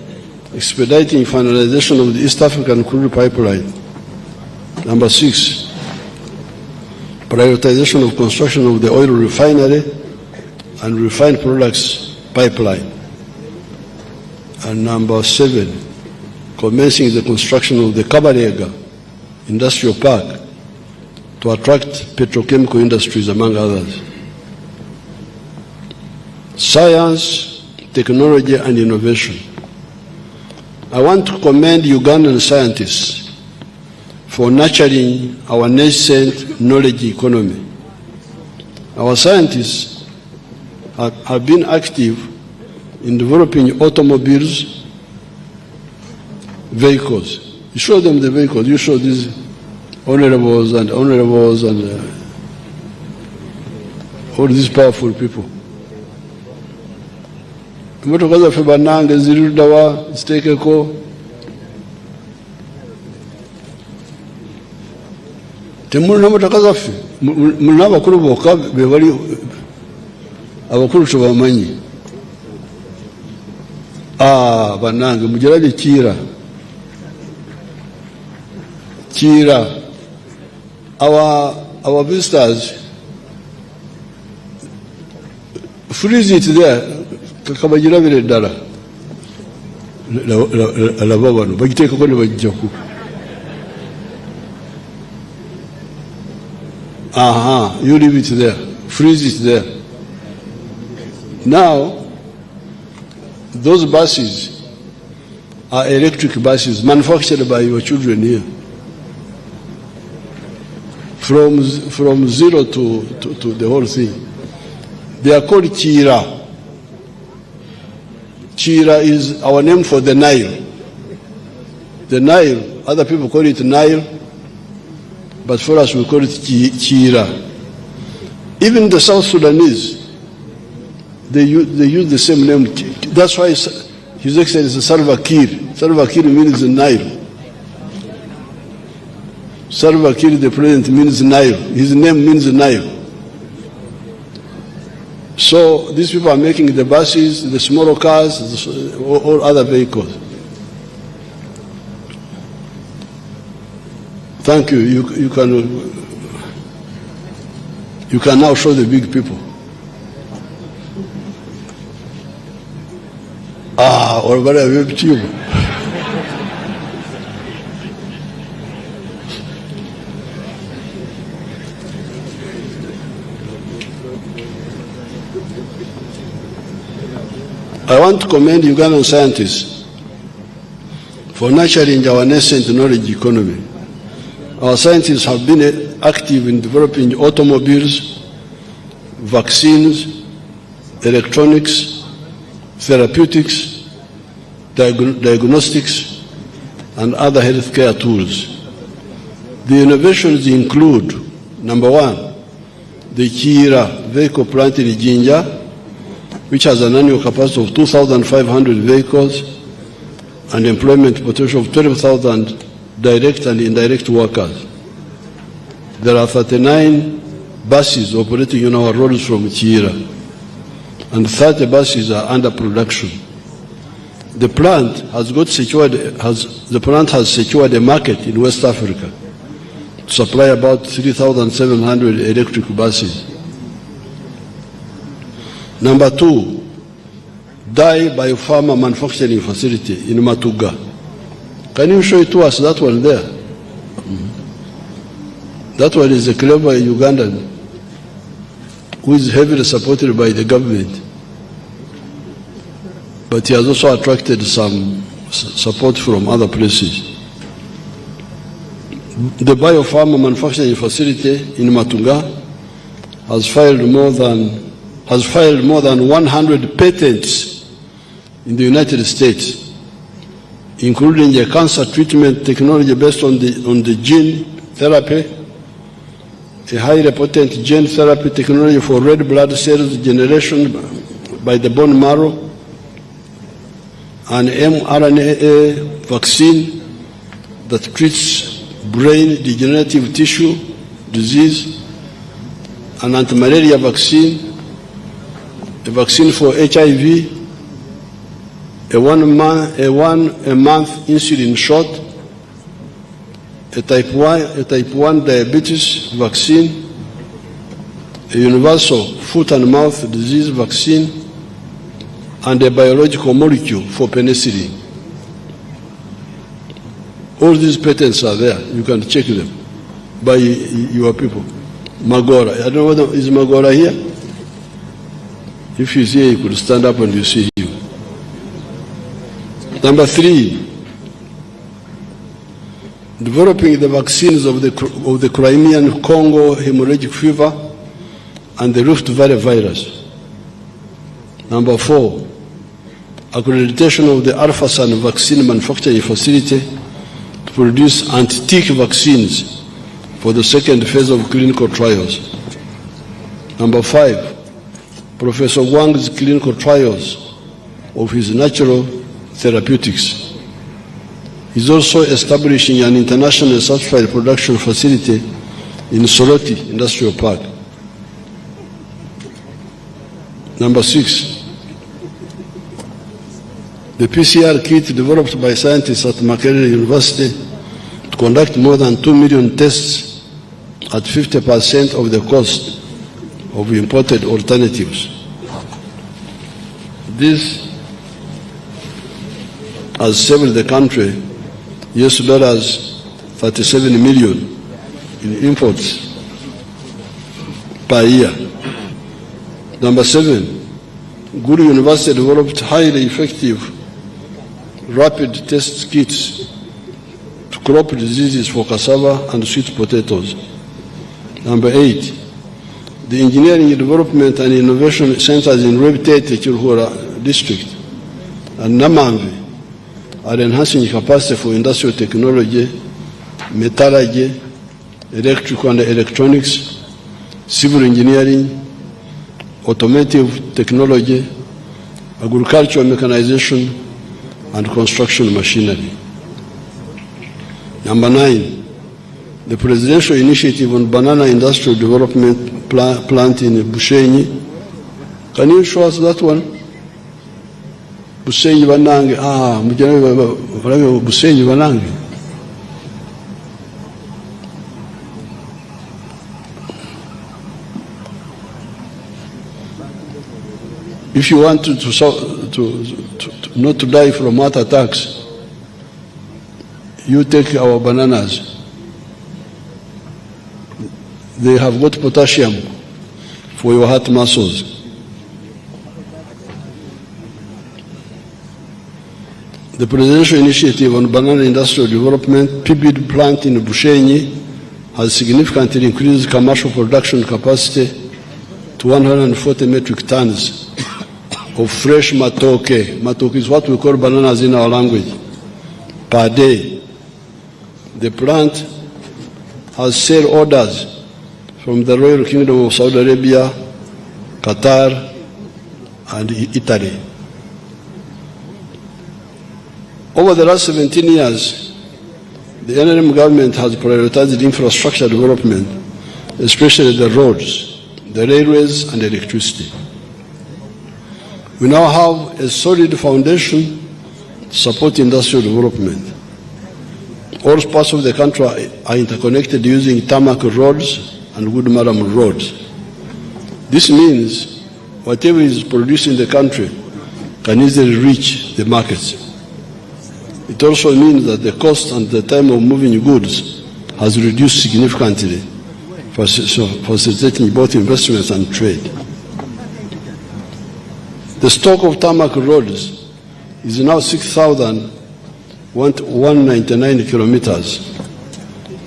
S5: expediting finalization of the East African crude pipeline. Number six, prioritization of construction of the oil refinery and refined products pipeline. And number seven, commencing the construction of the Kabalega Industrial Park to attract petrochemical industries, among others. Science, technology, and innovation. I want to commend Ugandan scientists for nurturing our nascent knowledge economy. Our scientists have been active in developing automobiles, vehicles. You show them the vehicles, you show these honorables and all these powerful people. Emotoka zaffe bannange ziruddawa ziteekeko. Temulina motoka zaffe, mulina abakulu bokka be bali abakulu tebamanyi. Bannange mugirabye Kira. Our visitors, freeze it there. Kakabagirabire ddala. Alaba wano bagiteekako ne bajjaku. You leave it there. Freeze it there. Now, those buses are electric buses manufactured by your children here. From zero to the whole thing. They are called Kira. Kira is our name for the Nile. The Nile, other people call it Nile, but for us we call it Kira. Even the South Sudanese, they use the same name. That's why His Excellency Salva Kiir. Salva Kiir means the Nile. Salva Kiir, the president, means Nile. His name means Nile. So these people are making the buses, the smaller cars, all other vehicles. Thank you. You can now show the big people. Or whatever you. I want to commend Ugandan scientists for nurturing our nascent knowledge economy. Our scientists have been active in developing automobiles, vaccines, electronics, therapeutics, diagnostics, and other healthcare tools. The innovations include, number one, the Kira vehicle plant in Jinja, which has an annual capacity of 2,500 vehicles and employment potential of 12,000 direct and indirect workers. There are 39 buses operating on our roads from Kira, and 30 buses are under production. The plant has secured a market in West Africa to supply about 3,700 electric buses. Number two, Dye Biopharma Manufacturing Facility in Matuga. Can you show it to us, that one there? That one is a clever Ugandan who is heavily supported by the government. But he has also attracted some support from other places. The biopharma manufacturing facility in Matunga has filed more than 100 patents in the United States, including a cancer treatment technology based on the gene therapy, a highly potent gene therapy technology for red blood cells generation by the bone marrow, an mRNA vaccine that treats brain degenerative tissue disease, an anti-malaria vaccine, a vaccine for HIV, a one-month insulin shot, a type 1 diabetes vaccine, a universal foot and mouth disease vaccine, and a biological molecule for penicillin. All these patents are there. You can check them by your people. Magora. I don't know whether is Magora here. If he's here, you could stand up and you see him. Number three, developing the vaccines of the Crimean Congo hemorrhagic fever and the Rift Valley virus. Number four, accreditation of the Alphasan vaccine manufacturing facility to produce anti-tick vaccines for the second phase of clinical trials. Number five, Professor Wang's clinical trials of his natural therapeutics. He's also establishing an international certified production facility in Soroti Industrial Park. Number six, the PCR kit developed by scientists at Makerere University to conduct more than 2 million tests at 50% of the cost of imported alternatives. This has saved the country US$ 37 million in imports per year. Number seven, Guru University developed highly effective rapid test kits to crop diseases for cassava and sweet potatoes. Number eight, the Engineering Development and Innovation Centers in Rebtete, Chilhura District and Namamvi are enhancing capacity for industrial technology, metallurgy, electrical and electronics, civil engineering, automotive technology, agricultural mechanization, and construction machinery. Number nine, the presidential initiative on banana industrial development plant in Bushenyi. Can you show us that one? Bushenyi Banange. Bushenyi Banange. If you want to not to die from heart attacks, you take our bananas. They have got potassium for your heart muscles. The Presidential Initiative on Banana Industrial Development, PBID plant in Bushenyi, has significantly increased commercial production capacity to 140 metric tons of fresh matoke. Matoke is what we call bananas in our language, per day. The plant has sale orders from the Royal Kingdom of Saudi Arabia, Qatar, and Italy. Over the last 17 years, the NRM government has prioritized infrastructure development, especially the roads, the railways, and electricity. We now have a solid foundation to support industrial development. All parts of the country are interconnected using tarmac roads and good maramu roads. This means whatever is produced in the country can easily reach the markets. It also means that the cost and the time of moving goods has reduced significantly, facilitating both investments and trade. The stock of tarmac roads is now 6,199 kilometers,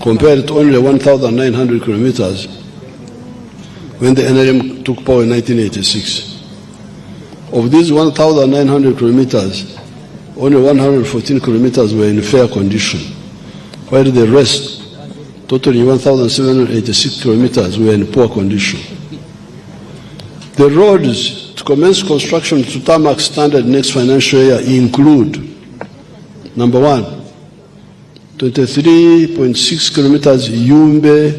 S5: compared to only 1,900 kilometers when the NRM took power in 1986. Of these 1,900 kilometers, only 114 kilometers were in fair condition, while the rest, totaling 1,786 kilometers, were in poor condition. The roads to commence construction to tarmac standard next financial year include: number one, 23.6 kilometers Yumbe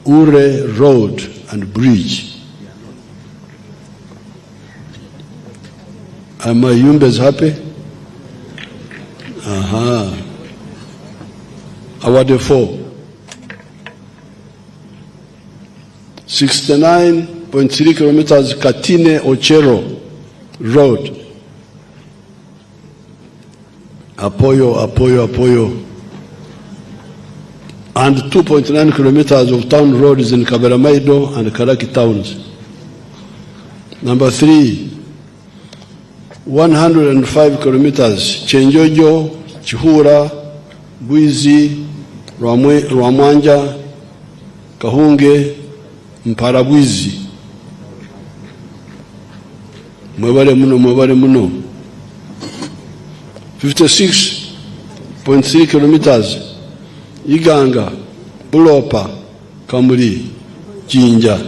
S5: Ure Road and Bridge. Are my Yumbes happy? Award 4. 69.3 kilometers Katine Ochero Road. Apoyo. And 2.9 kilometers of town roads in Kaberamaido and Karaki towns. Number 3, 105 kilometers Chenjojo, Chihura, Bwizi, Rwamwanja, Kahunge, Mparabwizi. Mwebale muno. 56.3 kilometers Iganga, Bulopa, Kamuri, Jinja.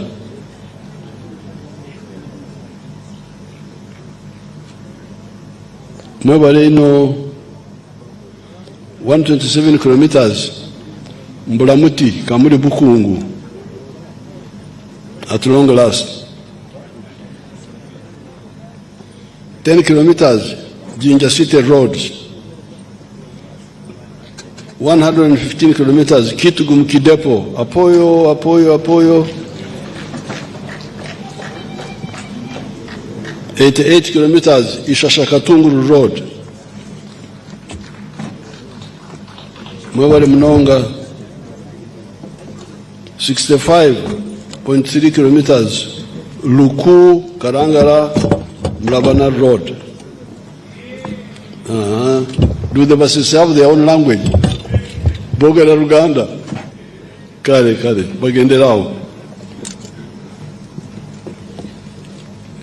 S5: Mwebale ino 127 kilometers Mbulamuti, Kamuri Bukungu, at long last. 10 kilometers Jinja City Road. 115 kilometers Kitugum Kidepo, Apoyo. 88 kilometers Ishashakatunguru Road. Mwebale Mnonga. 65.3 kilometers Luku Karangara Mlabana Road. Do the buses have their own language? Bogara Ruganda. Kare, Bagenderao.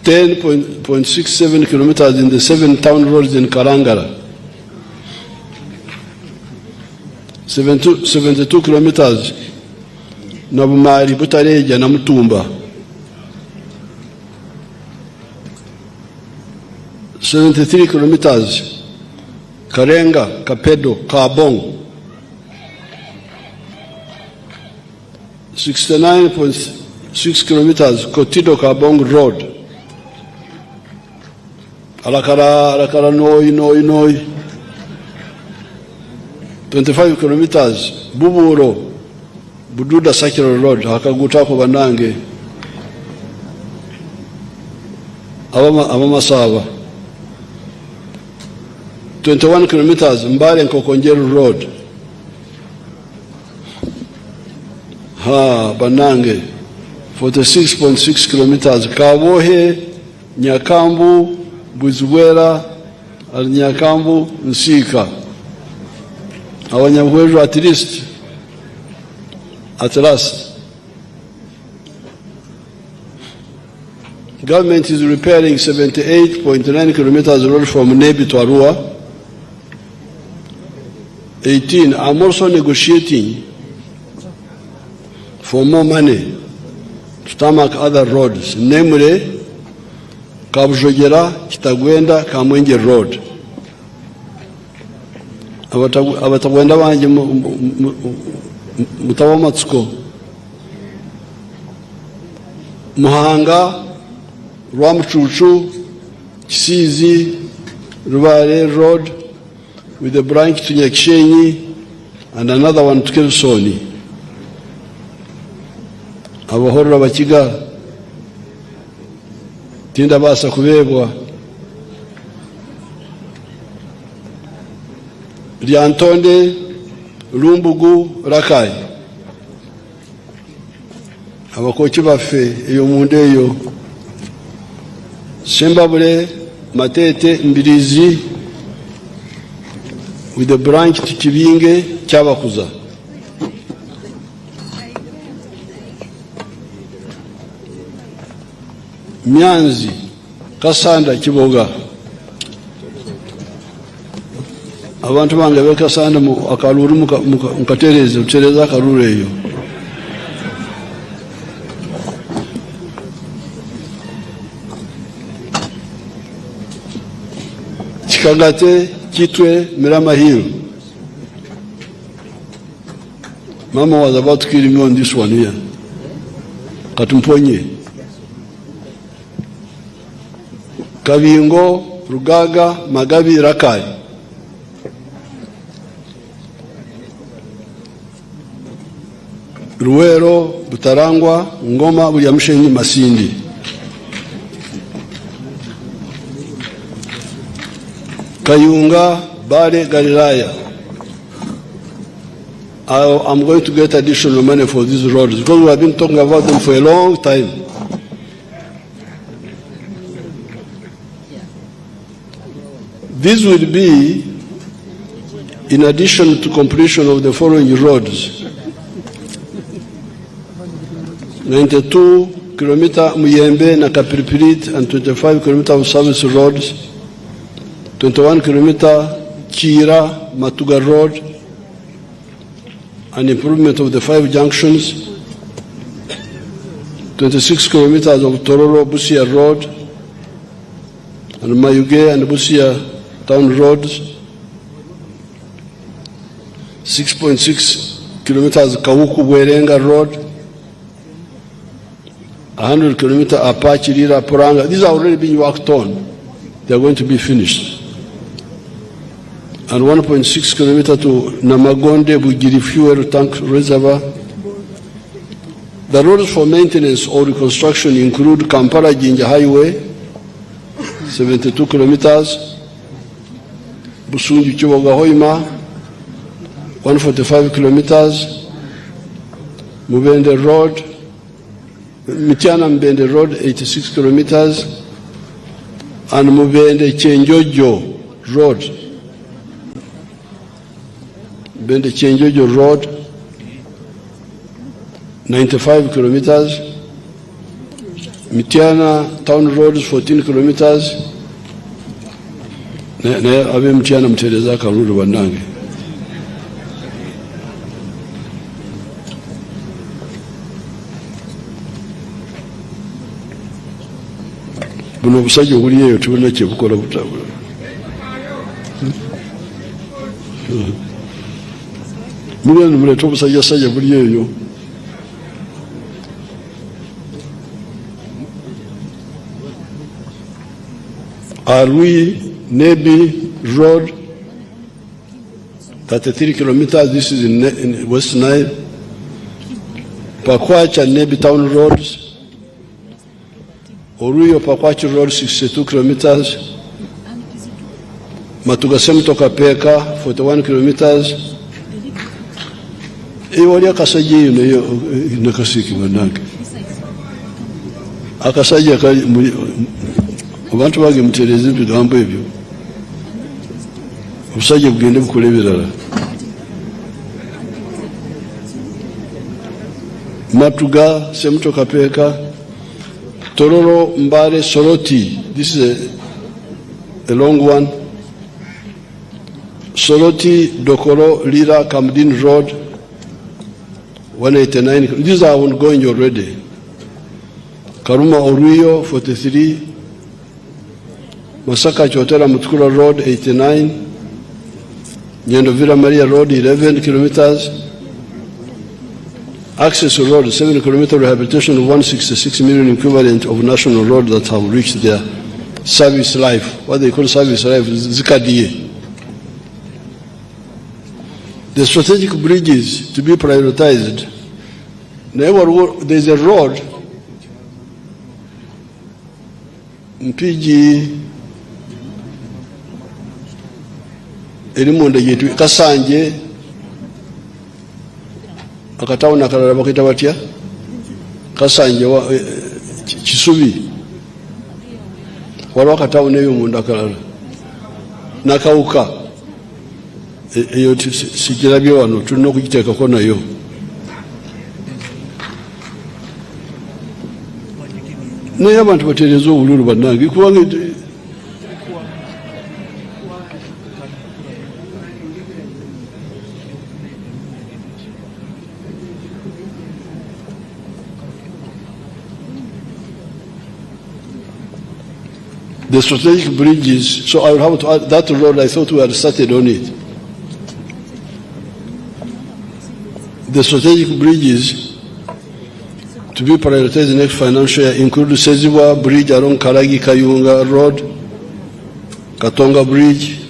S5: 10.67 kilometers in the 7 town roads in Karangara. 72 kilometers Nabumari, Butareja, Namutumba. 73 kilometers Karenga, Kapedo, Kabong. 69.6 kilometers Kotido Kabong Road. Alakara Noi. 25 kilometers Buburo, Bududa Sakiro Road, Hakagutako Banange, Awamasawa. 21 kilometers Mbare Nkokonjeru Road. Banange. 46.6 kilometers Kawohe, Nyakambu, Buzwera, Alinyakambu Nsika. Awanyamweru at last. Government is repairing 78.9 kilometers road from Nebi to Arua. 18. I'm also negotiating for more money to tarmac other roads, namely Kabujogera, Kitagwenda, Kamwenje Road. Abatagwenda banje mutawamatsuko Muhanga, Rwamucucu, Kisizi, Rubare Road with a branch to Nyakshenyi and another one to Kelsoni. Abahorra bakiga tinda basa kubebwa Lyantonde, Lumbugu, Rakai. Abakochi baffe eyo munde eyo Sembabule, Matete, Mbirizi with the branch to Kibinge, Kyabakuza. Myanzi, Kasanda, Kiboga. Abantu bange bekasanda mu akaluru mukatereze utereza akaluru eyo. Kagate, Kitwe, Mirama Hill. Mama was about to kill me on this one here. Katumponye. Kabingo, Rugaga, Magabi, Rakai. Ruero, Butarangwa, Ngoma, Williamshenyi, Masindi. Kayunga, Bale, Galilaya. I'm going to get additional money for these roads because we have been talking about them for a long time. This will be in addition to completion of the following roads. 92 km Muyembe na Kapiripirit and 25 km of service roads. 21 km Chira, Matuga Road, an improvement of the 5 junctions, 26 kilometers of Tororo, Busia Road, and Mayuge and Busia Town Roads, 6.6 kilometers Kawuku Werenga Road, 100 kilometers Apache Rira Poranga. These are already being worked on. They are going to be finished. And 1.6 kilometers to Namagonde Bugiri Fuel Tank Reservoir. The roads for maintenance or reconstruction include Kampala Jinja Highway, 72 kilometers, Busunju Chiboga Hoima, 145 kilometers, Mubende Road, Mitiana Mbende Road, 86 kilometers, and Mubende Chenjojo Road, Bende Chenjojo Road, 95 kilometers, Mitiana Town Road, 14 kilometers, Abe Mitiana Mtereza Karuru Bandange. Buno busajja buliyeyo tubona kye bukola butabula. Muleno muleta obusajja sajja buliyeyo. Arui Nebi Road, 33 kilometers. This is in West Nile. Pakwacha Nebi Town Roads. Oruyo Pakwachi Road, 62 kilometers. Matugasemu toka Peka, 41 kilometers. Iwali akasaji yuno nakasiki manake. Akasaji abantu bage mutereze bigambo ebyo. obusajja bugende bukole ebirala. Matuga, Semuto Kapeka, Tororo, Mbare, Soroti. This is a long one. Soroti, Dokoro, Lira, Kamdin Road, 189. These are ongoing already. Karuma Oruyo, 43. Masaka Chotera Mutkura Road, 89. Nyandovira Maria Road, 11 kilometers. Access Road, 7 kilometer rehabilitation of 166 million equivalent of national road that have reached their service life. What they call service life is Zikadiye. The strategic bridges to be prioritized. There is a road in PG Elimonda yetu Kasanje akatawuna akalala bakita batya Kasanje wa Kisubi waliwo akatawuna eyo munda akalala nakawuka eyo sikirabye wano tulina okugiteekako nayo. Naye abantu batereeza obululu bannange kubanga the strategic bridges, so I will have to add that road. I thought we had started on it. The strategic bridges to be prioritized next financial year include Seziwa Bridge along Karagi Kayunga Road, Katonga Bridge,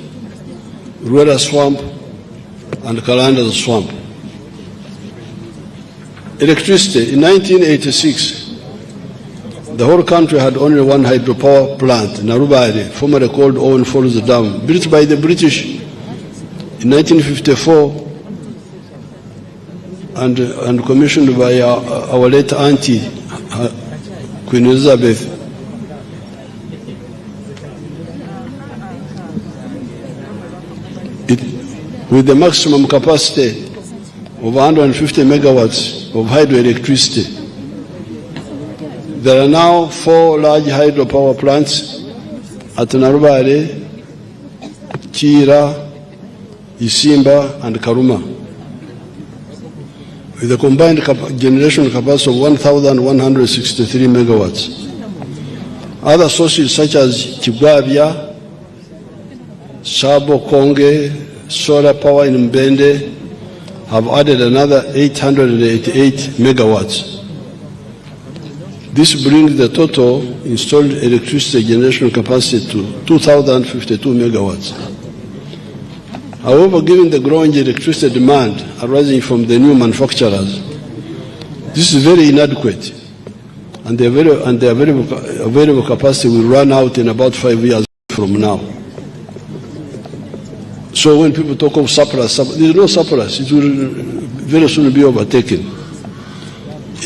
S5: Rueda Swamp, and Kalanda Swamp. Electricity. In 1986, the whole country had only one hydropower plant, Narubari, formerly called Owen Falls Dam, built by the British in 1954 and commissioned by our late auntie, Queen Elizabeth. With the maximum capacity of 150 megawatts of hydroelectricity. There are now 4 large hydropower plants at Narubare, Chira, Isimba, and Karuma, with a combined generation capacity of 1,163 megawatts. Other sources such as Chibwabia, Sabo Konge, solar power in Mbende have added another 888 megawatts. This brings the total installed electricity generation capacity to 2,052 megawatts. However, given the growing electricity demand arising from the new manufacturers, this is very inadequate, and the available capacity will run out in about 5 years from now. So when people talk of surplus, there is no surplus. It will very soon be overtaken.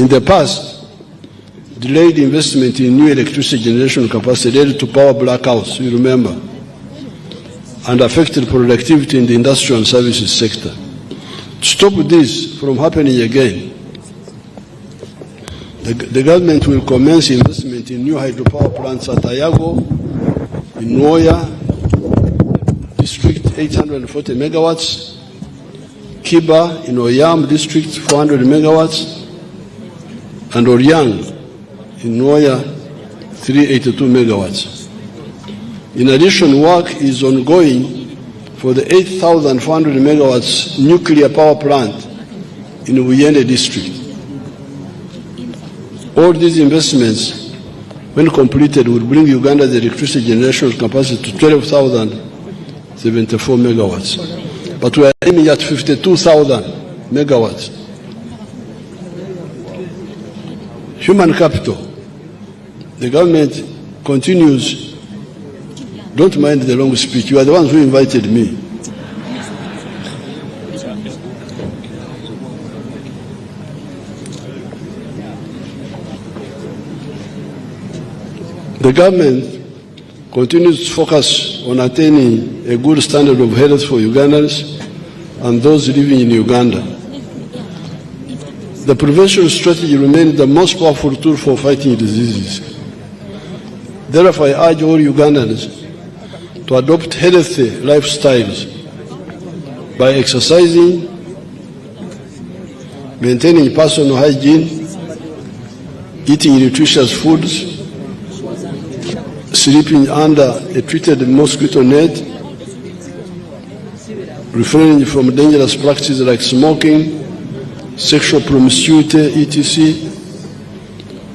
S5: In the past, delayed investment in new electricity generation capacity led to power blackouts, you remember, and affected productivity in the industrial and services sector. To stop this from happening again, the government will commence investment in new hydropower plants at Ayago, in Noya District, 840 megawatts, Kiba in Oyam District, 400 megawatts, and Oryang in Noya, 382 megawatts. In addition, work is ongoing for the 8,400 megawatts nuclear power plant in Uyende District. All these investments, when completed, will bring Uganda's electricity generation capacity to 12,074 megawatts. But we are aiming at 52,000 megawatts. Human capital. The government continues. Don't mind the long speech. You are the ones who invited me. The government continues to focus on attaining a good standard of health for Ugandans and those living in Uganda. The prevention strategy remains the most powerful tool for fighting diseases. Therefore, I urge all Ugandans to adopt healthy lifestyles by exercising, maintaining personal hygiene, eating nutritious foods, sleeping under a treated mosquito net, refraining from dangerous practices like smoking, sexual promiscuity, etc.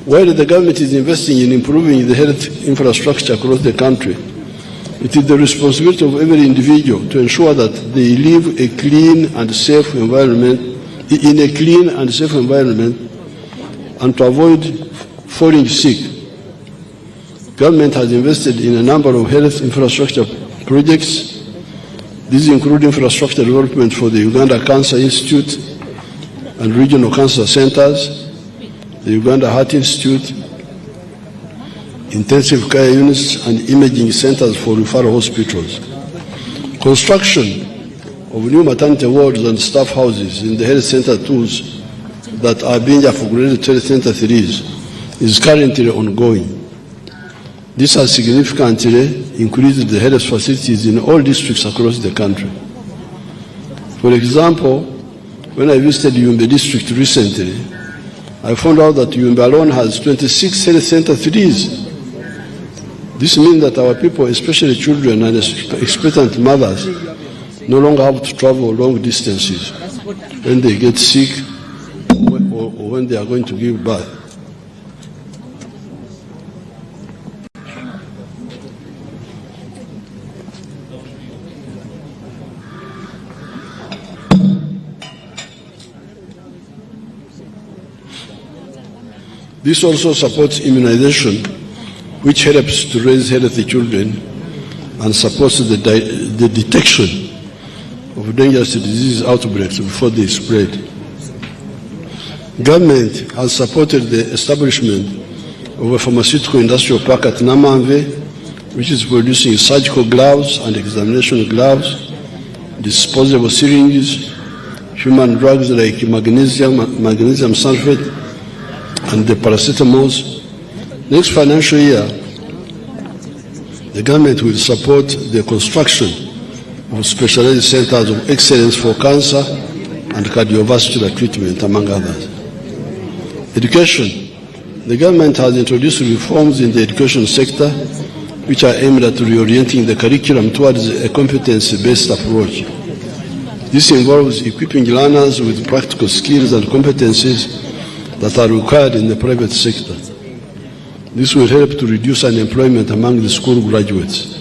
S5: While the government is investing in improving the health infrastructure across the country, it is the responsibility of every individual to ensure that they live a clean and safe environment, in a clean and safe environment, and to avoid falling sick. Government has invested in a number of health infrastructure projects. These include infrastructure development for the Uganda Cancer Institute and regional cancer centers, the Uganda Heart Institute, intensive care units, and imaging centers for referral hospitals. Construction of new maternity wards and staff houses in the health center tools that are being upgraded to Health Center 3s is currently ongoing. This has significantly increased the health facilities in all districts across the country. For example, when I visited Yumbe district recently, I found out that Yumbe alone has 26 Health Center 3s. This means that our people, especially children and expectant mothers, no longer have to travel long distances when they get sick or when they are going to give birth. This also supports immunization, which helps to raise healthy children and supports the detection of dangerous disease outbreaks before they spread. Government has supported the establishment of a pharmaceutical industrial park at Namanve, which is producing surgical gloves and examination gloves, disposable syringes, human drugs like magnesium sulfate, and the paracetamols. Next financial year, the government will support the construction of specialized centers of excellence for cancer and cardiovascular treatment, among others. Education. The government has introduced reforms in the education sector which are aimed at reorienting the curriculum towards a competency-based approach. This involves equipping learners with practical skills and competencies that are required in the private sector. This will help to reduce unemployment among the school graduates.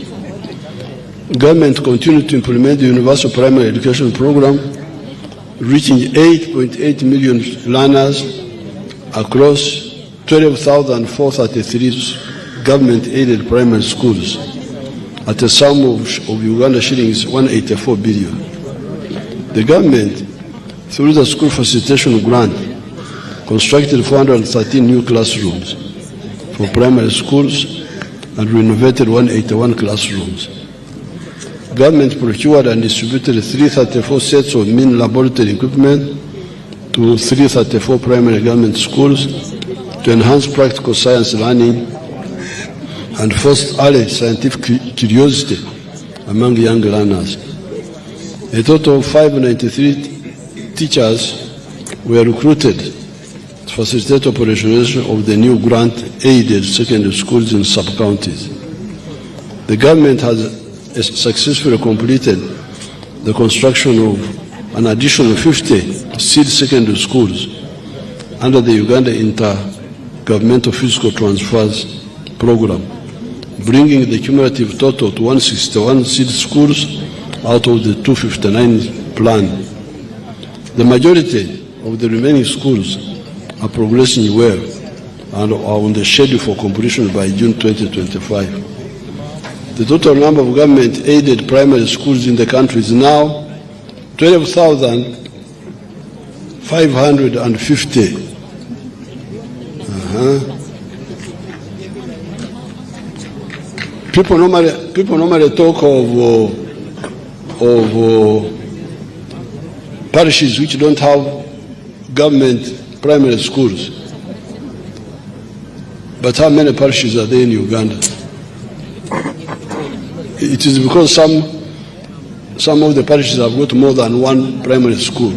S5: Government continued to implement the Universal Primary Education Program, reaching 8.8 million learners across 12,433 government-aided primary schools at a sum of Uganda shillings 184 billion. The government, through the school facilitation grant, constructed 413 new classrooms for primary schools and renovated 181 classrooms. Government procured and distributed 334 sets of mean laboratory equipment to 334 primary government schools to enhance practical science learning and foster early scientific curiosity among young learners. A total of 593 teachers were recruited to facilitate operationalization of the new grant-aided secondary schools in sub-counties. The government has successfully completed the construction of an additional 50 seed secondary schools under the Uganda Intergovernmental Physical Transfers Program, bringing the cumulative total to 161 seed schools out of the 259 planned. The majority of the remaining schools are progressing well and are on the schedule for completion by June 2025. The total number of government-aided primary schools in the country is now 12,550. People normally talk of parishes which don't have government primary schools. But how many parishes are there in Uganda? It is because some of the parishes have got more than one primary school.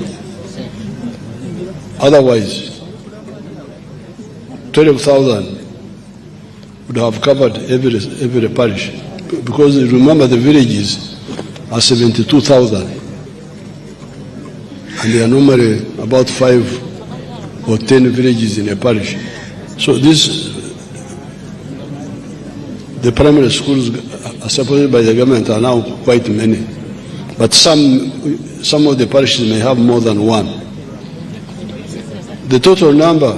S5: Otherwise, 12,000 would have covered every parish. Because remember, the villages are 72,000. And there are normally about 5 or 10 villages in a parish. So the primary schools are supported by the government are now quite many. But some of the parishes may have more than one. The total number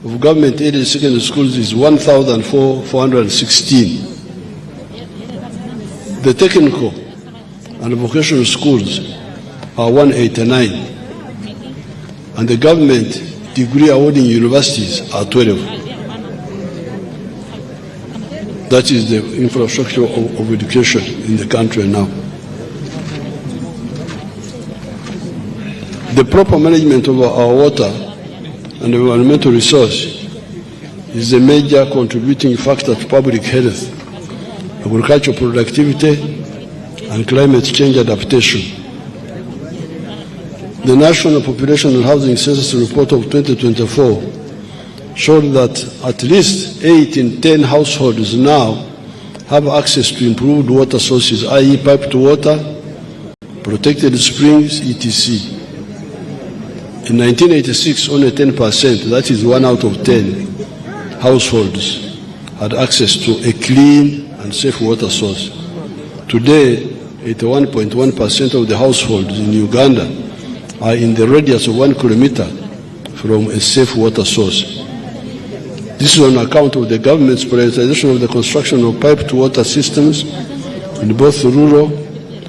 S5: of government-aided secondary schools is 1,416. The technical and vocational schools are 189. And the government degree awarding universities are 12. That is the infrastructure of education in the country now. The proper management of our water and environmental resource is a major contributing factor to public health, agricultural productivity, and climate change adaptation. The National Population and Housing Census Report of 2024 showed that at least 8 in 10 households now have access to improved water sources, i.e. piped water, protected springs, etc. In 1986, only 10%, that is 1 out of 10 households, had access to a clean and safe water source. Today, 81.1% of the households in Uganda are in the radius of 1 kilometer from a safe water source. This is on account of the government's prioritization of the construction of piped water systems in both rural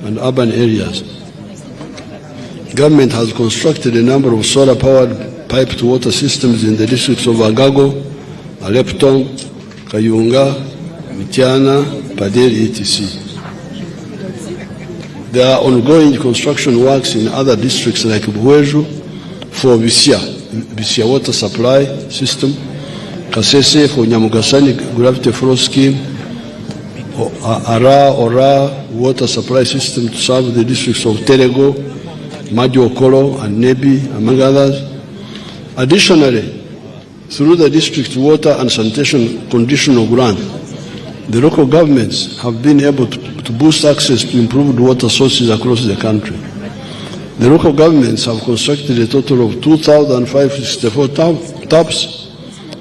S5: and urban areas. Government has constructed a number of solar-powered piped water systems in the districts of Agago, Aleptong, Kayunga, Mityana, Paderi, etc. There are ongoing construction works in other districts like Buweju for Bisia water supply system, Kasese for Nyamugasani gravity flow scheme, Ora water supply system to serve the districts of Terego, Madiokolo, and Nebi, among others. Additionally, through the district water and sanitation conditional grant, the local governments have been able to boost access to improved water sources across the country. The local governments have constructed a total of 2,564 taps,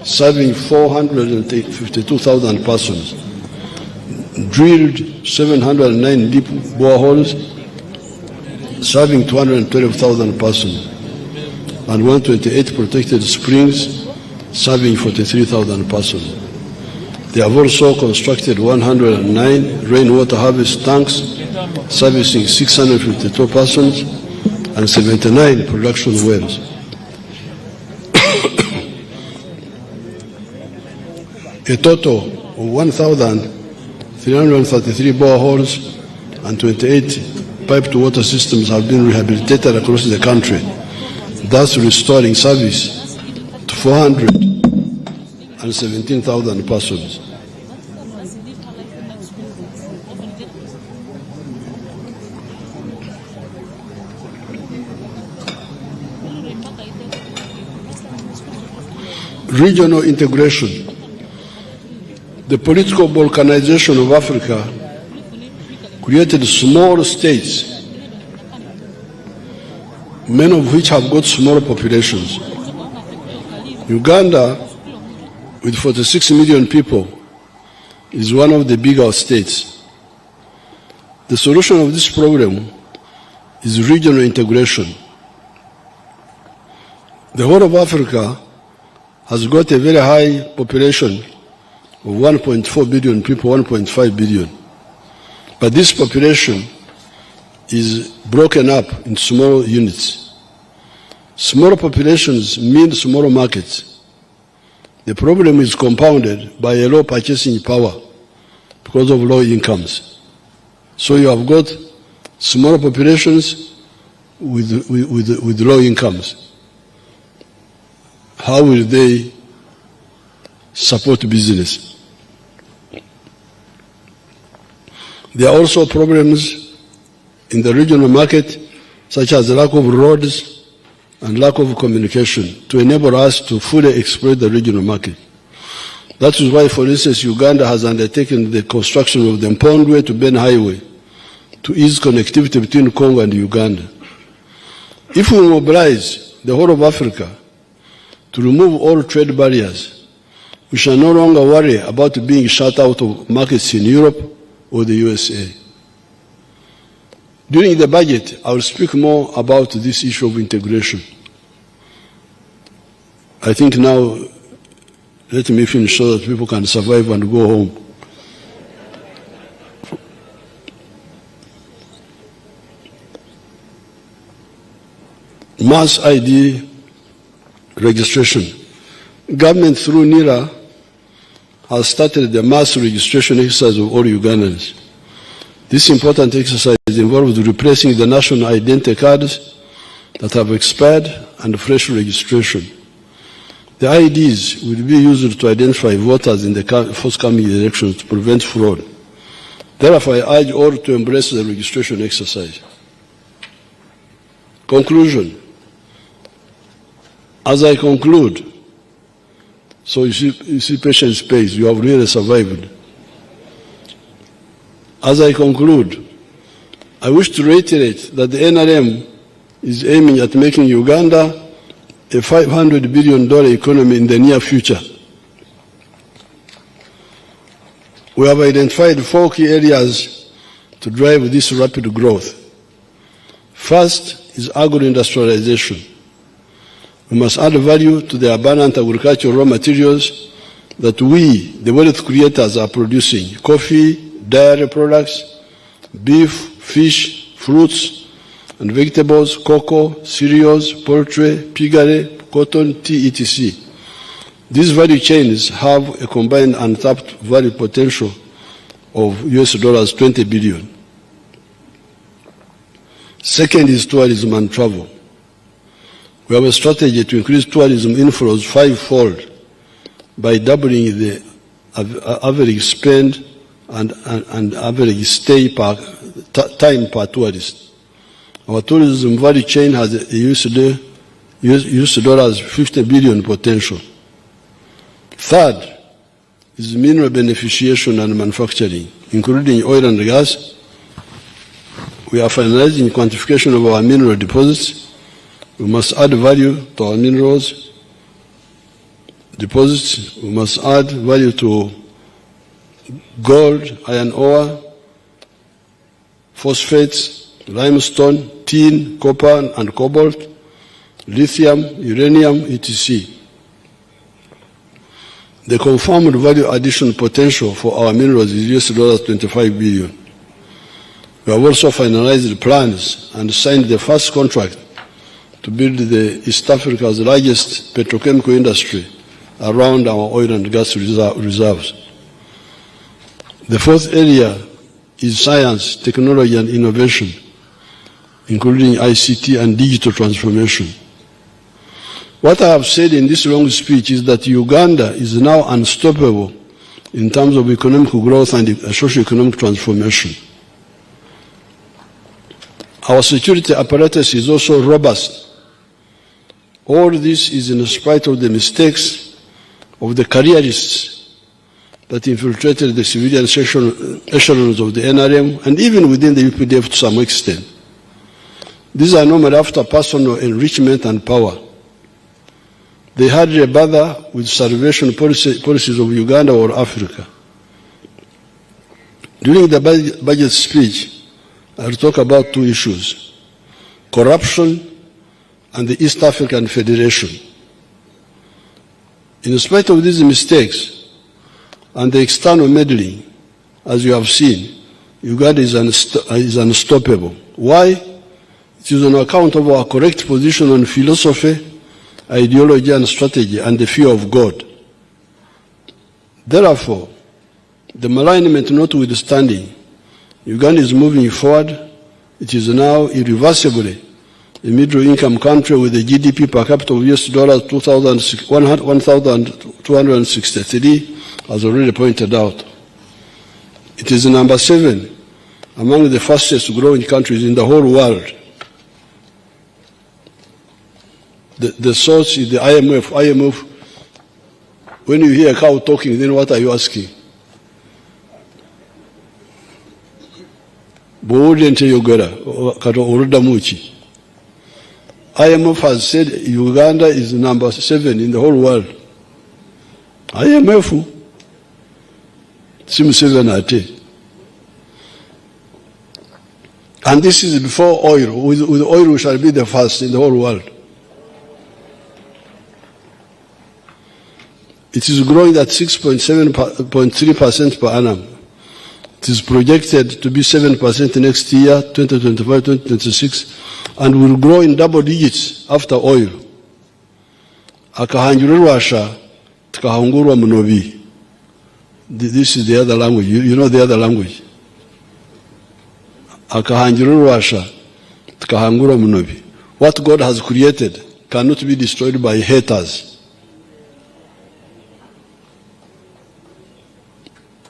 S5: serving 452,000 persons, drilled 709 deep boreholes, serving 212,000 persons, and 128 protected springs, serving 43,000 persons. They have also constructed 109 rainwater harvest tanks, servicing 652 persons, and 79 production wells. A total of 1,333 boreholes and 28 piped water systems have been rehabilitated across the country, thus restoring service to 417,000 persons. Regional integration. The political balkanization of Africa created small states, many of which have got smaller populations. Uganda, with 46 million people, is one of the bigger states. The solution of this problem is regional integration. The whole of Africa has got a very high population of 1.4 billion people, 1.5 billion. But this population is broken up in small units. Smaller populations mean smaller markets. The problem is compounded by a low purchasing power because of low incomes. So you have got smaller populations with low incomes. How will they support business? There are also problems in the regional market, such as the lack of roads and lack of communication to enable us to fully exploit the regional market. That is why, for instance, Uganda has undertaken the construction of the Mpondwe to Ben Highway to ease connectivity between Congo and Uganda. If we mobilize the whole of Africa to remove all trade barriers, we shall no longer worry about being shut out of markets in Europe or the USA. During the budget, I will speak more about this issue of integration. I think now, let me finish so that people can survive and go home. Mass ID registration. Government through NIRA has started the mass registration exercise of all Ugandans. This important exercise involves replacing the national identity cards that have expired and fresh registration. The IDs will be used to identify voters in the forthcoming elections to prevent fraud. Therefore, I urge all to embrace the registration exercise. Conclusion. As I conclude, so you see patience pays, you have really survived. As I conclude, I wish to reiterate that the NRM is aiming at making Uganda a $500 billion economy in the near future. We have identified 4 key areas to drive this rapid growth. First is agro-industrialization. We must add value to the abundant agricultural raw materials that we, the wealth creators, are producing: coffee, dairy products, beef, fish, fruits and vegetables, cocoa, cereals, poultry, piggery, cotton, tea, etc. These value chains have a combined untapped value potential of $20 billion. Second is tourism and travel. We have a strategy to increase tourism inflows 5-fold by doubling the average spend and average stay time per tourist. Our tourism value chain has a $50 billion potential. Third is mineral beneficiation and manufacturing, including oil and gas. We are finalizing quantification of our mineral deposits. We must add value to our minerals deposits. We must add value to gold, iron ore, phosphates, limestone, tin, copper and cobalt, lithium, uranium, etc. The confirmed value addition potential for our minerals is $25 billion. We have also finalized plans and signed the first contract to build the East Africa's largest petrochemical industry around our oil and gas reserves. The fourth area is science, technology and innovation, including ICT and digital transformation. What I have said in this long speech is that Uganda is now unstoppable in terms of economic growth and socio-economic transformation. Our security apparatus is also robust. All this is in spite of the mistakes of the careerists that infiltrated the civilian echelons of the NRM and even within the UPDF to some extent. These are normally after personal enrichment and power. They hardly bother with salvation policies of Uganda or Africa. During the budget speech, I will talk about 2 issues: corruption and the East African Federation. In spite of these mistakes and the external meddling, as you have seen, Uganda is unstoppable. Why? It is on account of our correct position on philosophy, ideology and strategy, and the fear of God. Therefore, The malignment notwithstanding, Uganda is moving forward. It is now irreversibly a middle-income country with a GDP per capita of $1,263, as already pointed out. It is number 7 among the fastest growing countries in the whole world. The source is the IMF. IMF, when you hear a cow talking, then what are you asking? IMF has said Uganda is number 7 in the whole world. IMF seems 7 at 10. And this is before oil. With oil, we shall be the first in the whole world. It is growing at 6.3% per annum. It is projected to be 7% next year, 2025-2026, and will grow in double digits after oil. Akahanjururwasha tukahungurwa munobi. This is the other language. You know the other language. Akahanjururwasha tukahungurwa munobi. What God has created cannot be destroyed by haters.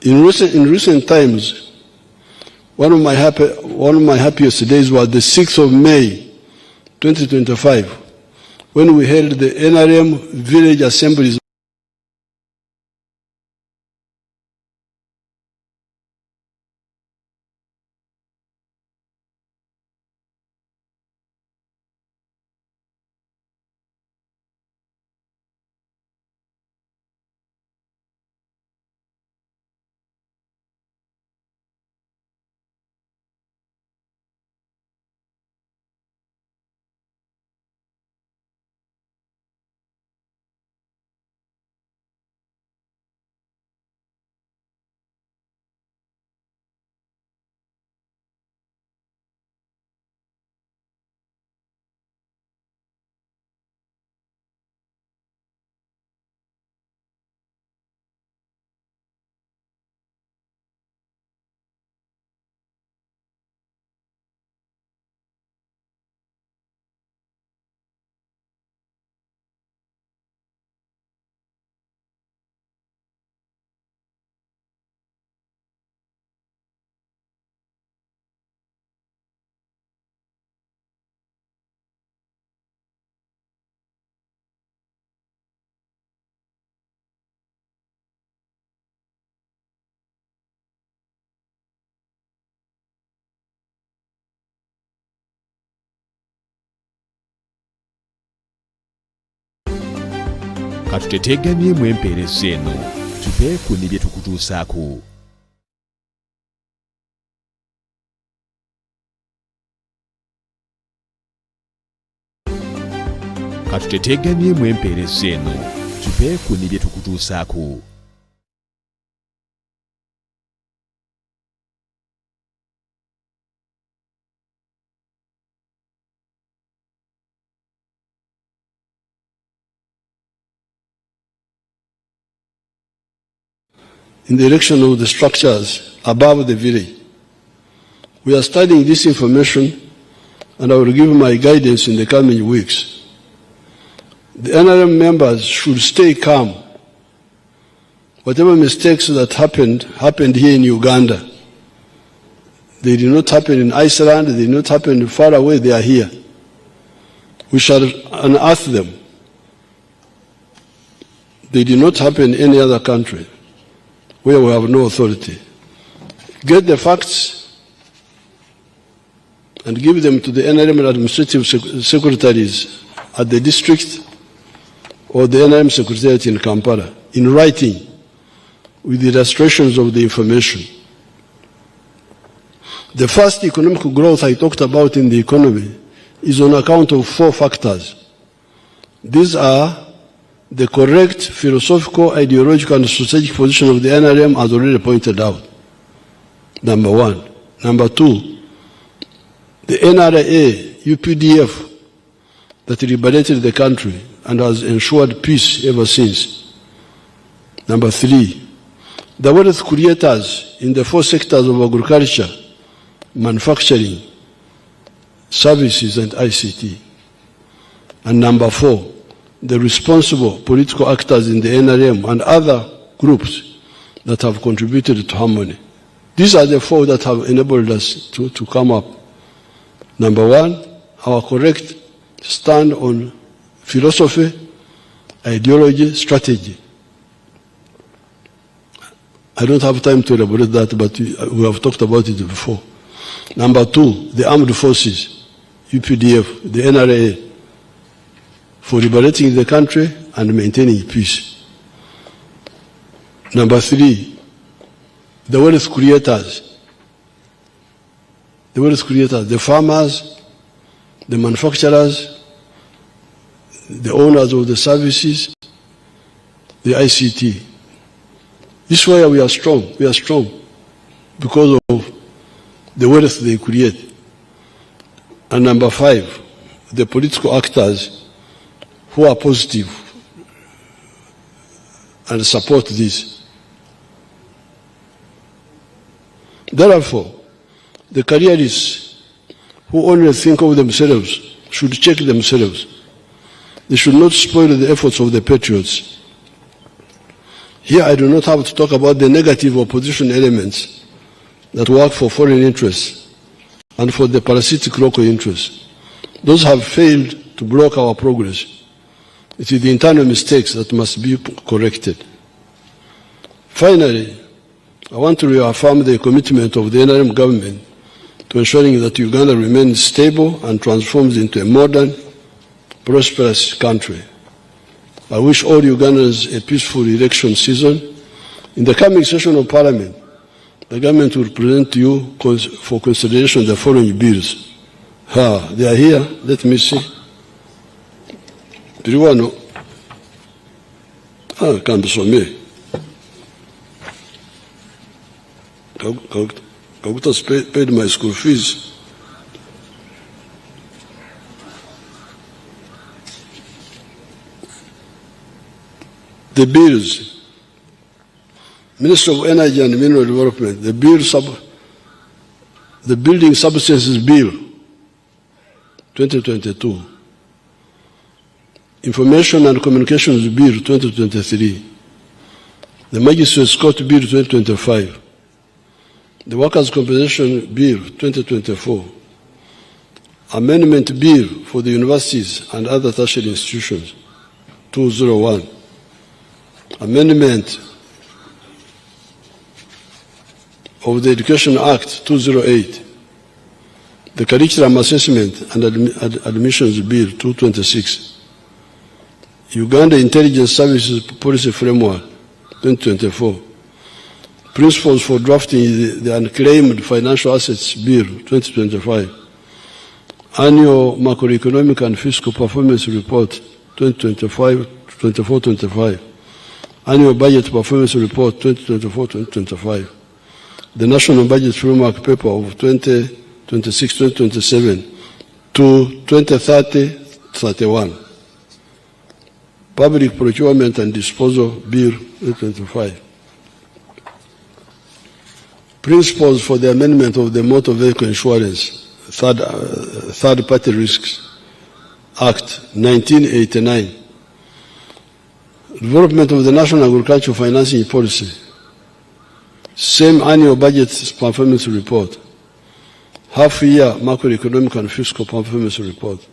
S5: In recent times, one of my happiest days was the 6th of May, 2025, when we held the NRM village assemblies.
S6: Katuteteganyemu empeereza eno tupeeku ne bye tukutuusaako. Katuteteganyemu empeereza eno tupeeku ne bye tukutuusaako.
S5: In the erection of the structures above the village. We are studying this information, and I will give my guidance in the coming weeks. The NRM members should stay calm. Whatever mistakes that happened here in Uganda. They did not happen in Iceland, they did not happen far away, they are here. We shall unearth them. They did not happen in any other country where we have no authority. Get the facts and give them to the NRM administrative secretaries at the district or the NRM secretariat in Kampala in writing with the illustrations of the information. The first economic growth I talked about in the economy is on account of 4 factors. These are the correct philosophical, ideological, and strategic position of the NRM, as already pointed out. Number 1. Number 2, the NRA, UPDF, that liberated the country and has ensured peace ever since. Number 3, the wealth creators in the 4 sectors of agriculture, manufacturing, services, and ICT. And number 4, the responsible political actors in the NRM and other groups that have contributed to harmony. These are the 4 that have enabled us to come up. Number 1, our correct stand on philosophy, ideology, strategy. I don't have time to elaborate that, but we have talked about it before. Number 2, the armed forces, UPDF, the NRA, for liberating the country and maintaining peace. Number 3, the wealth creators. The wealth creators, the farmers, the manufacturers, the owners of the services, the ICT. This is why we are strong. We are strong because of the wealth they create. And number 5, the political actors who are positive and support this. Therefore, the careerists who only think of themselves should check themselves. They should not spoil the efforts of the patriots. Here I do not have to talk about the negative opposition elements that work for foreign interests and for the parasitic local interests. Those have failed to block our progress. It is the internal mistakes that must be corrected. Finally, I want to reaffirm the commitment of the NRM government to ensuring that Uganda remains stable and transforms into a modern, prosperous country. I wish all Ugandans a peaceful election season. In the coming session of Parliament, the government will present to you for consideration the following bills. They are here. Let me see. Piriwano. Can't be so me. Kagutas paid my school fees. The bills, Minister of Energy and Mineral Development, the Building Substances Bill, 2022, Information and Communications Bill, 2023, the Magistrates Court Bill, 2025, the Workers' Compensation Bill, 2024, Amendment Bill for the Universities and Other Tertiary Institutions, 201, Amendment of the Education Act 208, the Curriculum Assessment and Admissions Bill 226, Uganda Intelligence Services Policy Framework 2024, Principles for Drafting the Unclaimed Financial Assets Bill 2025, Annual Macroeconomic and Fiscal Performance Report 2024-25, Annual Budget Performance Report 2024-2025, the National Budget Framework Paper of 2026-2027 to 2030-31, Public Procurement and Disposal Bill 2025, Principles for the Amendment of the Motor Vehicle Insurance, Third-Party Risks Act 1989, Development of the National Agricultural Financing Policy, same Annual Budget Performance Report, Half-Year Macroeconomic and Fiscal Performance Report,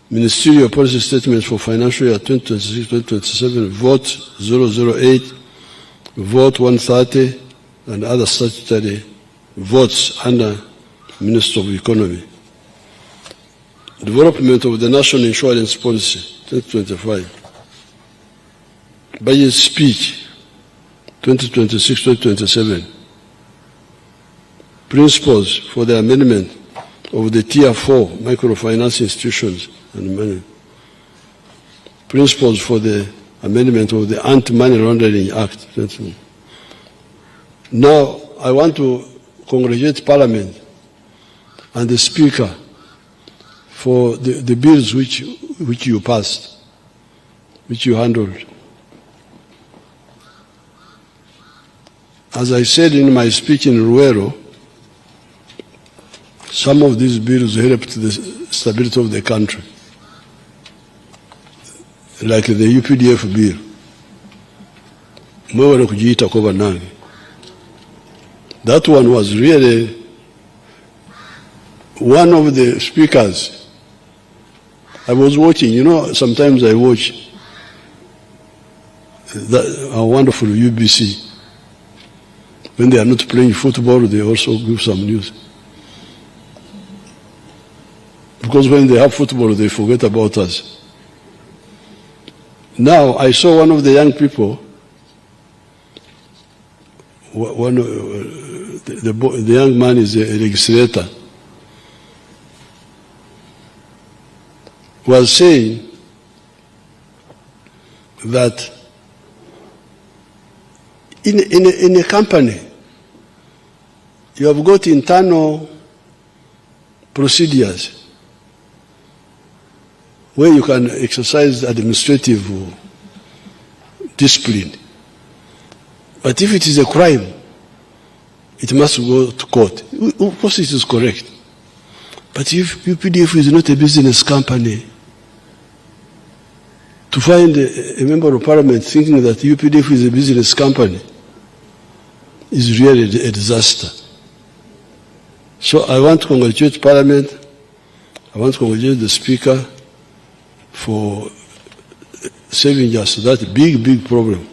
S5: Ministerial Policy Statements for Financial Year 2026-2027, Vote 008, Vote 130, and other statutory votes under Minister of Economy. Development of the National Insurance Policy 2025, Budget Speech 2026-2027, Principles for the Amendment of the Tier 4 Microfinance Institutions and Money, Principles for the Amendment of the Anti-Money Laundering Act. Now, I want to congratulate Parliament and the Speaker for the bills which you passed, which you handled. As I said in my speech in Ruero, some of these bills help to the stability of the country, like the UPDF bill. That one was really one of the speakers. I was watching, you know, sometimes I watch a wonderful UBC. When they are not playing football, they also give some news. Because when they have football, they forget about us. Now, I saw one of the young people, the young man is a legislator, was saying that in a company, you have got internal procedures where you can exercise administrative discipline. But if it is a crime, it must go to court. Of course it is correct. But if UPDF is not a business company, to find a member of parliament thinking that UPDF is a business company is really a disaster. So I want to congratulate Parliament, I want to congratulate the Speaker for saving us that big problem.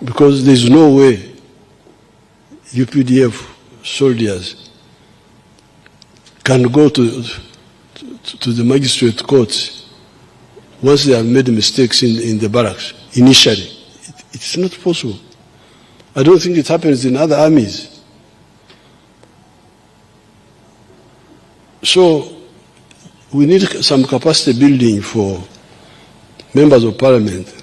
S5: Because there is no way UPDF soldiers can go to the magistrate courts once they have made mistakes in the barracks initially. It's not possible. I don't think it happens in other armies. So we need some capacity building for members of parliament.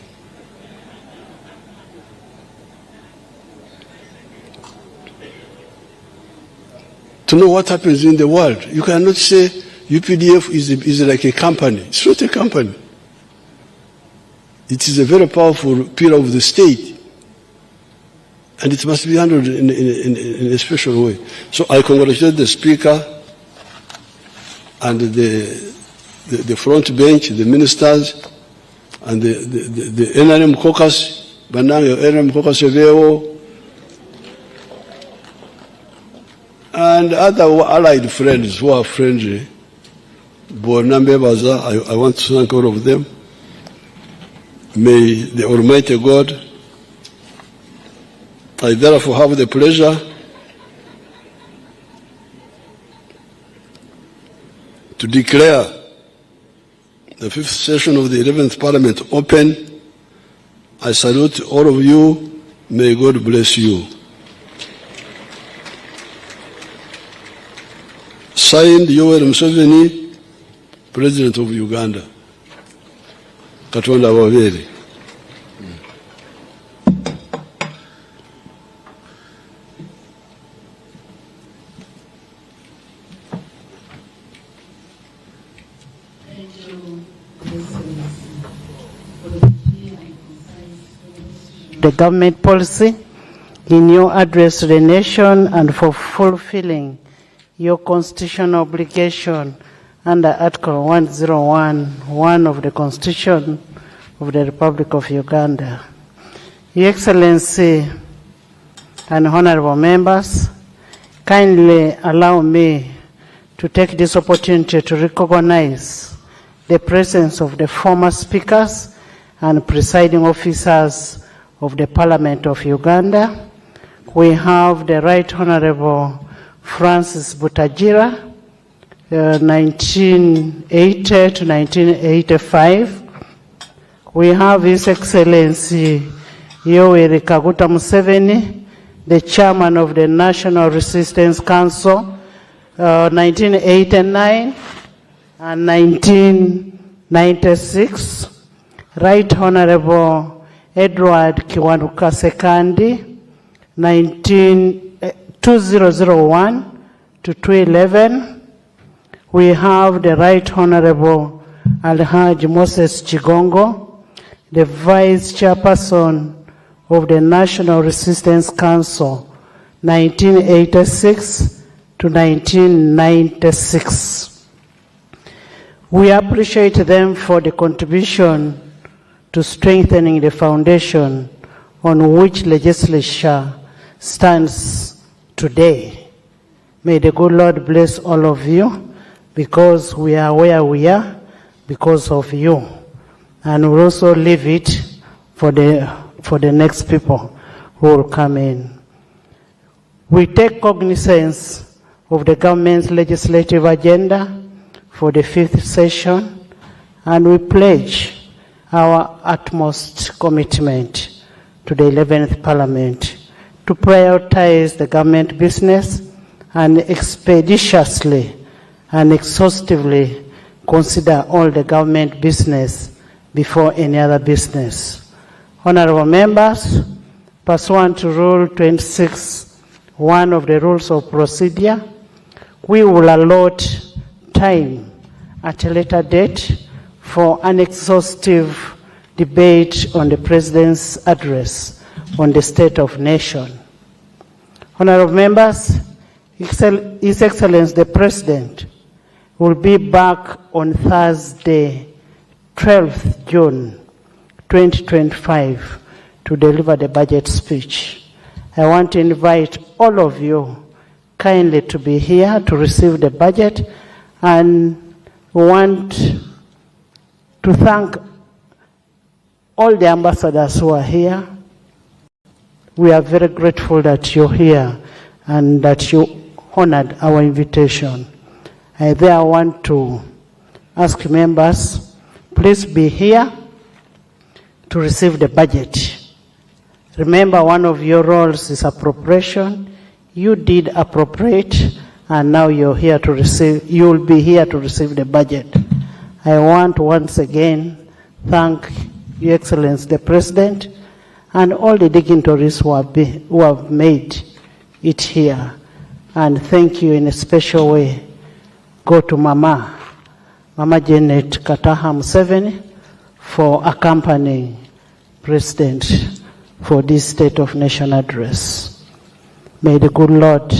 S5: To know what happens in the world. You cannot say UPDF is like a company. It's not a company. It is a very powerful pillar of the state. And it must be handled in a special way. So I congratulate the Speaker and the front bench, the ministers, and the NRM caucus, Banang NRM caucus and other allied friends who are friendly. I want to thank all of them. May the Almighty God, I therefore have the pleasure to declare the 5th session of the 11th Parliament open. I salute all of you. May God bless you. Signed, Museveni, President of Uganda. Katonda wabere.
S4: The government policy in your address to the nation and for fulfilling your constitutional obligation under Article 101(1) of the Constitution of the Republic of Uganda. Your Excellency and honorable members, kindly allow me to take this opportunity to recognize the presence of the former speakers and presiding officers of the Parliament of Uganda. We have the Right Honorable Francis Butagira, 1980 to 1985. We have His Excellency Yoweri Kaguta Museveni, the Chairman of the National Resistance Council, 1989 and 1996. Right Honorable Edward Kiwanuka Sekandi, 2001 to 2011. We have the Right Honorable Alhaji Moses Chigongo, the Vice Chairperson of the National Resistance Council, 1986 to 1996. We appreciate them for the contribution to strengthening the foundation on which legislature stands today. May the good Lord bless all of you, because we are where we are because of you. And we'll also leave it for the next people who will come in. We take cognizance of the government's legislative agenda for the 5th session, and we pledge our utmost commitment to the 11th Parliament to prioritize the government business and expeditiously and exhaustively consider all the government business before any other business. Honorable members, pursuant to Rule 26(1) of the Rules of Procedure, we will allot time at a later date for an exhaustive debate on the President's address on the state of nation. Honorable members, His Excellency the President will be back on Thursday, 12th June 2025 to deliver the budget speech. I want to invite all of you kindly to be here to receive the budget, and we want to thank all the ambassadors who are here. We are very grateful that you're here and that you honored our invitation. I there want to ask members, please be here to receive the budget. Remember, one of your roles is appropriation. You did appropriate, and now you're here to receive, you will be here to receive the budget. I want once again thank Your Excellency the President and all the dignitaries who have made it here. And thank you in a special way go to Mama Janet Kataha Museveni for accompanying President for this State of Nation address. May the good Lord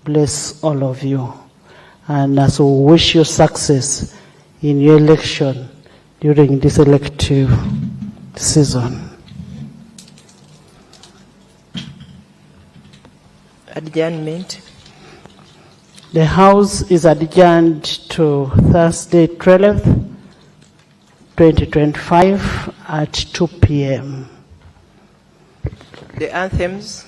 S4: bless all of you. And as we wish you success in your election during this elective season.
S3: Adjournment.
S4: The House is adjourned to Thursday, 12th, 2025 at 2 p.m.
S3: The anthems.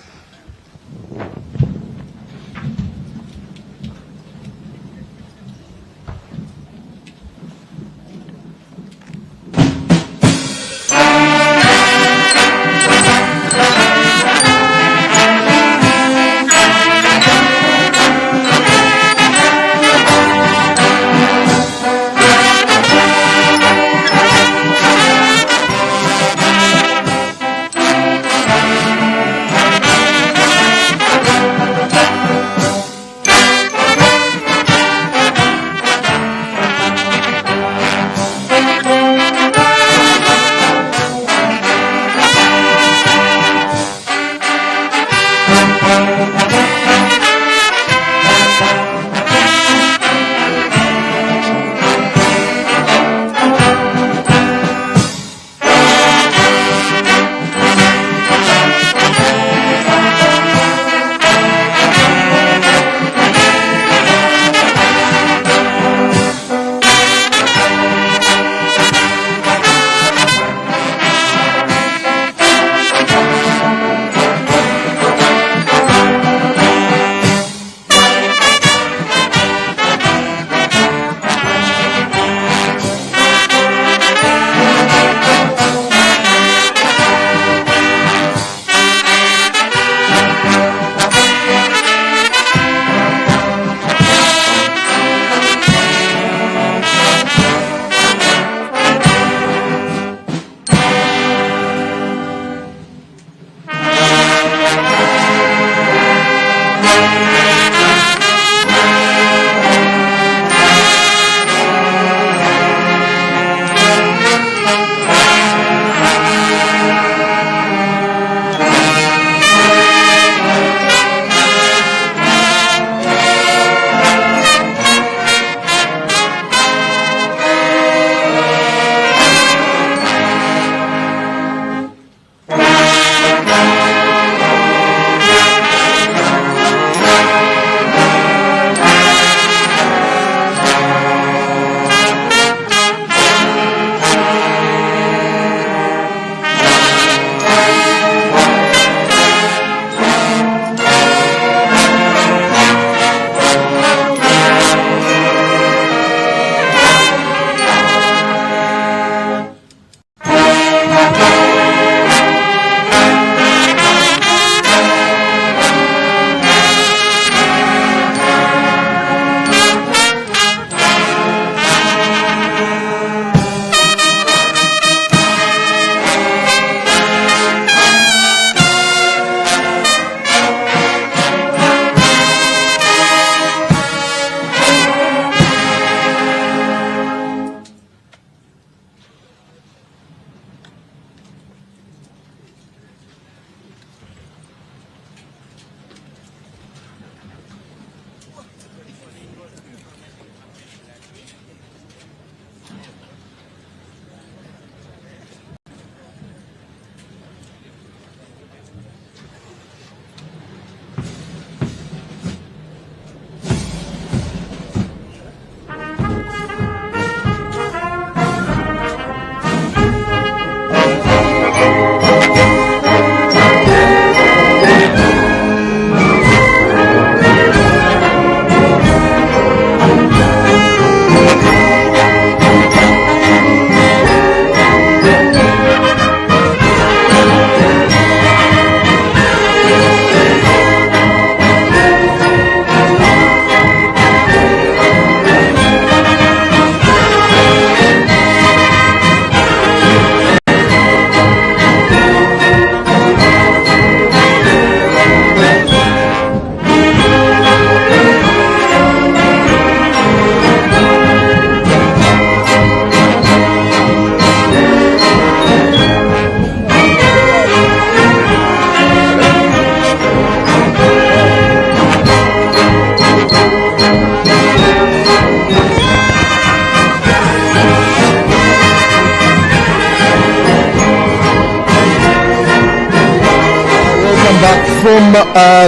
S7: from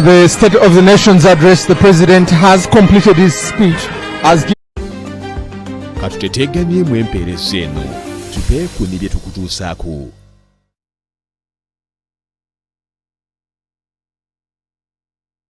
S7: the State of the Nation's address, the President has completed his speech.
S6: Katuteteganye mwemperezo eno tupe ku nibye tukutuusaako.